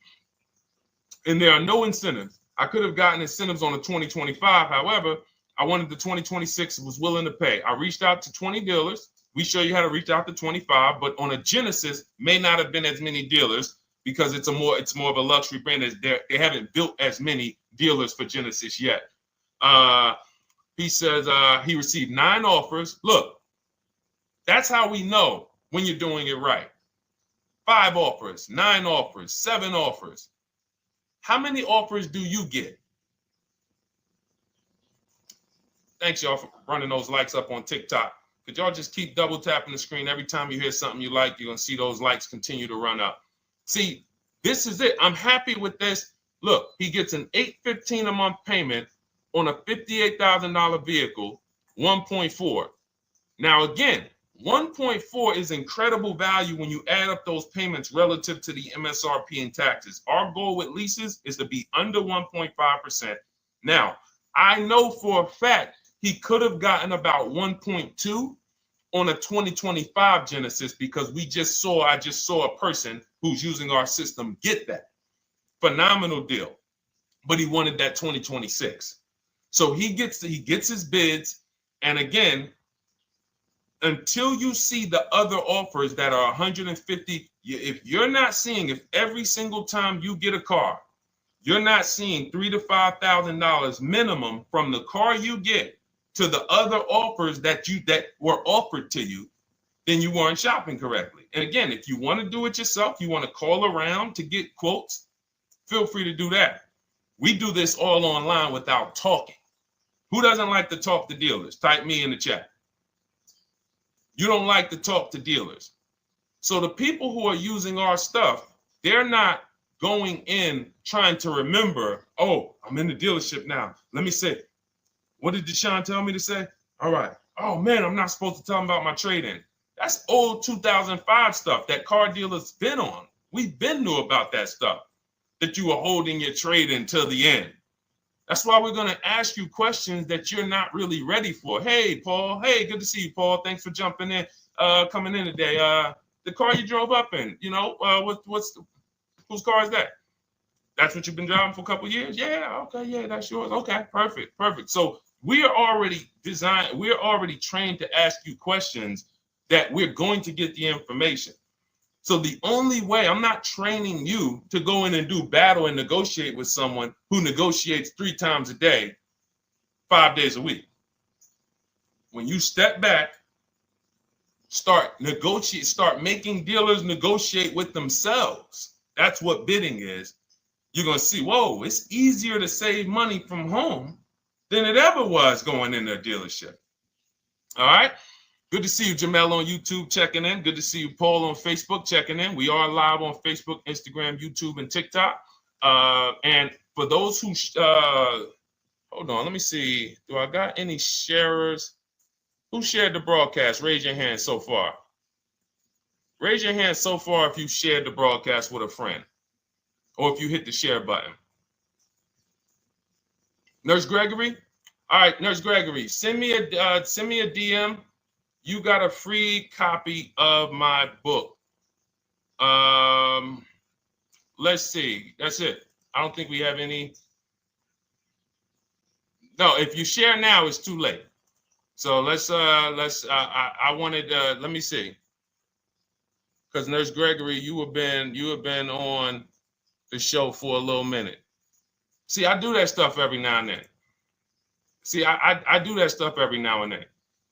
And there are no incentives. I could have gotten incentives on the 2025. However, I wanted the 2026, was willing to pay. I reached out to 20 dealers. We show you how to reach out to 25, but on a Genesis, may not have been as many dealers because it's more of a luxury brand. They haven't built as many dealers for Genesis yet. He says he received 9 offers. Look, that's how we know when you're doing it right. 5 offers, 9 offers, 7 offers. How many offers do you get? Thanks, y'all, for running those likes up on TikTok. Could y'all just keep double tapping the screen every time you hear something you like? You're going to see those likes continue to run up. See, this is it. I'm happy with this. Look, he gets an $815 a month payment on a $58,000 vehicle, 1.4. Now, again, 1.4 is incredible value when you add up those payments relative to the MSRP and taxes. Our goal with leases is to be under 1.5%. Now, I know for a fact he could have gotten about 1.2 on a 2025 Genesis because I just saw a person who's using our system get that. Phenomenal deal. But he wanted that 2026. So he gets his bids. And again, until you see the other offers that are 150, if every single time you get a car, you're not seeing $3,000 to $5,000 minimum from the car you get to the other offers that were offered to you, then you weren't shopping correctly. And again, if you want to do it yourself, you want to call around to get quotes, feel free to do that. We do this all online without talking. Who doesn't like to talk to dealers? Type me in the chat. You don't like to talk to dealers. So the people who are using our stuff, they're not going in trying to remember, oh, I'm in the dealership now. Let me say, what did Deshone tell me to say? All right. Oh, man, I'm not supposed to tell them about my trade-in. That's old 2005 stuff that car dealers been on. We've been knew about that stuff, that you were holding your trade-in till the end. That's why we're going to ask you questions that you're not really ready for. Hey, Paul. Hey, good to see you, Paul. Thanks for jumping in, coming in today. The car you drove up in, whose car is that? That's what you've been driving for a couple of years? Yeah, okay, yeah, that's yours. Okay, perfect. So we are already trained to ask you questions that we're going to get the information. So the only way, I'm not training you to go in and do battle and negotiate with someone who negotiates 3 times a day, 5 days a week. When you step back, start making dealers negotiate with themselves. That's what bidding is. You're going to see, whoa, it's easier to save money from home than it ever was going in a dealership. All right. Good to see you, Jamel, on YouTube checking in. Good to see you, Paul, on Facebook checking in. We are live on Facebook, Instagram, YouTube, and TikTok. And for those who, hold on, let me see. Do I got any sharers? Who shared the broadcast? Raise your hand so far. Raise your hand so far if you shared the broadcast with a friend or if you hit the share button. Nurse Gregory? All right, Nurse Gregory, send me a DM. You got a free copy of my book. Let's see. That's it. I don't think we have any. No, if you share now, it's too late. So I wanted, let me see. Because Nurse Gregory, you have been on the show for a little minute. See, I do that stuff every now and then. I do that stuff every now and then.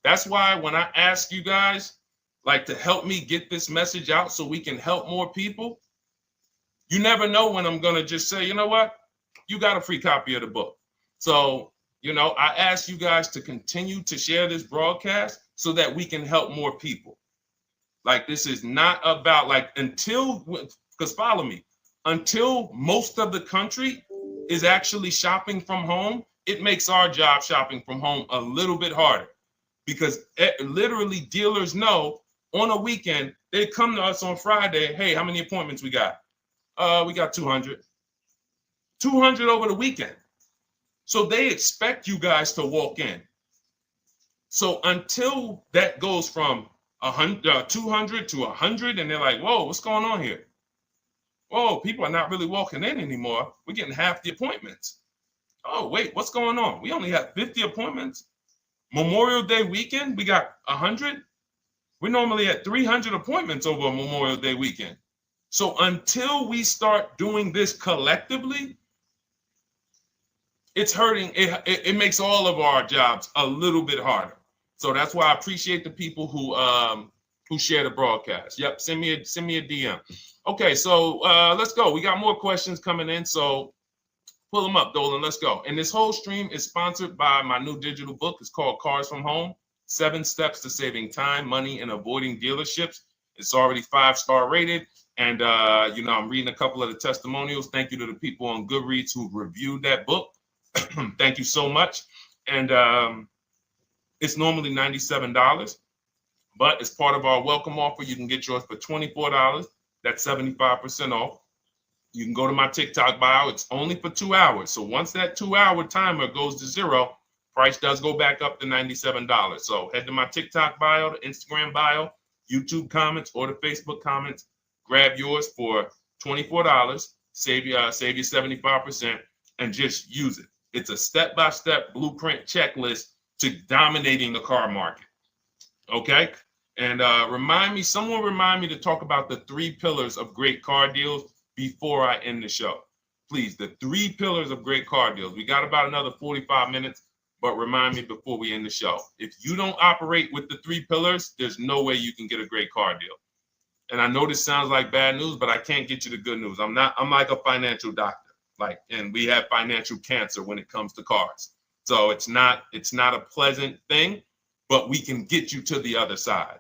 That's why when I ask you guys, to help me get this message out so we can help more people, you never know when I'm going to just say, you know what? You got a free copy of the book. So, I ask you guys to continue to share this broadcast so that we can help more people. This is not about because follow me. until most of the country is actually shopping from home, it makes our job shopping from home a little bit harder, because literally dealers know on a weekend, they come to us on Friday, hey, how many appointments we got? We got 200. 200 over the weekend. So they expect you guys to walk in. So until that goes from 200 to 100, and they're like, whoa, what's going on here? Whoa, people are not really walking in anymore. We're getting half the appointments. Oh, wait, what's going on? We only have 50 appointments. Memorial Day weekend, we got 100. We're normally at 300 appointments over a Memorial Day weekend. So until we start doing this collectively, it's hurting. It makes all of our jobs a little bit harder. So that's why I appreciate the people who share the broadcast. Yep, send me a DM. Okay, so let's go. We got more questions coming in, so pull them up, Dolan. Let's go. And this whole stream is sponsored by my new digital book. It's called Cars from Home: 7 Steps to Saving Time, Money, and Avoiding Dealerships. It's already 5-star rated. And, I'm reading a couple of the testimonials. Thank you to the people on Goodreads who reviewed that book. Thank you so much. And it's normally $97, but as part of our welcome offer, you can get yours for $24. That's 75% off. You can go to my TikTok bio. It's only for 2 hours. So once that 2-hour timer goes to zero, price does go back up to $97. So head to my TikTok bio, the Instagram bio, YouTube comments, or the Facebook comments. Grab yours for $24. Save you 75%, and just use it. It's a step-by-step blueprint checklist to dominating the car market. Okay? And someone remind me to talk about the 3 pillars of great car deals before I end the show. Please, the 3 pillars of great car deals. We got about another 45 minutes, but remind me before we end the show. If you don't operate with the 3 pillars, there's no way you can get a great car deal. And I know this sounds like bad news, but I can't get you the good news. I'm like a financial doctor, and we have financial cancer when it comes to cars. So it's not a pleasant thing, but we can get you to the other side.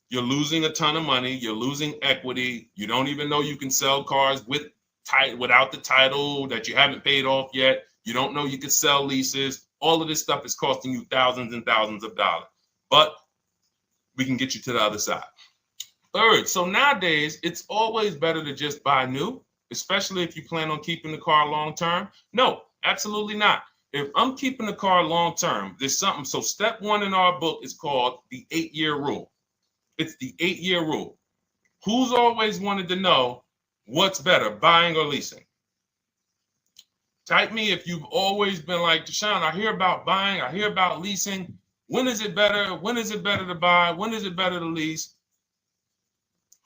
You're losing a ton of money. You're losing equity. You don't even know you can sell cars without the title that you haven't paid off yet. You don't know you can sell leases. All of this stuff is costing you thousands and thousands of dollars, but we can get you to the other side. Third, so nowadays, it's always better to just buy new, especially if you plan on keeping the car long term. No, absolutely not. If I'm keeping the car long term, there's something. So step 1 in our book is called the 8-year rule. It's the 8-year rule. Who's always wanted to know what's better, buying or leasing? Type me if you've always been like, Deshone, I hear about buying, I hear about leasing. When is it better? When is it better to buy? When is it better to lease?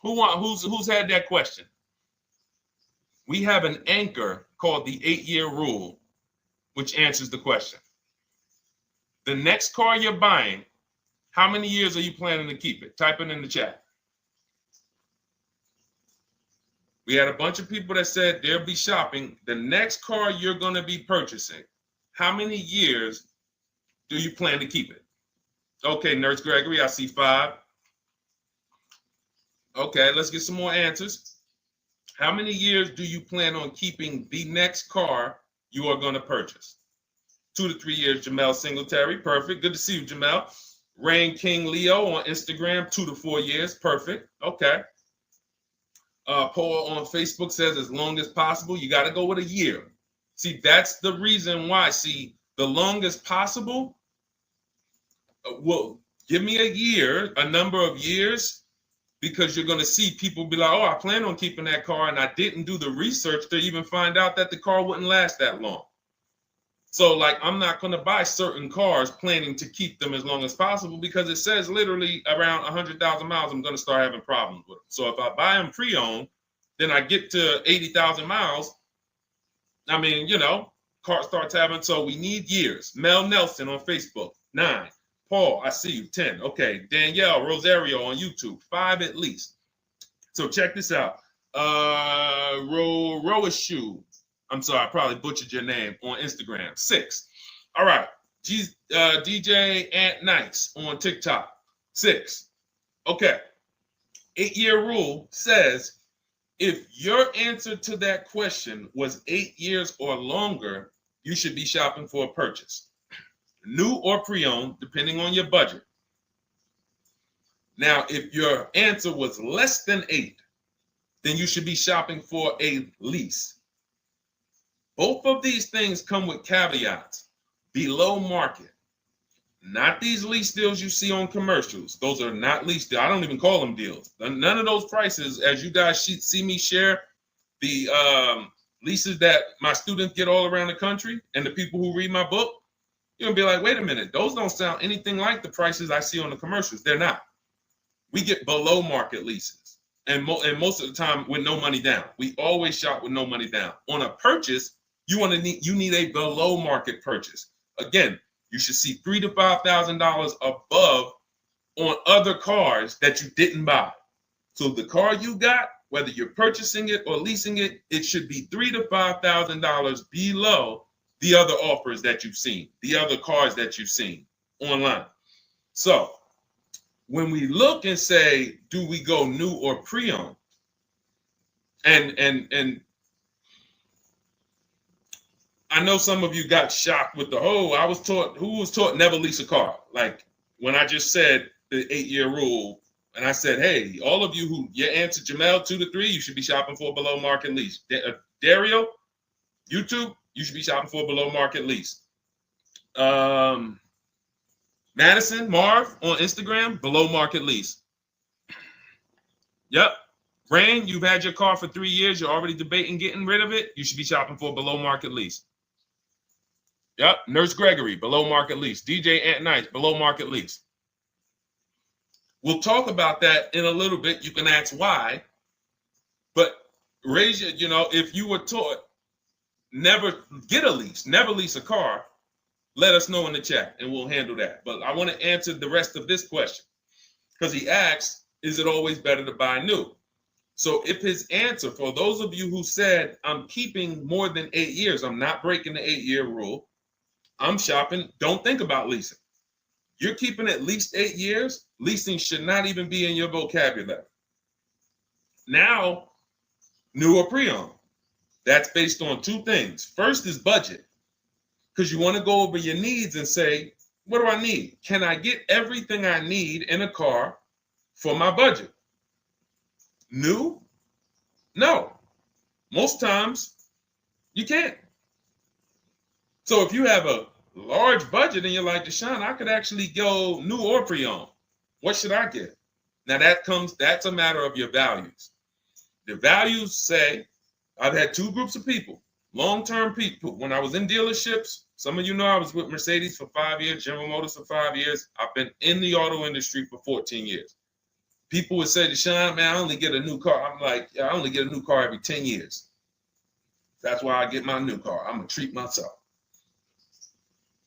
Who's had that question? We have an anchor called the 8-year rule, which answers the question. The next car you're buying, how many years are you planning to keep it? Type it in the chat. We had a bunch of people that said they'll be shopping. The next car you're going to be purchasing, how many years do you plan to keep it? Okay, Nurse Gregory, I see 5. Okay, let's get some more answers. How many years do you plan on keeping the next car you are going to purchase? 2 to 3 years, Jamel Singletary. Perfect. Good to see you, Jamel. Rain King Leo on Instagram, 2 to 4 years. Perfect. Okay. Paul on Facebook says as long as possible. You got to go with a year. See, that's the reason why. See, the longest possible, well, give me a year, a number of years, because you're going to see people be like, oh, I plan on keeping that car, and I didn't do the research to even find out that the car wouldn't last that long. So, I'm not going to buy certain cars planning to keep them as long as possible, because it says literally around 100,000 miles, I'm going to start having problems with them. So if I buy them pre-owned, then I get to 80,000 miles. I mean, car starts having, so we need years. Mel Nelson on Facebook, 9. Paul, I see you, 10. Okay, Danielle Rosario on YouTube, 5 at least. So check this out. Roashu, I'm sorry, I probably butchered your name, on Instagram, 6. All right, DJ Ant Nice on TikTok, 6. Okay, 8-year rule says If your answer to that question was 8 years or longer, you should be shopping for a purchase, new or pre-owned, depending on your budget. Now, if your answer was less than 8, then you should be shopping for a lease. Both of these things come with caveats. Below market. Not these lease deals you see on commercials. Those are not lease deals. I don't even call them deals. None of those prices, as you guys see me share the leases that my students get all around the country and the people who read my book, you're going to be like, wait a minute. Those don't sound anything like the prices I see on the commercials. They're not. We get below market leases. And most of the time with no money down. We always shop with no money down. On a purchase, you need a below market purchase. Again, you should see $3,000 to $5,000 above on other cars that you didn't buy. So the car you got, whether you're purchasing it or leasing it, it should be $3,000 to $5,000 below the other offers that you've seen, the other cars that you've seen online. So when we look and say, do we go new or pre-owned? And I know some of you got shocked with who was taught never lease a car. Like when I just said the 8-year rule, and I said, hey, all of you who your answer, Jamel, 2 to 3, you should be shopping for a below market lease. Dario, YouTube, you should be shopping for a below market lease. Madison, Marv on Instagram, below market lease. Yep. Rain, you've had your car for 3 years. You're already debating getting rid of it. You should be shopping for a below market lease. Yep. Nurse Gregory, below market lease. DJ Ant Nice, below market lease. We'll talk about that in a little bit. You can ask why. But raise your, if you were taught never get a lease, never lease a car, let us know in the chat and we'll handle that. But I want to answer the rest of this question because he asks, is it always better to buy new? So if his answer, for those of you who said, I'm keeping more than 8 years, I'm not breaking the 8-year rule, I'm shopping, don't think about leasing. You're keeping at least 8 years, leasing should not even be in your vocabulary. Now, new or pre-owned, that's based on 2 things. First is budget, because you want to go over your needs and say, what do I need? Can I get everything I need in a car for my budget? New? No. Most times, you can't. So if you have a large budget and you're like, Deshone, I could actually go new or pre-owned. What should I get? Now that's a matter of your values. The values say, I've had 2 groups of people, long-term people. When I was in dealerships, some of you know I was with Mercedes for 5 years, General Motors for 5 years. I've been in the auto industry for 14 years. People would say, Deshone, man, I only get a new car. I'm like, I only get a new car every 10 years. That's why I get my new car. I'm going to treat myself.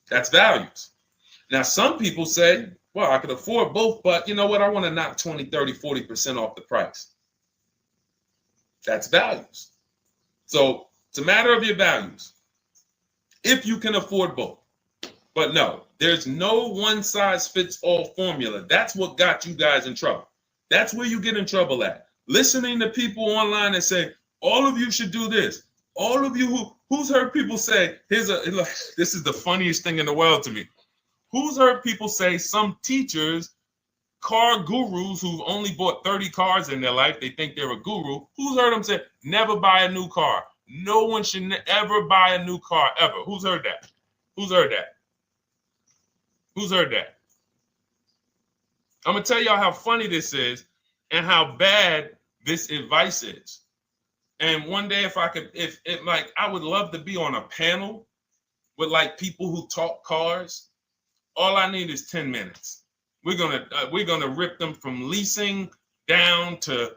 That's values. Now, some people say, well, I could afford both, but you know what? I want to knock 20, 30, 40% off the price. That's values. So it's a matter of your values. If you can afford both. But no, there's no one-size-fits-all formula. That's what got you guys in trouble. That's where you get in trouble at. Listening to people online and say, all of you should do this. All of you who's heard people say, this is the funniest thing in the world to me. Who's heard people say some teachers, car gurus who've only bought 30 cars in their life, they think they're a guru. Who's heard them say, never buy a new car? No one should ever buy a new car, ever. Who's heard that? Who's heard that? Who's heard that? I'm going to tell y'all how funny this is and how bad this advice is. And one day, I would love to be on a panel with like people who talk cars. All I need is 10 minutes. We're gonna rip them from leasing down to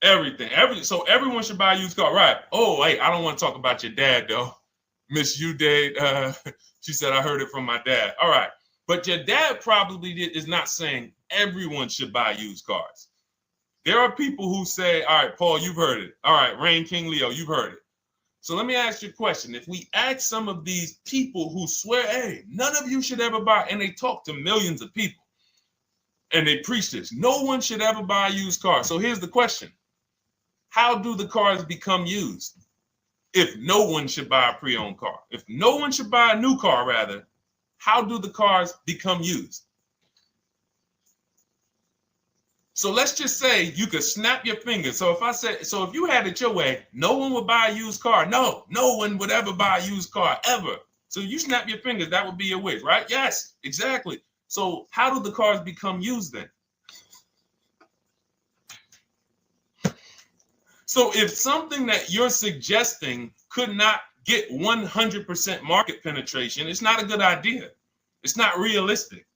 everything. So everyone should buy a used car, right? Oh, wait, I don't want to talk about your dad though. Miss Uday, she said I heard it from my dad. All right, but your dad probably is not saying everyone should buy used cars. There are people who say, all right, Paul, you've heard it. All right, Rain King Leo, you've heard it. So let me ask you a question. If we ask some of these people who swear, hey, none of you should ever buy, and they talk to millions of people, and they preach this, no one should ever buy a used car. So here's the question. how do the cars become used? If no one should buy a pre-owned car, if no one should buy a new car, rather, how do the cars become used? So let's just say you could snap your fingers. So if you had it your way, no one would buy a used car. No one would ever buy a used car, ever. So you snap your fingers, that would be your wish, right? Yes, exactly. So how do the cars become used then? So if something that you're suggesting could not get 100% market penetration, it's not a good idea. It's not realistic.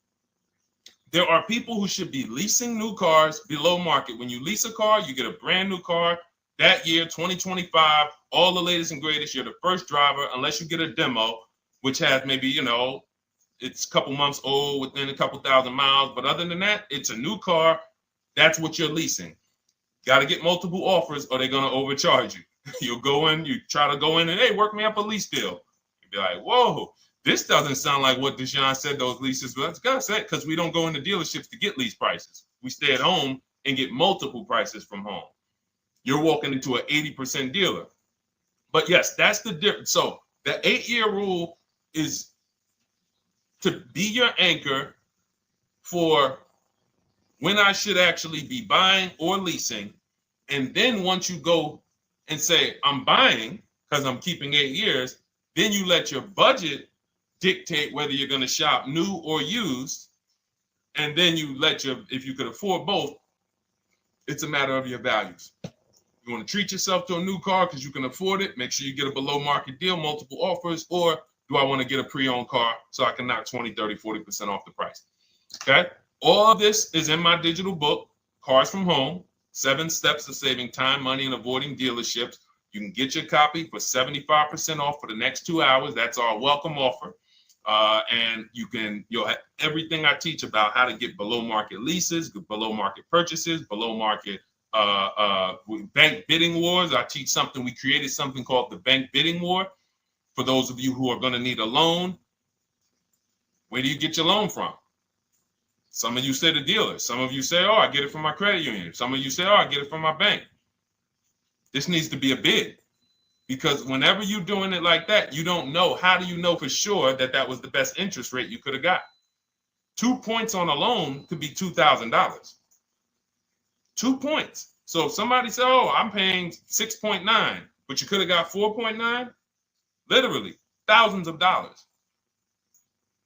There are people who should be leasing new cars below market. When you lease a car, you get a brand new car that year, 2025, all the latest and greatest. You're the first driver, unless you get a demo, which has maybe, it's a couple months old, within a couple thousand miles. But other than that, it's a new car. That's what you're leasing. Got to get multiple offers or they're going to overcharge you. You'll go in, you try to go in and, hey, work me up a lease deal. You'll be like, whoa. This doesn't sound like what Deshone said those leases, but that's gotta say, because we don't go into dealerships to get lease prices. We stay at home and get multiple prices from home. You're walking into an 80% dealer. But yes, that's the difference. So the 8-year rule is to be your anchor for when I should actually be buying or leasing. And then once you go and say, I'm buying because I'm keeping 8 years, then you let your budget dictate whether you're going to shop new or used. And then you if you could afford both, it's a matter of your values. You want to treat yourself to a new car because you can afford it, make sure you get a below market deal, multiple offers, or do I want to get a pre-owned car so I can knock 20, 30, 40% off the price? Okay. All of this is in my digital book, Cars from Home, 7 Steps to Saving Time, Money, and Avoiding Dealerships. You can get your copy for 75% off for the next 2 hours. That's our welcome offer. And you'll have everything I teach about how to get below market leases, below market purchases, below market bank bidding wars. We created something called the bank bidding war. For those of you who are going to need a loan, where do you get your loan from? Some of you say the dealer. Some of you say, oh, I get it from my credit union. Some of you say, oh, I get it from my bank. This needs to be a bid. Because whenever you're doing it like that, you don't know. How do you know for sure that that was the best interest rate you could have got? 2 points on a loan could be $2,000. 2 points. So if somebody said, oh, I'm paying 6.9, but you could have got 4.9, literally thousands of dollars.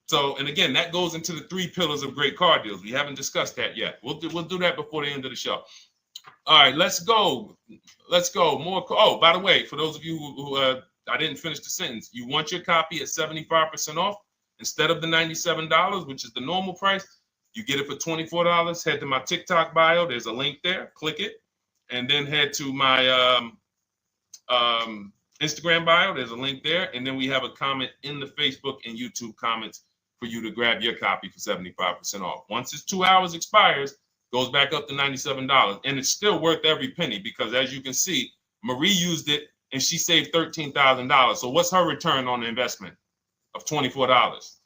So, and again, that goes into the 3 pillars of great car deals. We haven't discussed that yet. We'll do that before the end of the show. All right, let's go. More. Oh, by the way, for those of you who I didn't finish the sentence, you want your copy at 75% off instead of the $97, which is the normal price. You get it for $24. Head to my TikTok bio. There's a link there. Click it, and then head to my Instagram bio. There's a link there, and then we have a comment in the Facebook and YouTube comments for you to grab your copy for 75% off. Once it's 2 hours expires, goes back up to $97, and it's still worth every penny because, as you can see, Marie used it and she saved $13,000. So what's her return on the investment of $24?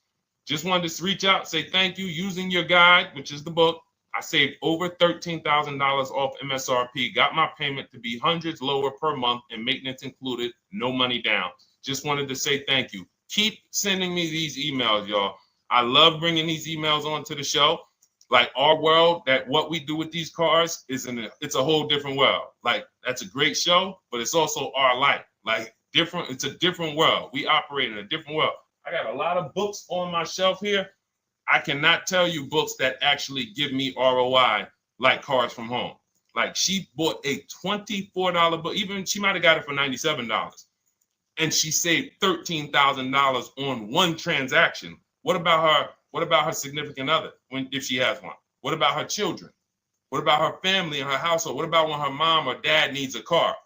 Just wanted to reach out, say thank you. Using your guide, which is the book, I saved over $13,000 off MSRP. Got my payment to be hundreds lower per month and maintenance included, no money down. Just wanted to say thank you. Keep sending me these emails, y'all. I love bringing these emails onto the show. Like our world, that what we do with these cars it's a whole different world. Like that's a great show, but it's also our life. Like different, it's a different world. We operate in a different world. I got a lot of books on my shelf here. I cannot tell you books that actually give me ROI like Cars from Home. Like she bought a $24 book, even she might have got it for $97. And she saved $13,000 on one transaction. What about her? What about her significant other if she has one? What about her children? What about her family and her household? What about when her mom or dad needs a car?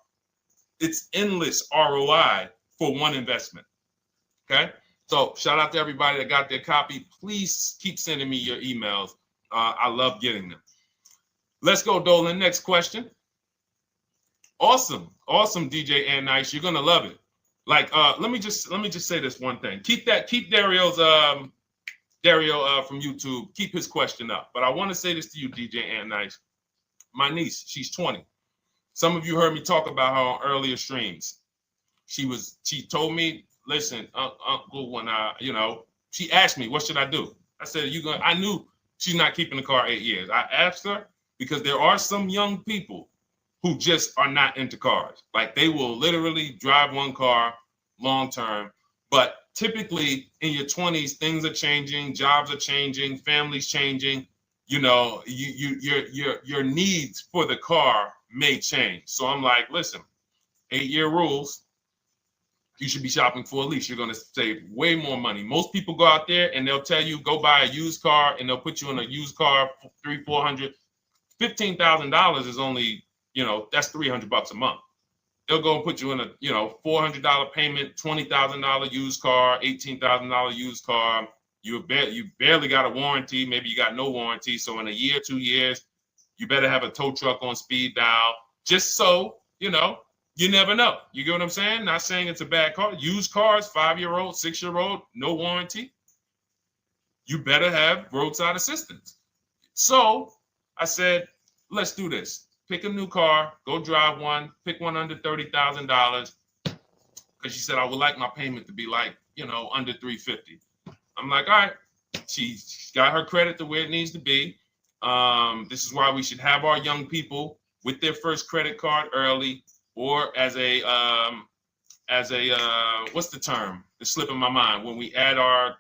It's endless ROI for one investment. Okay. So shout out to everybody that got their copy. Please keep sending me your emails. I love getting them. Let's go, Dolan. Next question. Awesome, DJ and Nice. You're gonna love it. Like, let me just say this one thing. Keep Dario's Dario from YouTube. Keep his question up. But I want to say this to you, DJ and Nice. My niece, she's 20. Some of you heard me talk about her on earlier streams. She told me, listen, Uncle, when she asked me, what should I do? I said, I knew she's not keeping the car 8 years. I asked her because there are some young people who just are not into cars. Like they will literally drive one car long term, but typically in your 20s, things are changing, jobs are changing, families changing. Your needs for the car may change. So I'm like, listen, 8-year rules. You should be shopping for a lease. You're going to save way more money. Most people go out there and they'll tell you go buy a used car, and they'll put you in a used car for $300, $400, $15,000 is only, that's $300 a month. They'll go and put you in a, $400 payment, $20,000 used car, $18,000 used car. You barely got a warranty. Maybe you got no warranty. So in a year, 2 years, you better have a tow truck on speed dial, just so, you never know. You get what I'm saying? Not saying it's a bad car. Used cars, 5-year-old, 6-year-old, no warranty. You better have roadside assistance. So I said, let's do this. Pick a new car, go drive one, pick one under $30,000. Because she said, I would like my payment to be like, under $350. I'm like, all right. She's got her credit to where it needs to be. This is why we should have our young people with their first credit card early, or as a what's the term? It's slipping my mind. When we add our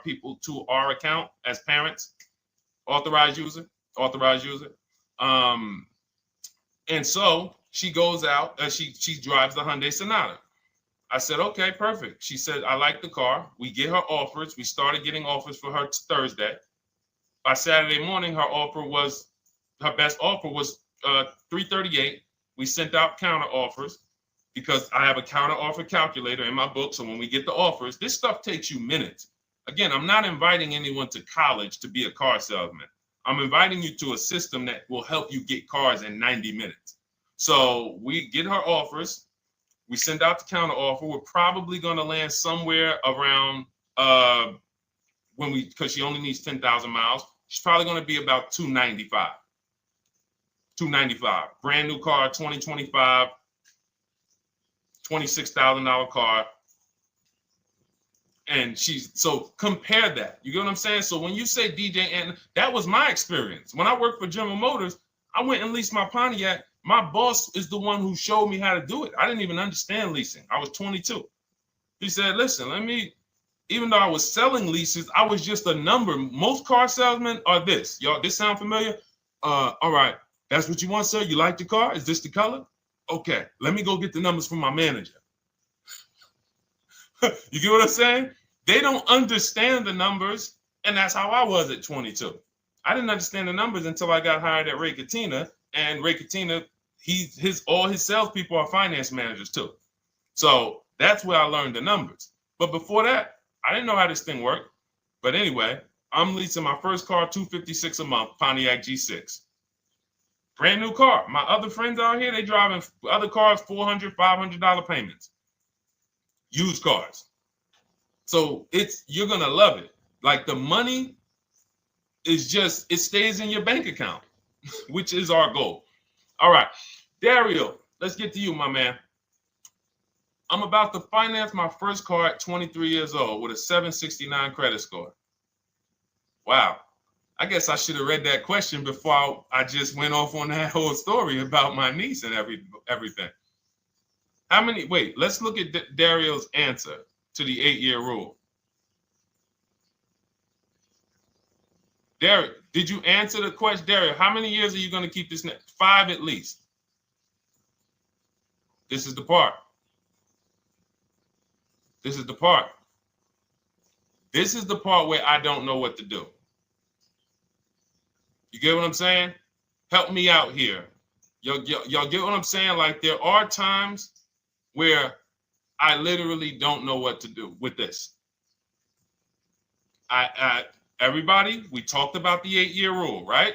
people to our account as parents, authorized user. And so she goes out, she drives the Hyundai Sonata. I said, okay, perfect. She said, I like the car. We get her offers. We started getting offers for her Thursday. By Saturday morning, her best offer was $338. We sent out counter offers because I have a counter offer calculator in my book. So when we get the offers, this stuff takes you minutes. Again, I'm not inviting anyone to college to be a car salesman. I'm inviting you to a system that will help you get cars in 90 minutes. So we get her offers. We send out the counter offer. We're probably going to land somewhere around because she only needs 10,000 miles. She's probably going to be about $295. Brand new car, 2025, $26,000 car. And so compare that. You get what I'm saying? So when you say DJ, and that was my experience. When I worked for General Motors, I went and leased my Pontiac. My boss is the one who showed me how to do it. I didn't even understand leasing. I was 22. He said, listen, even though I was selling leases, I was just a number. Most car salesmen are this. Y'all, this sound familiar? All right. That's what you want, sir? You like the car? Is this the color? Okay. Let me go get the numbers from my manager. You get what I'm saying? They don't understand the numbers. And that's how I was at 22. I didn't understand the numbers until I got hired at Ray Katina. And Ray Katina, all his salespeople are finance managers too. So that's where I learned the numbers. But before that, I didn't know how this thing worked. But anyway, I'm leasing my first car, $256 a month, Pontiac G6. Brand new car. My other friends out here, they driving other cars, $400, $500 payments. Used cars. So you're going to love it. Like the money is it stays in your bank account, which is our goal. All right. Dario, let's get to you, my man. I'm about to finance my first car at 23 years old with a 769 credit score. Wow. I guess I should have read that question before I just went off on that whole story about my niece and everything. Let's look at Dario's answer to the 8-year rule. Dario, did you answer the question? Dario, how many years are you going to keep this? 5 at least. This is the part. This is the part where I don't know what to do. You get what I'm saying? Help me out here. Y'all get what I'm saying? Like there are times where I literally don't know what to do with this. Everybody, we talked about the 8-year rule, right?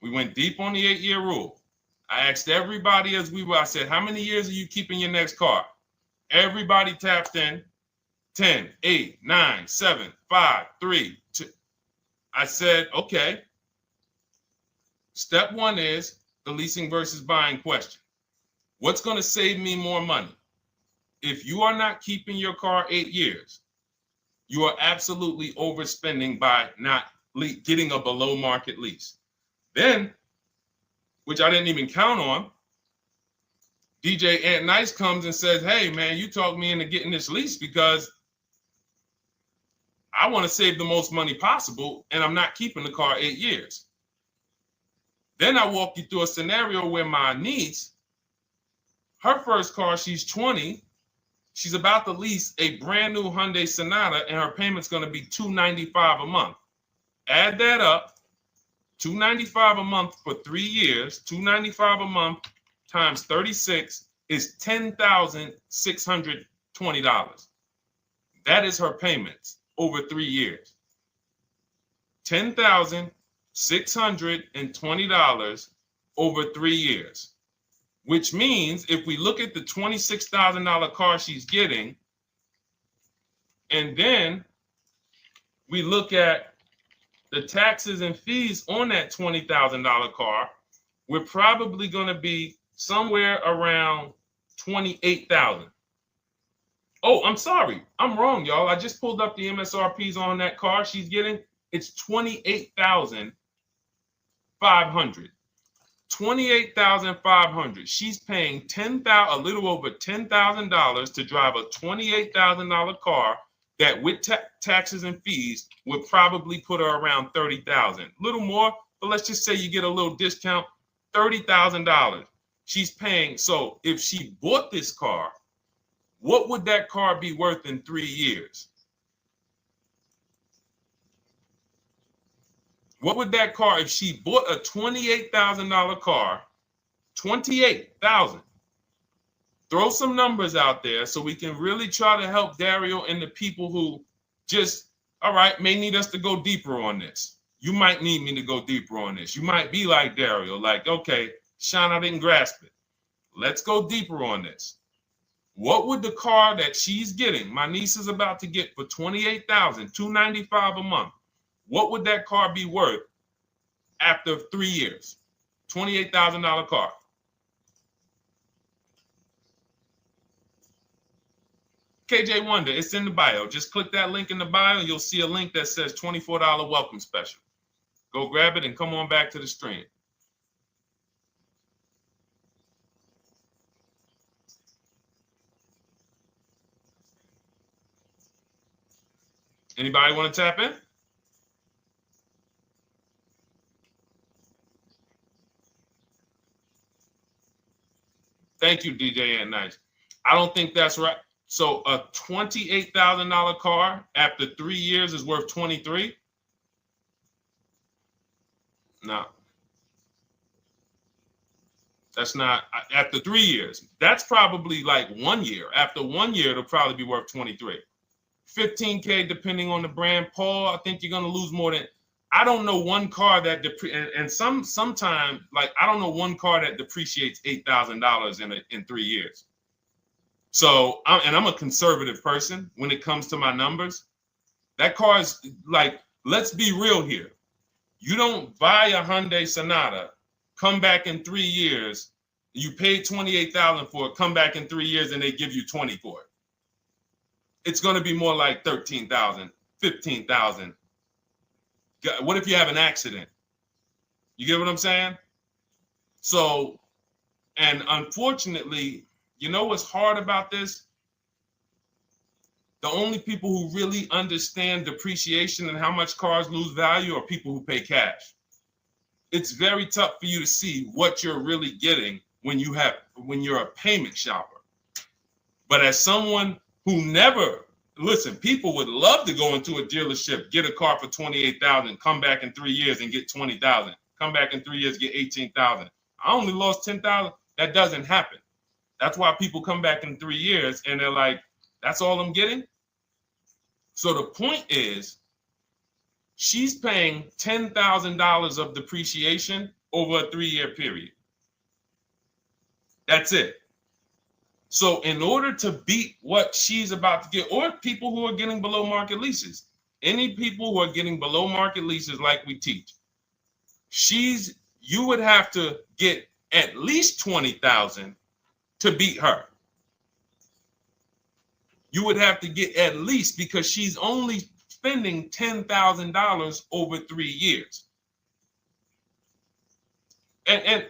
We went deep on the 8-year rule. I asked everybody I said, how many years are you keeping your next car? Everybody tapped in 10, 8, 9, 7, 5, 3, 2. I said, okay. Step one is the leasing versus buying question. What's going to save me more money? If you are not keeping your car 8 years, you are absolutely overspending by not getting a below market lease. Then, which I didn't even count on, DJ Ant Nice comes and says, hey, man, you talked me into getting this lease because I want to save the most money possible, and I'm not keeping the car 8 years. Then I walk you through a scenario where my niece, her first car, she's 20. She's about to lease a brand new Hyundai Sonata, and her payment's going to be $295 a month. Add that up, $295 a month for 3 years, $295 a month times 36 is $10,620. That is her payments over 3 years. $10,620 over 3 years. Which means if we look at the $26,000 car she's getting, and then we look at the taxes and fees on that $20,000 car, we're probably going to be somewhere around $28,000. Oh, I'm sorry. I'm wrong, y'all. I just pulled up the MSRPs on that car she's getting. It's $28,500. $28,500. She's paying a little over $10,000 to drive a $28,000 car that with taxes and fees would probably put her around $30,000. A little more, but let's just say you get a little discount, $30,000. She's paying. So if she bought this car, what would that car be worth in 3 years? What would that car, if she bought a $28,000 car, $28,000? Throw some numbers out there so we can really try to help Dario and the people who just, all right, may need us to go deeper on this. You might need me to go deeper on this. You might be like Dario, like, okay, Sean, I didn't grasp it. Let's go deeper on this. What would the car that she's getting, my niece is about to get for $28,000, $295 a month, what would that car be worth after 3 years? $28,000 car. KJ Wonder, it's in the bio. Just click that link in the bio and you'll see a link that says $24 welcome special. Go grab it and come on back to the stream. Anybody want to tap in? Thank you, DJ and Nice. I don't think that's right. So a $28,000 car after 3 years is worth 23? No. That's not after 3 years. That's probably like 1 year. After 1 year, it'll probably be worth 23. 15K depending on the brand. Paul, I think you're gonna lose more than. I don't know one car that sometimes like I don't know one car that depreciates $8,000 in 3 years. So I'm a conservative person when it comes to my numbers. That car is like, let's be real here. You don't buy a Hyundai Sonata, come back in 3 years, you paid $28,000 for it, come back in 3 years and they give you 20 for it. It's going to be more like $13,000, $15,000. What if you have an accident? You get what I'm saying? So, and unfortunately, you know what's hard about this? The only people who really understand depreciation and how much cars lose value are people who pay cash. It's very tough for you to see what you're really getting when you're a payment shopper. But as someone who never, listen, people would love to go into a dealership, get a car for $28,000, come back in 3 years and get $20,000. Come back in 3 years, get $18,000. I only lost $10,000. That doesn't happen. That's why people come back in 3 years and they're like, that's all I'm getting? So the point is, she's paying $10,000 of depreciation over a 3-year period. That's it. So in order to beat what she's about to get, or people who are getting below market leases, any people who are getting below market leases like we teach, you would have to get at least $20,000 to beat her. You would have to get at least, because she's only spending $10,000 over 3 years. And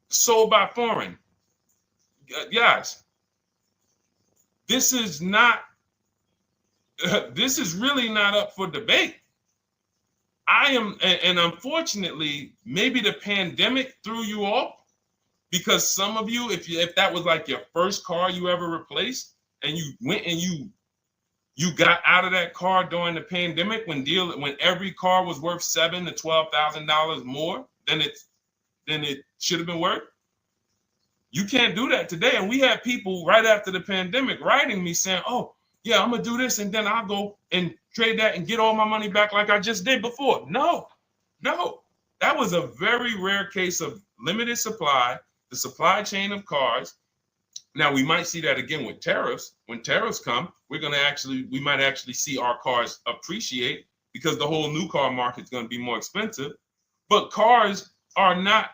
sold by foreign. Guys, this is not, this is really not up for debate. And unfortunately, maybe the pandemic threw you off, because some of you, if that was like your first car you ever replaced, and you went and you got out of that car during the pandemic when every car was worth $7,000 to $12,000 more than it should have been worth. You can't do that today. And we had people right after the pandemic writing me saying, oh, yeah, I'm going to do this, and then I'll go and trade that and get all my money back like I just did before. No. That was a very rare case of limited supply, the supply chain of cars. Now, we might see that again with tariffs. When tariffs come, we might actually see our cars appreciate, because the whole new car market is going to be more expensive. But cars are not,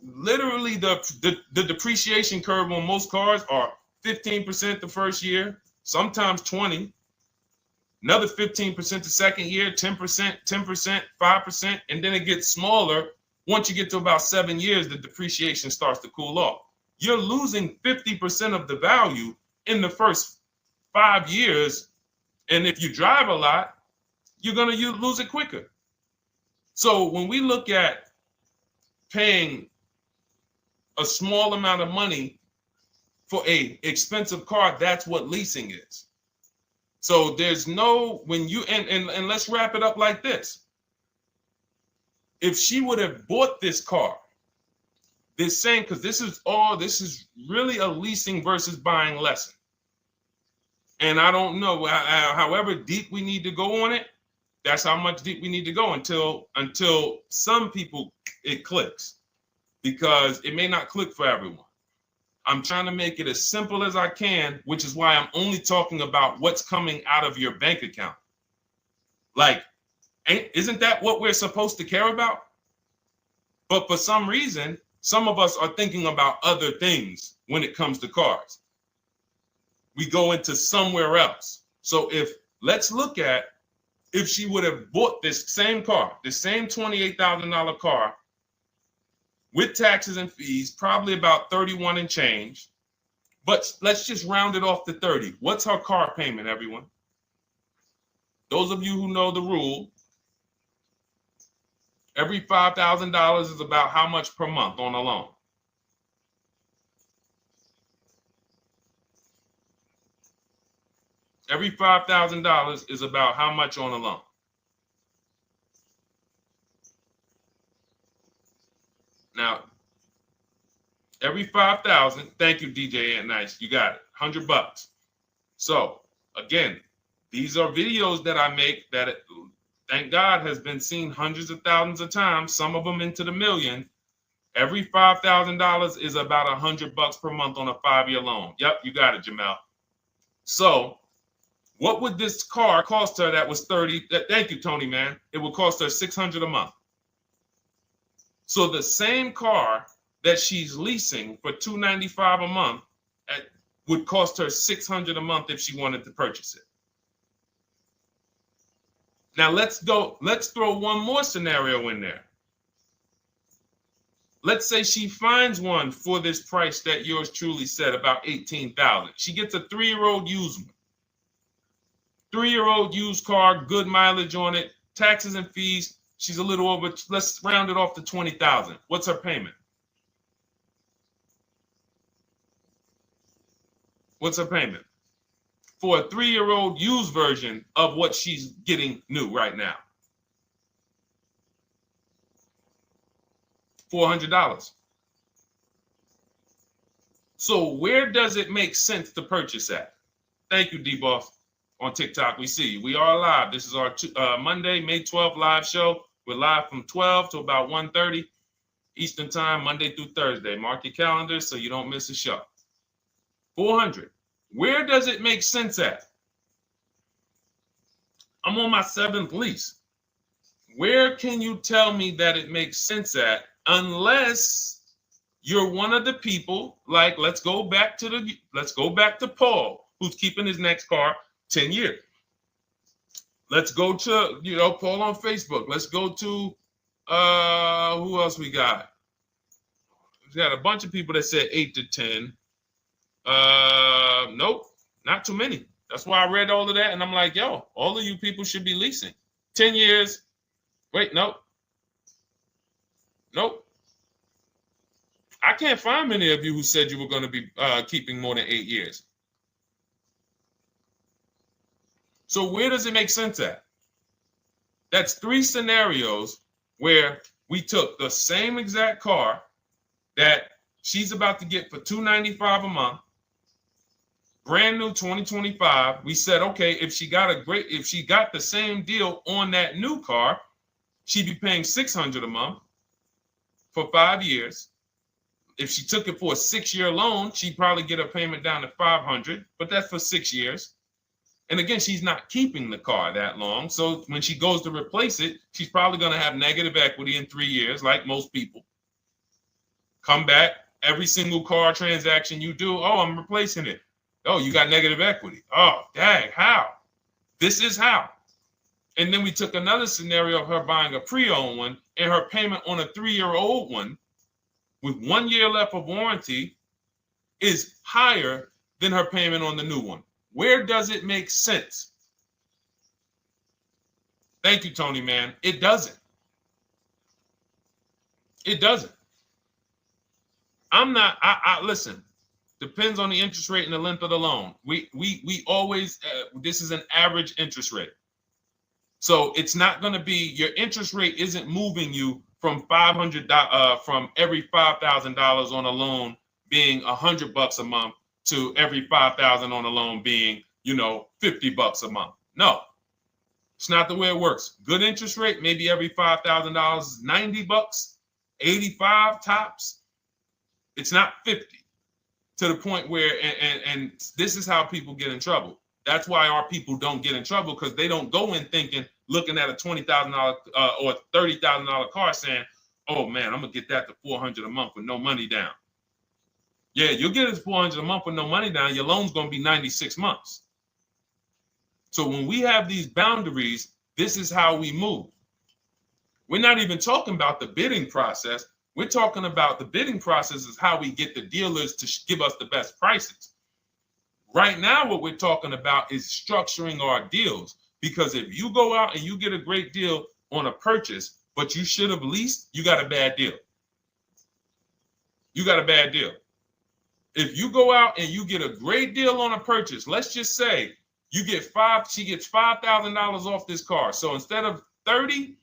literally the depreciation curve on most cars are 15% the first year, sometimes 20, another 15% the second year, 10%, 5%, and then it gets smaller. Once you get to about 7 years, the depreciation starts to cool off. You're losing 50% of the value in the first 5 years. And if you drive a lot, you're going to lose it quicker. So when we look at paying a small amount of money for a expensive car, that's what leasing is. So there's no, and let's wrap it up like this. If she would have bought this car, because this is really a leasing versus buying lesson. And I don't know, however deep we need to go on it, that's how much deep we need to go until some people it clicks, because it may not click for everyone. I'm trying to make it as simple as I can, which is why I'm only talking about what's coming out of your bank account. Like, isn't that what we're supposed to care about? But for some reason, some of us are thinking about other things when it comes to cars. We go into somewhere else. So let's look at if she would have bought this same car, the same $28,000 car with taxes and fees, probably about 31 and change. But let's just round it off to 30. What's her car payment, everyone? Those of you who know the rule, every $5,000 is about how much per month on a loan? Every $5,000 is about how much on a loan? Now, every 5,000, thank you, DJ Ant Nice, you got it, $100. So again, these are videos that I make that, thank God, has been seen hundreds of thousands of times, some of them into the million. Every $5,000 is about $100 per month on a 5-year loan. Yep, you got it, Jamel. So what would this car cost her that was 30? Thank you, Tony, man. It would cost her $600 a month. So the same car that she's leasing for $295 a month would cost her $600 a month if she wanted to purchase it. Now let's throw one more scenario in there. Let's say she finds one for this price that yours truly said, about $18,000. She gets a 3-year-old used one. 3-year-old used car, good mileage on it, taxes and fees. She's a little over, let's round it off to $20,000. What's her payment? What's her payment for a 3-year-old used version of what she's getting new right now? $400. So where does it make sense to purchase at? Thank you, D-Boss. On TikTok, we see you. We are live. This is our Monday, May 12th live show. We're live from 12 to about 1:30 Eastern time, Monday through Thursday. Mark your calendars so you don't miss a show. 400. Where does it make sense at? I'm on my 7th lease. Where can you tell me that it makes sense at, unless you're one of the people, like, let's go back to Paul, who's keeping his next car 10 years. Let's go to, Paul on Facebook. Let's go to, who else we got? We got a bunch of people that said 8 to 10. Nope, not too many. That's why I read all of that, and I'm like, yo, all of you people should be leasing. 10 years. Wait, nope. I can't find many of you who said you were going to be keeping more than 8 years. So where does it make sense at? That's 3 scenarios where we took the same exact car that she's about to get for $295 a month, brand new 2025. We said, okay, if she got the same deal on that new car, she'd be paying $600 a month for 5 years. If she took it for a 6-year loan, she'd probably get her payment down to $500, but that's for 6 years. And again, she's not keeping the car that long. So when she goes to replace it, she's probably going to have negative equity in 3 years, like most people. Come back, every single car transaction you do, oh, I'm replacing it. Oh, you got negative equity. Oh, dang, how? This is how. And then we took another scenario of her buying a pre-owned one, and her payment on a 3-year-old one with 1 year left of warranty is higher than her payment on the new one. Where does it make sense? Thank you, Tony, man. It doesn't. It doesn't. Listen, depends on the interest rate and the length of the loan. We always, this is an average interest rate. So it's not going to be, your interest rate isn't moving you from from every $5,000 on a loan being $100 a month to every $5,000 on a loan being, $50 a month. No, it's not the way it works. Good interest rate, maybe every $5,000 is $90, 85 tops. It's not 50, to the point where, and this is how people get in trouble. That's why our people don't get in trouble, because they don't go in looking at a $20,000 or $30,000 car saying, oh man, I'm gonna get that to $400 a month with no money down. Yeah, you'll get it $400 a month with no money down. Your loan's gonna be 96 months. So when we have these boundaries, this is how we move. We're not even talking about the bidding process. We're talking about the bidding process is how we get the dealers to give us the best prices. Right now, what we're talking about is structuring our deals, because if you go out and you get a great deal on a purchase, but you should have leased, you got a bad deal. You got a bad deal. If you go out and you get a great deal on a purchase, let's just say she gets $5,000 off this car. So instead of 30,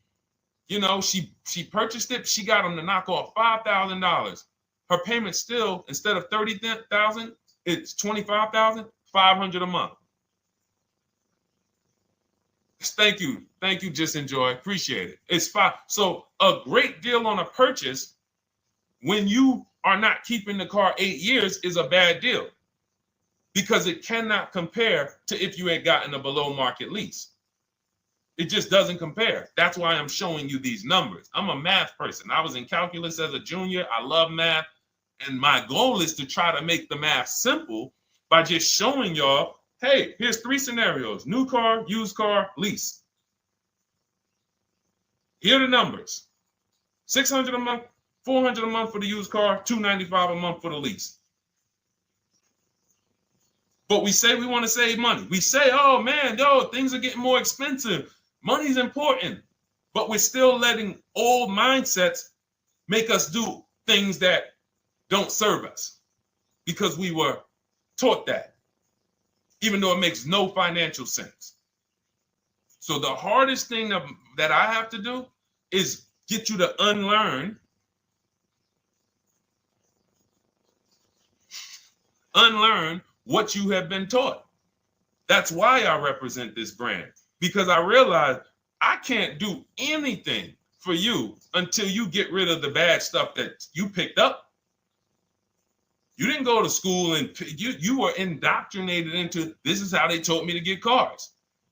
she purchased it, she got them to knock off $5,000. Her payment still, instead of $30,000, it's $25,500 a month. Thank you, Just Enjoy, appreciate it. It's fine. So a great deal on a purchase, when you are not keeping the car 8 years, is a bad deal, because it cannot compare to if you had gotten a below market lease. It just doesn't compare. That's why I'm showing you these numbers. I'm a math person. I was in calculus as a junior. I love math. And my goal is to try to make the math simple by just showing y'all, hey, here's 3 scenarios: new car, used car, lease. Here are the numbers: $600 a month, $400 a month for the used car, $295 a month for the lease. But we say we want to save money. We say, oh man, things are getting more expensive. Money's important. But we're still letting old mindsets make us do things that don't serve us, because we were taught that, even though it makes no financial sense. So the hardest thing that I have to do is get you to unlearn what you have been taught. That's why I represent this brand, because I realize I can't do anything for you until you get rid of the bad stuff that you picked up. You didn't go to school and you were indoctrinated into, this is how they taught me to get cars,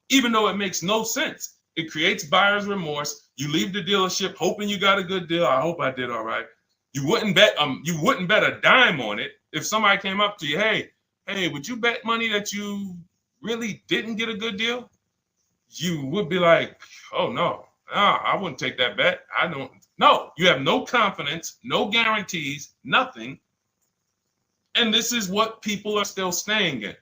even though it makes no sense. It creates buyer's remorse. You leave the dealership hoping you got a good deal. I hope I did all right. You wouldn't bet a dime on it. If somebody came up to you, hey, would you bet money that you really didn't get a good deal? You would be like, oh no, I wouldn't take that bet. I don't. No, you have no confidence, no guarantees, nothing. And this is what people are still staying in.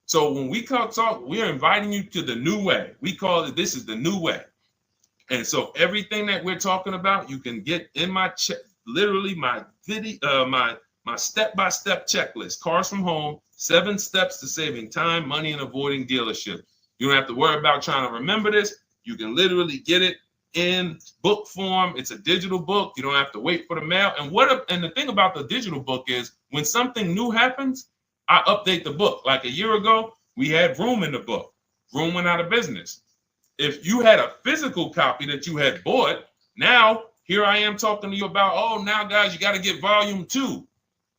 So when we talk, we're inviting you to the new way. We call it, this is the new way. And so everything that we're talking about, you can get in my literally my video, my step-by-step checklist, Cars from Home, 7 steps to saving time, money, and avoiding dealership. You don't have to worry about trying to remember this. You can literally get it in book form. It's a digital book. You don't have to wait for the mail. And the thing about the digital book is when something new happens, I update the book. Like a year ago, we had Room in the book. Room went out of business. If you had a physical copy that you had bought, now here I am talking to you about, oh, now guys, you got to get volume 2.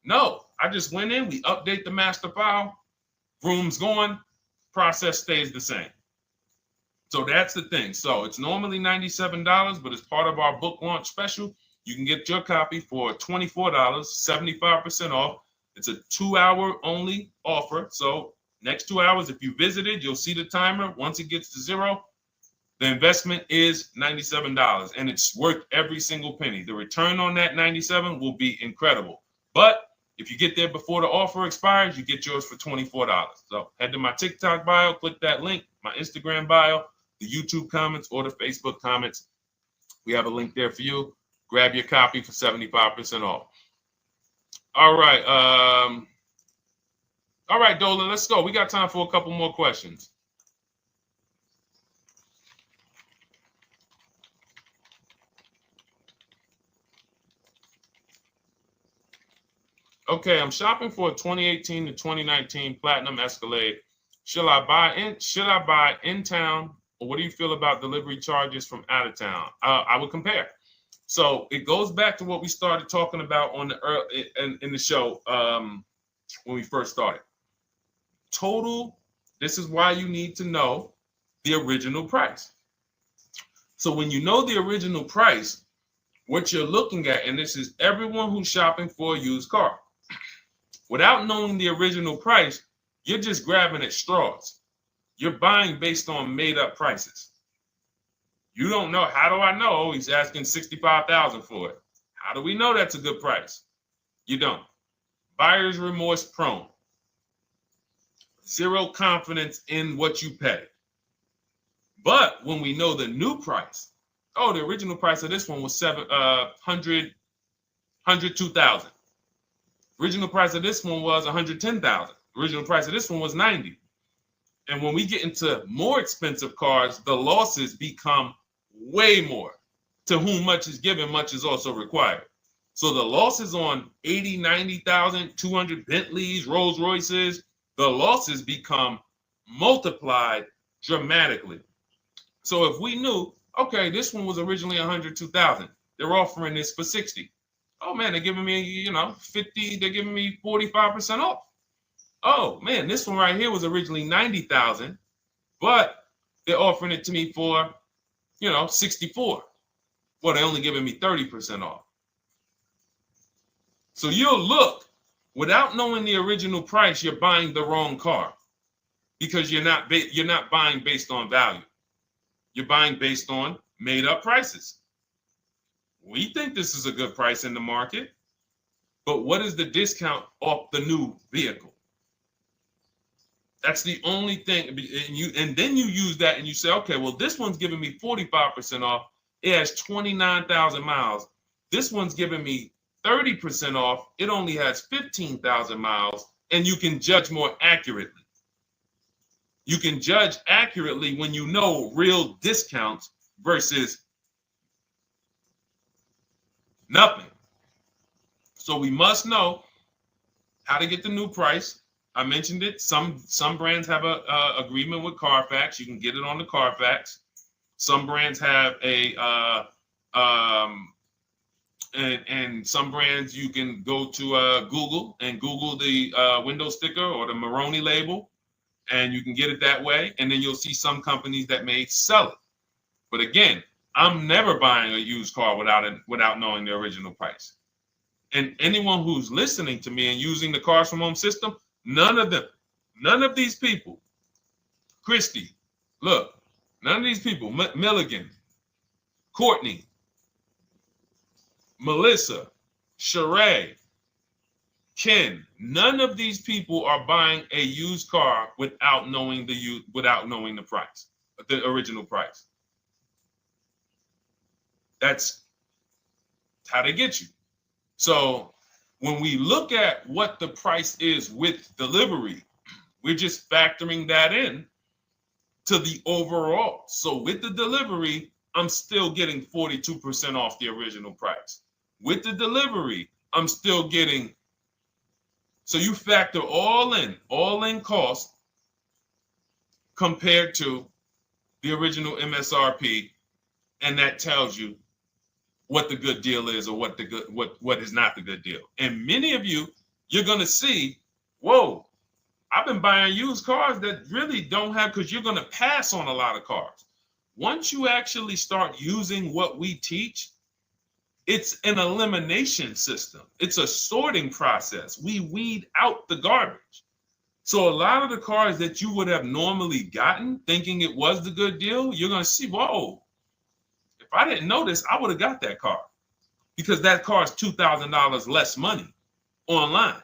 No, I just went in, we update the master file, Room's going, process stays the same. So that's the thing. So it's normally $97, but as part of our book launch special, you can get your copy for $24, 75% off. It's a 2-hour only offer. So next 2 hours, if you visited, you'll see the timer. Once it gets to 0, the investment is $97, and it's worth every single penny. The return on that $97 will be incredible. But if you get there before the offer expires, you get yours for $24. So head to my TikTok bio, click that link, my Instagram bio, the YouTube comments, or the Facebook comments. We have a link there for you. Grab your copy for 75% off. All right. All right, Dolan, let's go. We got time for a couple more questions. Okay, I'm shopping for a 2018 to 2019 Platinum Escalade. Should I buy in town, or what do you feel about delivery charges from out of town? I would compare. So it goes back to what we started talking about on in the show when we first started. Total. This is why you need to know the original price. So when you know the original price, what you're looking at, and this is everyone who's shopping for a used car. Without knowing the original price, you're just grabbing at straws. You're buying based on made-up prices. You don't know. How do I know he's asking $65,000 for it? How do we know that's a good price? You don't. Buyer's remorse prone. Zero confidence in what you pay. But when we know the new price, oh, the original price of this one was $102,000. Original price of this one was $110,000. Original price of this one was $90,000. And when we get into more expensive cars, the losses become way more. To whom much is given, much is also required. So the losses on 80, 90,000, 200 Bentleys, Rolls Royces, the losses become multiplied dramatically. So if we knew, okay, this one was originally $102,000, they're offering this for $60,000. Oh man, they're giving me, $50,000, they're giving me 45% off. Oh man, this one right here was originally $90,000, but they're offering it to me for, $64,000. Well, they're only giving me 30% off. So you'll look, without knowing the original price, you're buying the wrong car because you're not buying based on value. You're buying based on made up prices. We think this is a good price in the market, but what is the discount off the new vehicle? That's the only thing. And then you use that and you say, okay, well, this one's giving me 45% off. It has 29,000 miles. This one's giving me 30% off. It only has 15,000 miles, and you can judge more accurately. You can judge accurately when you know real discounts versus nothing. So we must know how to get the new price. I mentioned it. Some brands have a agreement with Carfax. You can get it on the Carfax. Some brands have and some brands you can go to Google and Google the window sticker or the Maroni label, and you can get it that way. And then you'll see some companies that may sell it. But again, I'm never buying a used car without knowing the original price. And anyone who's listening to me and using the Cars from Home system, none of these people, Christy, look, none of these people, Milligan, Courtney, Melissa, Sheree, Ken, none of these people are buying a used car without knowing the price, the original price. That's how they get you. So when we look at what the price is with delivery, we're just factoring that in to the overall. So with the delivery, I'm still getting 42% off the original price. With the delivery, I'm still getting, so you factor all in cost compared to the original MSRP, and that tells you what the good deal is or what is not the good deal. And many of you, you're going to see, whoa, I've been buying used cars that really don't have, because you're going to pass on a lot of cars. Once you actually start using what we teach, it's an elimination system. It's a sorting process. We weed out the garbage. So a lot of the cars that you would have normally gotten thinking it was the good deal, you're going to see, whoa, if I didn't know this, I would have got that car, because that car is $2,000 less money online.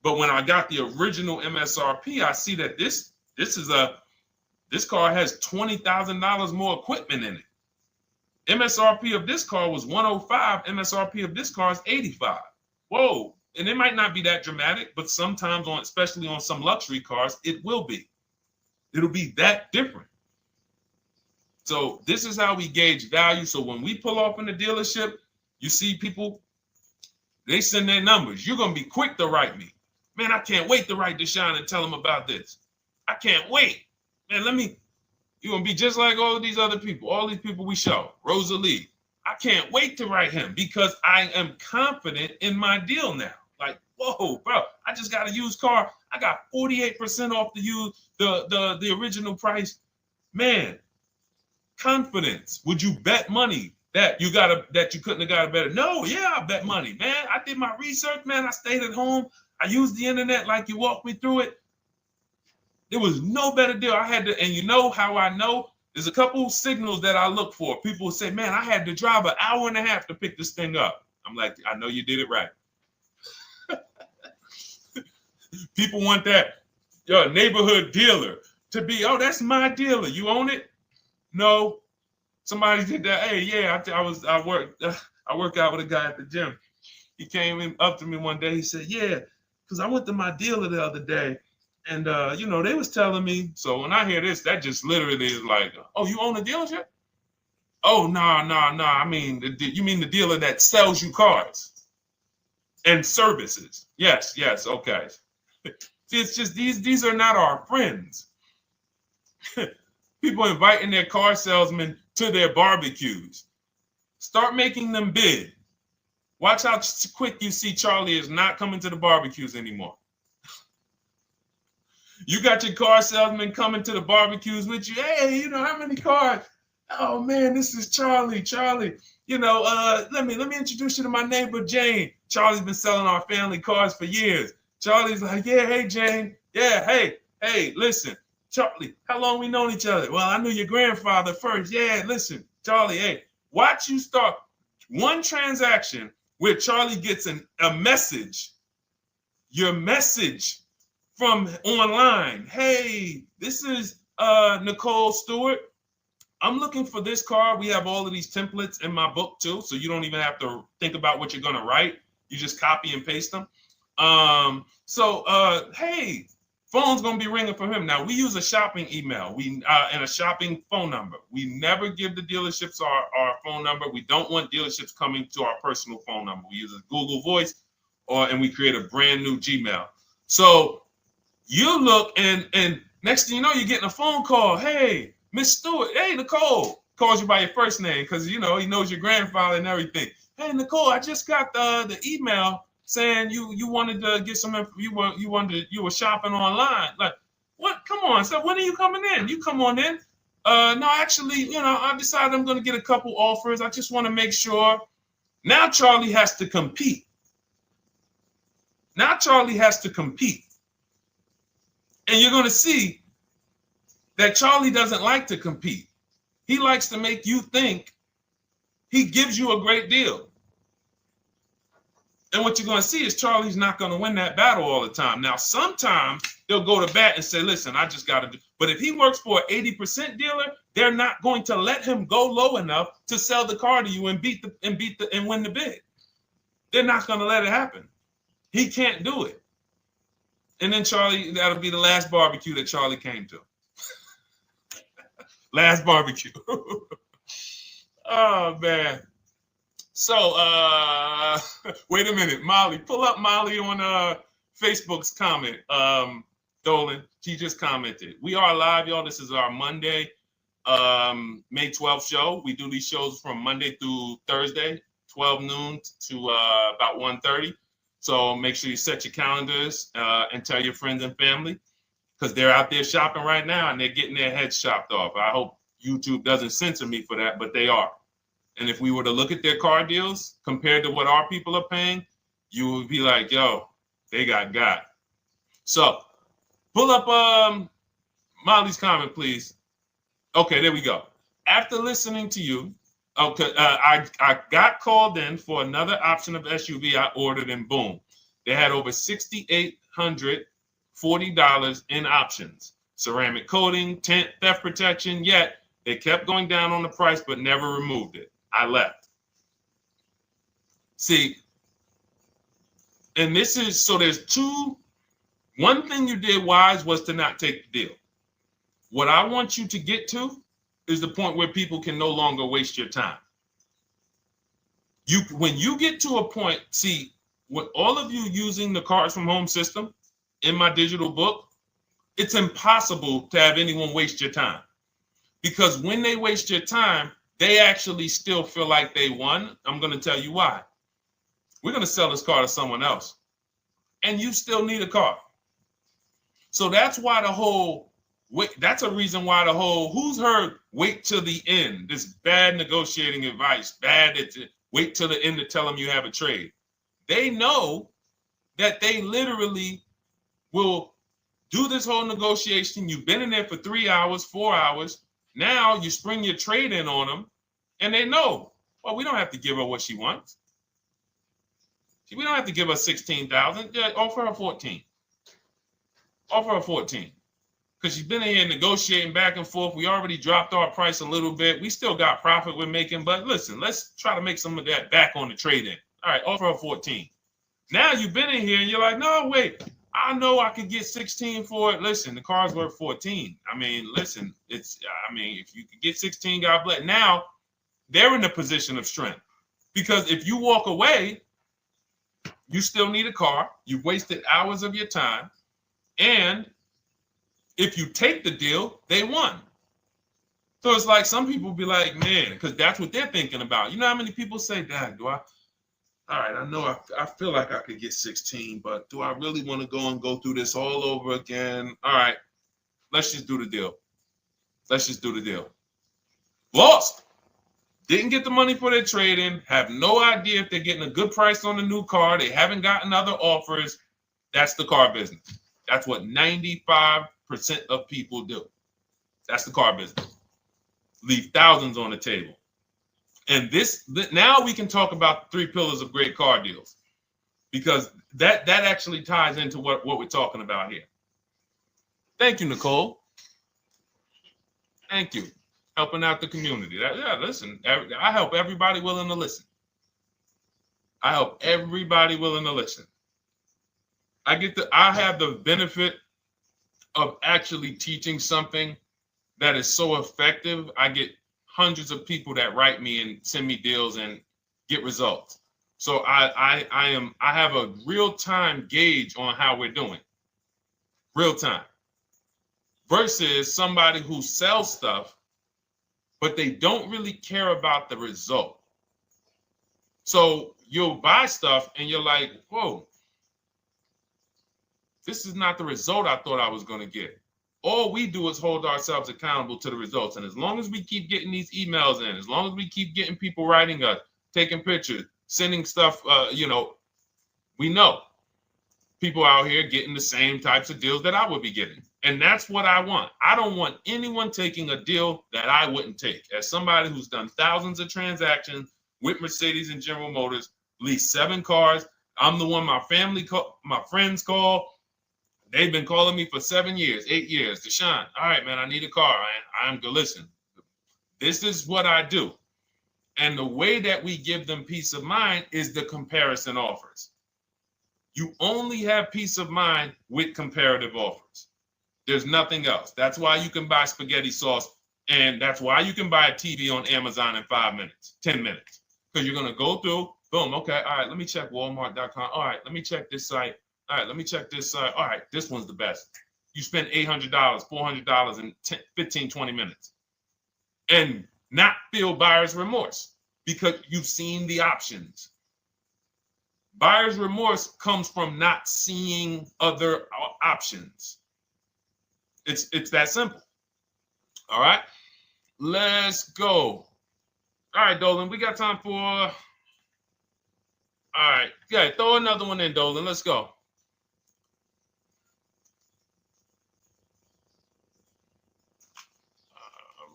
But when I got the original MSRP, I see that this car has $20,000 more equipment in it. MSRP of this car was 105. MSRP of this car is 85. Whoa. And it might not be that dramatic, but sometimes especially on some luxury cars, it will be. It'll be that different. So this is how we gauge value. So when we pull off in the dealership, you see people, they send their numbers. You're going to be quick to write me. Man, I can't wait to write Deshone and tell him about this. I can't wait. Man, you're going to be just like all of these other people, all these people we show. Rosalie, I can't wait to write him because I am confident in my deal now. Like, whoa, bro, I just got a used car. I got 48% off the original price. Man, confidence. Would you bet money that you couldn't have got a better? No, yeah, I bet money, man. I did my research, man. I stayed at home. I used the internet like you walked me through it. There was no better deal. I had to, and you know how I know? There's a couple signals that I look for. People say, man, I had to drive an hour and a half to pick this thing up. I'm like, I know you did it right. People want that neighborhood dealer to be, oh, that's my dealer. You own it? No. Somebody did that. Hey, yeah, I work out with a guy at the gym. He came up to me one day. He said, yeah, because I went to my dealer the other day. And, they was telling me. So when I hear this, that just literally is like, oh, you own a dealership? Oh, no. I mean, you mean the dealer that sells you cars and services? Yes. Okay. See, it's just these are not our friends. People inviting their car salesmen to their barbecues. Start making them bid. Watch how quick you see Charlie is not coming to the barbecues anymore. You got your car salesman coming to the barbecues with you. Hey, how many cars? Oh man, this is Charlie. Charlie, let me introduce you to my neighbor Jane. Charlie's been selling our family cars for years. Charlie's like, yeah, hey Jane. Yeah, hey, listen, Charlie, how long we known each other? Well, I knew your grandfather first. Yeah, listen, Charlie, hey, watch you start one transaction where Charlie gets a message, your message from online. Hey, this is Nicole Stewart. I'm looking for this car. We have all of these templates in my book too, so you don't even have to think about what you're going to write. You just copy and paste them. Hey, phone's going to be ringing for him. Now, we use a shopping email and a shopping phone number. We never give the dealerships our phone number. We don't want dealerships coming to our personal phone number. We use a Google Voice and we create a brand new Gmail. So you look and next thing you know, you're getting a phone call. Hey, Miss Stewart. Hey, Nicole. Calls you by your first name because, he knows your grandfather and everything. Hey, Nicole, I just got the email saying you wanted to get some you were shopping online. Like, what? Come on. So when are you coming in? You come on in. No, actually, I decided I'm going to get a couple offers. I just want to make sure. Now Charlie has to compete. Now Charlie has to compete. And you're going to see that Charlie doesn't like to compete. He likes to make you think he gives you a great deal. And what you're going to see is Charlie's not going to win that battle all the time. Now, sometimes they'll go to bat and say, listen, I just got to do. But if he works for an 80% dealer, they're not going to let him go low enough to sell the car to you and win the bid. They're not going to let it happen. He can't do it. And then Charlie, that'll be the last barbecue that Charlie came to. Last barbecue. Oh, man. So, wait a minute, Molly. Pull up Molly on Facebook's comment. Dolan, she just commented. We are live, y'all. This is our Monday, May 12th show. We do these shows from Monday through Thursday, 12 noon to about 1:30. So make sure you set your calendars and tell your friends and family, because they're out there shopping right now and they're getting their heads chopped off. I hope YouTube doesn't censor me for that, but they are. And if we were to look at their car deals compared to what our people are paying, you would be like, yo, they got. So pull up Molly's comment, please. Okay, there we go. After listening to you, okay, I got called in for another option of SUV I ordered, and boom, they had over $6,840 in options. Ceramic coating, tint, theft protection, yet they kept going down on the price but never removed it. I left. See, and this is, so there's two. One thing you did wise was to not take the deal. What I want you to get to is the point where people can no longer waste your time. When you get to a point, see, with all of you using the Cars from Home system in my digital book, it's impossible to have anyone waste your time. Because when they waste your time, they actually still feel like they won. I'm going to tell you why. We're going to sell this car to someone else, and you still need a car. So that's why that's a reason why who's heard wait till the end, this bad negotiating advice, wait till the end to tell them you have a trade. They know that they literally will do this whole negotiation. You've been in there for 3 hours, 4 hours. Now you spring your trade in on them, and they know, well, we don't have to give her what she wants. We don't have to give her $16,000. Yeah, offer her 14. Offer her 14. Because she's been in here negotiating back and forth. We already dropped our price a little bit. We still got profit we're making, but listen, let's try to make some of that back on the trade-in. All right, offer her 14. Now you've been in here and you're like, no, wait, I know I could get 16 for it. Listen, the car's worth 14. I mean, listen, if you could get 16, God bless. Now they're in a position of strength, because if you walk away, you still need a car. You've wasted hours of your time. And if you take the deal, they won. So it's like some people be like, man, because that's what they're thinking about. You know how many people say, Dad, all right, I know I feel like I could get 16, but do I really want to go through this all over again? All right, let's just do the deal. Lost. Didn't get the money for their trade-in. Have no idea if they're getting a good price on the new car. They haven't gotten other offers. That's the car business. That's what 95% of people do. That's the car business. Leave thousands on the table. And now we can talk about the 3 pillars of great car deals, because that actually ties into what we're talking about here. Thank you, Nicole. Thank you. Helping out the community. Listen, I help everybody willing to listen. I have the benefit of actually teaching something that is so effective. I get hundreds of people that write me and send me deals and get results. So I have a real-time gauge on how we're doing. Real time. Versus somebody who sells stuff, but they don't really care about the result. So you'll buy stuff and you're like, whoa, this is not the result I thought I was going to get. All we do is hold ourselves accountable to the results. And as long as we keep getting these emails in, as long as we keep getting people writing us, taking pictures, sending stuff, we know people out here getting the same types of deals that I would be getting. And that's what I want. I don't want anyone taking a deal that I wouldn't take. As somebody who's done thousands of transactions with Mercedes and General Motors, leased 7 cars. I'm the one my friends call. They've been calling me for 7 years, 8 years. Deshone, all right, man, I need a car. I'm good. Listen, this is what I do. And the way that we give them peace of mind is the comparison offers. You only have peace of mind with comparative offers. There's nothing else. That's why you can buy spaghetti sauce, and that's why you can buy a TV on Amazon in 5 minutes, 10 minutes. Because you're going to go through, boom, okay, all right, let me check Walmart.com. All right, let me check this site. All right, let me check this site. All right, this one's the best. You spend $800, $400 in 15, 20 minutes. And not feel buyer's remorse because you've seen the options. Buyer's remorse comes from not seeing other options. It's that simple. All right, let's go. All right, Dolan, we got time for. All right, yeah, throw another one in, Dolan. Let's go. All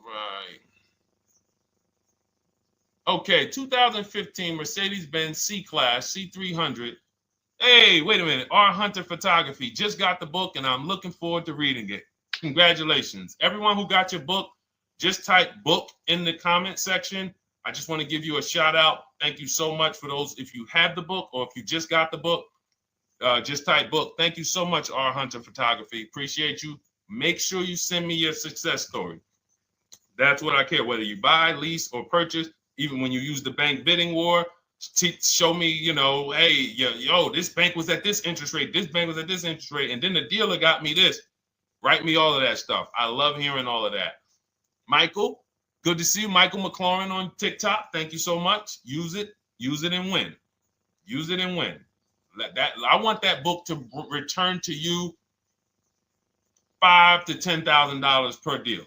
right. Okay, 2015 Mercedes-Benz C-Class C300. Hey, wait a minute. R. Hunter Photography. Just got the book, and I'm looking forward to reading it. Congratulations. Everyone who got your book, just type book in the comment section. I just want to give you a shout out. Thank you so much for those. If you have the book or if you just got the book, just type book. Thank you so much, R. Hunter Photography. Appreciate you. Make sure you send me your success story. That's what I care, whether you buy, lease, or purchase. Even when you use the bank bidding war, show me, hey, yo, this bank was at this interest rate. This bank was at this interest rate. And then the dealer got me this. Write me all of that stuff. I love hearing all of that. Michael, good to see you. Michael McLaurin on TikTok. Thank you so much. Use it and win. Use it and win. I want that book to return to you $5,000 to $10,000 per deal.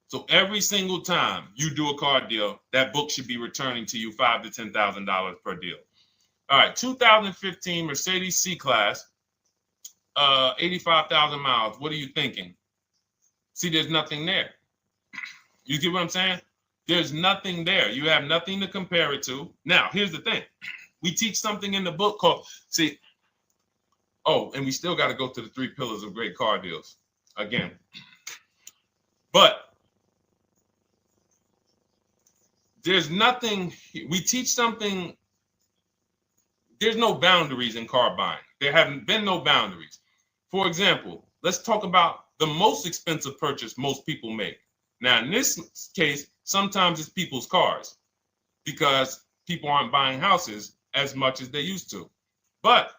So every single time you do a car deal, that book should be returning to you $5,000 to $10,000 per deal. All right, 2015 Mercedes C-Class, 85,000 miles. What are you thinking? See, there's nothing there. You get what I'm saying? There's nothing there. You have nothing to compare it to. Now, here's the thing. We teach something in the book called, and we still got to go to the 3 pillars of great car deals again. But there's nothing, we teach something, there's no boundaries in car buying. There haven't been no boundaries. For example, let's talk about the most expensive purchase most people make. Now, in this case, sometimes it's people's cars because people aren't buying houses as much as they used to. But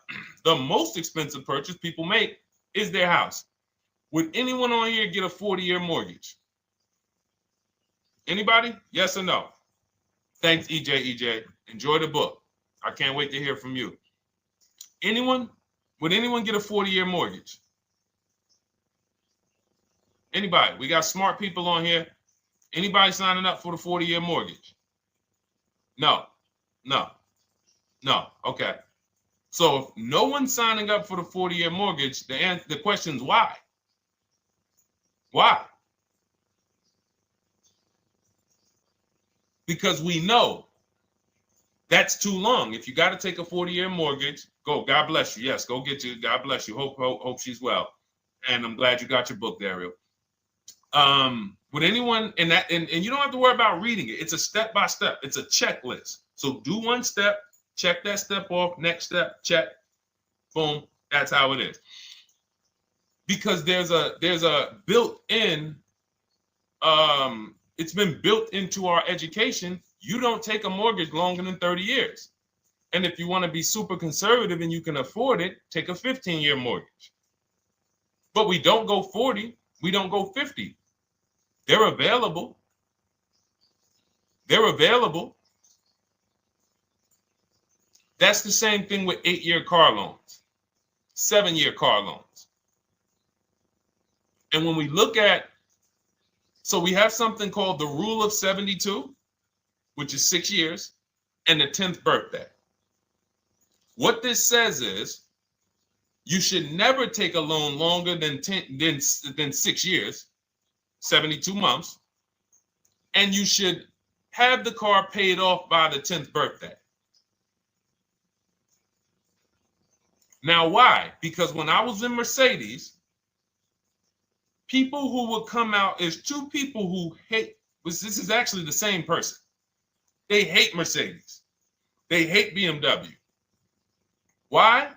the most expensive purchase people make is their house. Would anyone on here get a 40-year mortgage? Anybody? Yes or no? Thanks, EJ. Enjoy the book. I can't wait to hear from you. Anyone? Would anyone get a 40-year mortgage? Anybody? We got smart people on here. Anybody signing up for the 40-year mortgage? No. Okay. So if no one's signing up for the 40-year mortgage, the question is why? Why? Because we know that's too long. If you got to take a 40-year mortgage, go. God bless you. Yes, go get you. God bless you. Hope she's well. And I'm glad you got your book, Daryl. Would anyone, and you don't have to worry about reading it. It's a step by step. It's a checklist. So do one step, check that step off. Next step, check. Boom. That's how it is. Because there's a built-in. It's been built into our education. You don't take a mortgage longer than 30 years. And if you want to be super conservative and you can afford it, take a 15-year mortgage. But we don't go 40. We don't go 50. They're available. That's the same thing with 8-year car loans, 7-year car loans. And when we look at, so we have something called the rule of 72, which is 6 years. and the 10th birthday. What this says is you should never take a loan longer than 6 years, 72 months, and you should have the car paid off by the 10th birthday. Now, why? Because when I was in Mercedes, people who would come out is two people who hate, this is actually the same person. They hate Mercedes. They hate BMW. Why?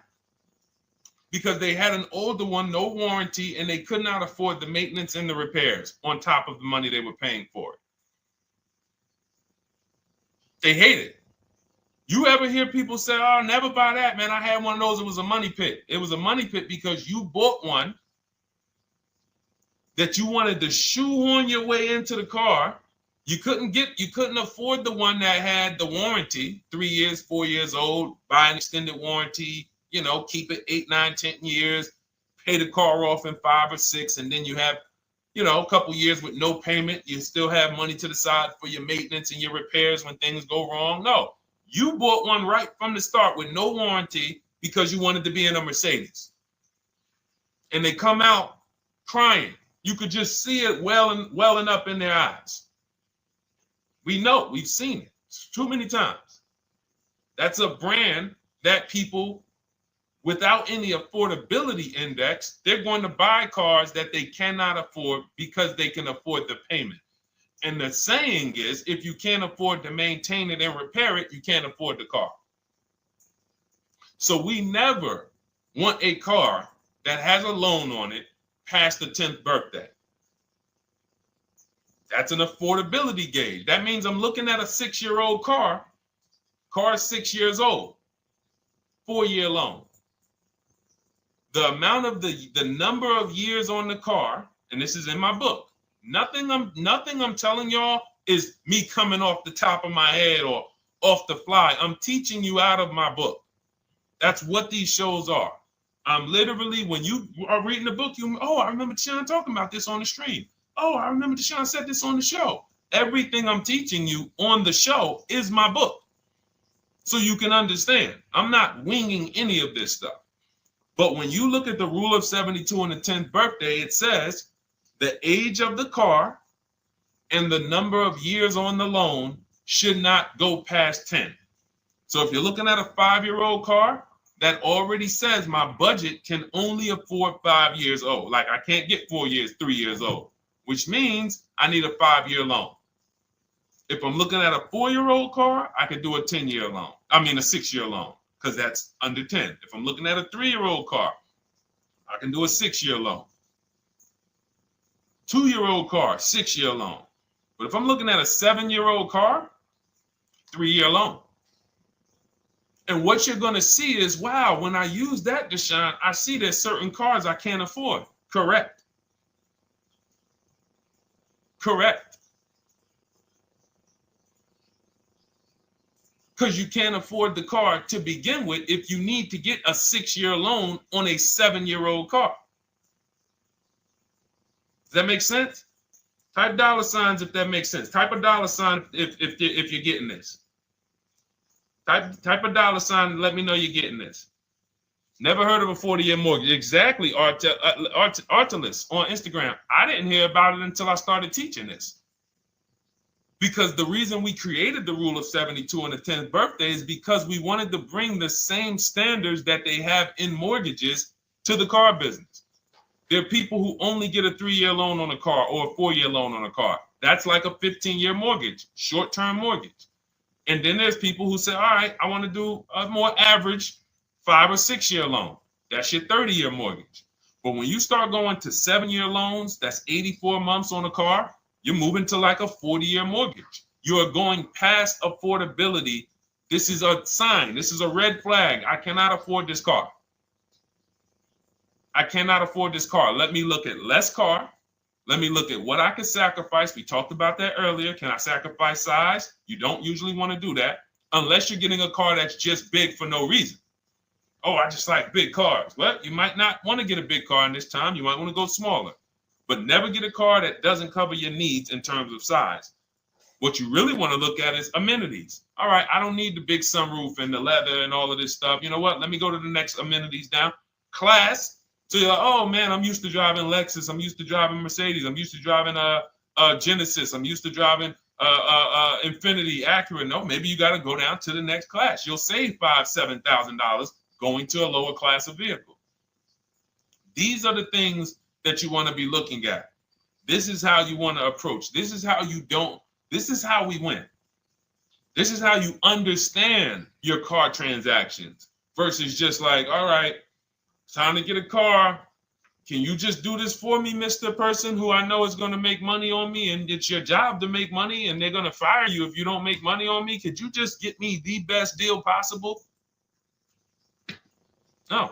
Because they had an older one, no warranty, and they could not afford the maintenance and the repairs on top of the money they were paying for it. They hate it. You ever hear people say, oh, never buy that, man. I had one of those. It was a money pit. It was a money pit because you bought one that you wanted to shoehorn your way into the car. You couldn't afford the one that had the warranty, 3 years, 4 years old, buy an extended warranty, keep it 8, 9, 10 years, pay the car off in 5 or 6, and then you have, a couple years with no payment. You still have money to the side for your maintenance and your repairs when things go wrong. No, you bought one right from the start with no warranty because you wanted to be in a Mercedes. And they come out crying. You could just see it welling up in their eyes. We know, we've seen it too many times. That's a brand that people without any affordability index, they're going to buy cars that they cannot afford because they can afford the payment. And the saying is, if you can't afford to maintain it and repair it, you can't afford the car. So we never want a car that has a loan on it past the 10th birthday. That's an affordability gauge. That means I'm looking at a 6-year-old car. Car is 6 years old. 4-year loan. The amount of the number of years on the car, and this is in my book. Nothing I'm telling y'all is me coming off the top of my head or off the fly. I'm teaching you out of my book. That's what these shows are. I'm literally, when you are reading the book, I remember Deshone talking about this on the stream. Oh, I remember Deshone said this on the show. Everything I'm teaching you on the show is my book. So you can understand. I'm not winging any of this stuff. But when you look at the rule of 72 on the 10th birthday, it says the age of the car and the number of years on the loan should not go past 10. So if you're looking at a 5-year-old car, that already says my budget can only afford 5 years old. Like I can't get 4 years, 3 years old, which means I need a 5-year loan. If I'm looking at a 4-year-old car, I could do a 10-year loan. I mean a 6-year loan, because that's under 10. If I'm looking at a 3-year-old car, I can do a 6-year loan. 2-year-old car, 6-year loan. But if I'm looking at a 7-year-old car, 3-year loan. And what you're going to see is, wow, when I use that, Deshone, I see there's certain cars I can't afford. Correct. Correct. Because you can't afford the car to begin with if you need to get a 6-year loan on a 7-year-old car. Does that make sense? Type $signs if that makes sense. Type a $sign if you're getting this. Type a $sign and let me know you're getting this. Never heard of a 40-year mortgage. Exactly, Artelis on Instagram. I didn't hear about it until I started teaching this. Because the reason we created the rule of 72 on the 10th birthday is because we wanted to bring the same standards that they have in mortgages to the car business. There are people who only get a 3-year loan on a car or a 4-year loan on a car. That's like a 15-year mortgage, short-term mortgage. And then there's people who say, all right, I want to do a more average 5 or 6-year loan. That's your 30-year mortgage. But when you start going to 7-year loans, that's 84 months on a car, you're moving to like a 40-year mortgage. You are going past affordability. This is a sign. This is a red flag. I cannot afford this car. I cannot afford this car. Let me look at less car. Let me look at what I can sacrifice. We talked about that earlier. Can I sacrifice size? You don't usually want to do that unless you're getting a car that's just big for no reason. Oh, I just like big cars. Well, you might not want to get a big car in this time. You might want to go smaller. But never get a car that doesn't cover your needs in terms of size. What you really want to look at is amenities. All right, I don't need the big sunroof and the leather and all of this stuff. You know what? Let me go to the next amenities down. Class. So you're like, oh man, I'm used to driving Lexus. I'm used to driving Mercedes. I'm used to driving Genesis. I'm used to driving Infinity, Acura. No, maybe you got to go down to the next class. You'll save $5,000-$7,000 going to a lower class of vehicle. These are the things that you want to be looking at. This is how you want to approach. This is how you don't. This is how we win. This is how you understand your car transactions versus just like, all right, time to get a car. Can you just do this for me, Mr. Person who I know is going to make money on me, and it's your job to make money and they're going to fire you if you don't make money on me? Could you just get me the best deal possible? No.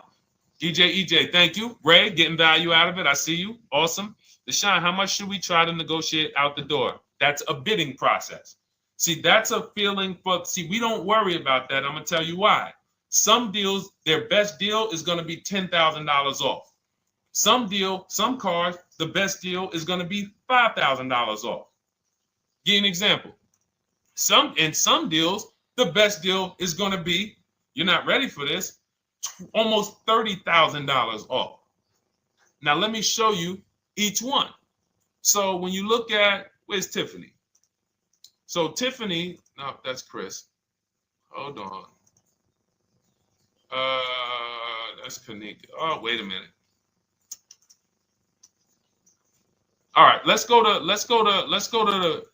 DJ EJ, thank you. Ray, getting value out of it. I see you. Awesome. Deshone, how much should we try to negotiate out the door? That's a bidding process. See, that's a feeling for, we don't worry about that. I'm going to tell you why. Some deals, their best deal is going to be $10,000 off. Some cars, the best deal is going to be $5,000 off. Give you an example. In some deals, the best deal is going to be, you're not ready for this, almost $30,000 off. Now, let me show you each one. So when you look at, where's Tiffany? So Tiffany, no, that's Chris. Hold on. That's Kanika. Oh, wait a minute. All right, let's go to the.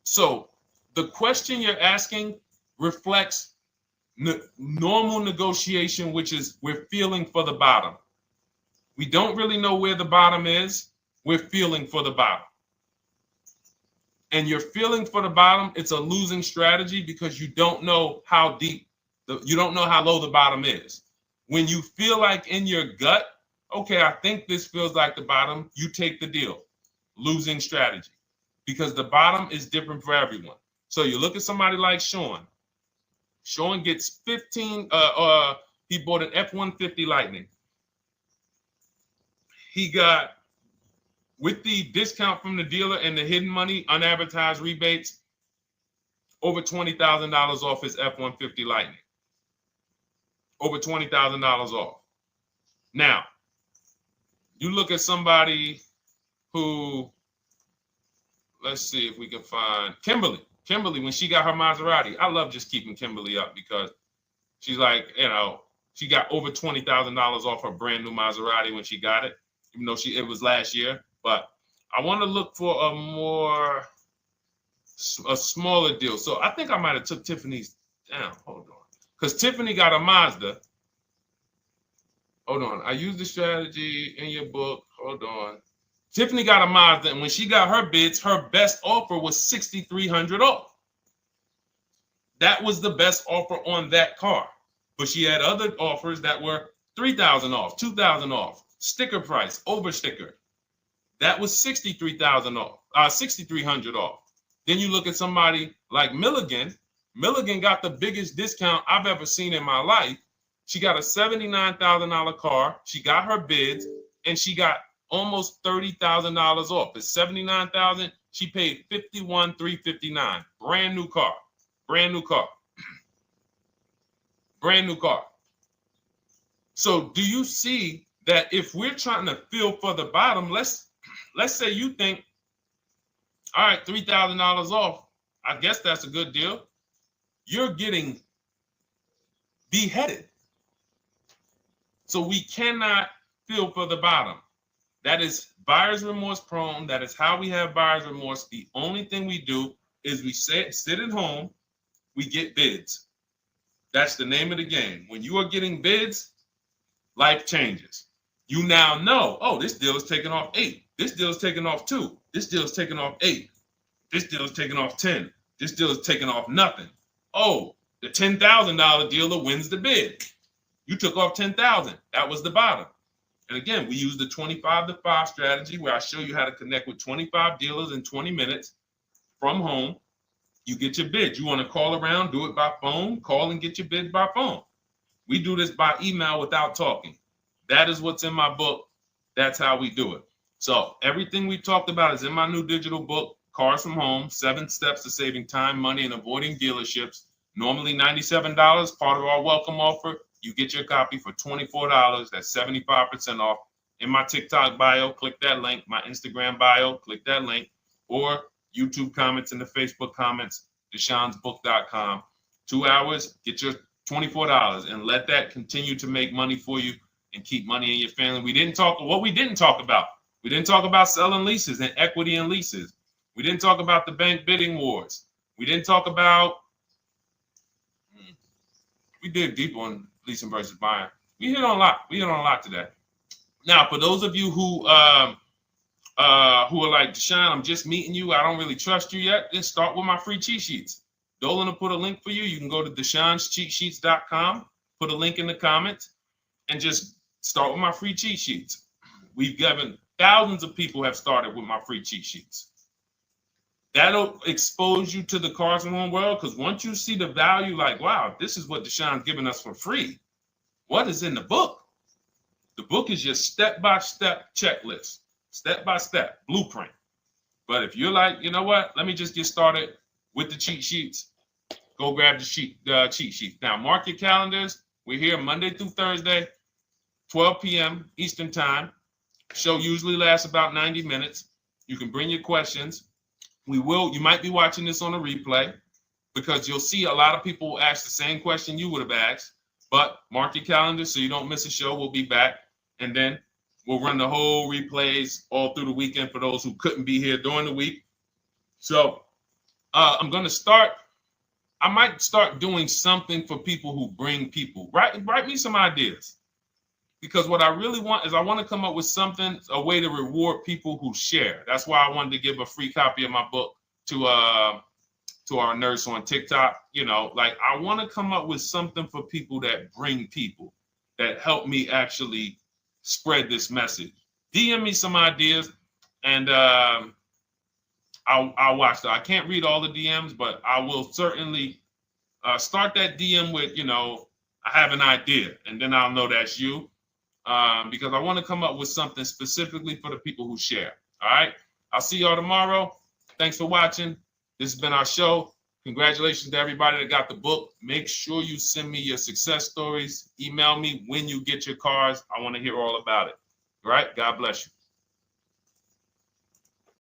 So the question you're asking reflects normal negotiation, which is we're feeling for the bottom. We don't really know where the bottom is. We're feeling for the bottom. And you're feeling for the bottom, it's a losing strategy because you don't know how deep, you don't know how low the bottom is. When you feel like in your gut, okay, I think this feels like the bottom, you take the deal. Losing strategy. Because the bottom is different for everyone. So you look at somebody like Sean. Sean gets 15, he bought an F-150 Lightning. He got, with the discount from the dealer and the hidden money, unadvertised rebates, over $20,000 off his F-150 Lightning. Over $20,000 off. Now, you look at somebody who, let's see if we can find Kimberly. Kimberly, when she got her Maserati, I love just keeping Kimberly up because she's like, you know, she got over $20,000 off her brand new Maserati when she got it, even though it was last year. But I want to look for a smaller deal. So I think I might have took Tiffany's down. Hold on. Because Tiffany got a Mazda. Hold on. I used the strategy in your book. Hold on. Tiffany got a Mazda, and when she got her bids, her best offer was $6,300 off. That was the best offer on that car. But she had other offers that were $3,000 off, $2,000 off, sticker price, over sticker. That was $63,000 off, $6,300 off. Then you look at somebody like Milligan. Milligan got the biggest discount I've ever seen in my life. She got a $79,000 car. She got her bids, and she got almost $30,000 off. It's $79,000. She paid $51,359. Brand new car. Brand new car. Brand new car. So do you see that if we're trying to feel for the bottom, let's say you think, all right, $3,000 off. I guess that's a good deal. You're getting beheaded. So we cannot feel for the bottom. That is buyer's remorse prone. That is how we have buyer's remorse. The only thing we do is we sit at home, we get bids. That's the name of the game. When you are getting bids, life changes. You now know, oh, this deal is taking off 8. This deal is taking off 2. This deal is taking off 8. This deal is taking off 10. This deal is taking off nothing. Oh, the $10,000 dealer wins the bid. You took off $10,000. That was the bottom. And again, we use the 25-to-5 strategy where I show you how to connect with 25 dealers in 20 minutes from home. You get your bid. You want to call around, do it by phone, call and get your bid by phone. We do this by email without talking. That is what's in my book. That's how we do it. So everything we talked about is in my new digital book. Cars from Home, 7 Steps to Saving Time, Money, and Avoiding Dealerships. Normally $97, part of our welcome offer. You get your copy for $24. That's 75% off. In my TikTok bio, click that link. My Instagram bio, click that link. Or YouTube comments in the Facebook comments, deshonsbook.com. 2 hours, get your $24 and let that continue to make money for you and keep money in your family. We didn't talk about. We didn't talk about selling leases and equity in leases. We didn't talk about the bank bidding wars. We didn't talk about, we dig deep on leasing versus buying. We hit on a lot today. Now, for those of you who are like, Deshone, I'm just meeting you, I don't really trust you yet, then start with my free cheat sheets. Dolan will put a link for you. You can go to DeshonesCheatSheets.com, put a link in the comments, and just start with my free cheat sheets. We've given thousands of people have started with my free cheat sheets. That'll expose you to the Cars from Home world, because once you see the value, like, wow, this is what Deshone's giving us for free. What is in the book? The book is your step-by-step checklist, step-by-step blueprint. But if you're like, you know what, let me just get started with the cheat sheets, go grab the cheat sheets. Now, mark your calendars. We're here Monday through Thursday, 12 p.m. Eastern Time. Show usually lasts about 90 minutes. You can bring your questions. You might be watching this on a replay, because you'll see a lot of people ask the same question you would have asked. But mark your calendar so you don't miss a show. We'll be back, and then we'll run the whole replays all through the weekend for those who couldn't be here during the week. So I'm going to start. I might start doing something for people who bring people. Write me some ideas, because what I really want is I want to come up with something, a way to reward people who share. That's why I wanted to give a free copy of my book to our nurse on TikTok. You know, like, I want to come up with something for people that bring people, that help me actually spread this message. DM me some ideas, and I'll watch that. I can't read all the DMs, but I will certainly start that DM with, you know, I have an idea, and then I'll know that's you, because I want to come up with something specifically for the people who share. All right. I'll see y'all tomorrow. Thanks for watching. This has been our show. Congratulations to everybody that got the book. Make sure you send me your success stories. Email me when you get your cars. I want to hear all about it. All right. God bless you.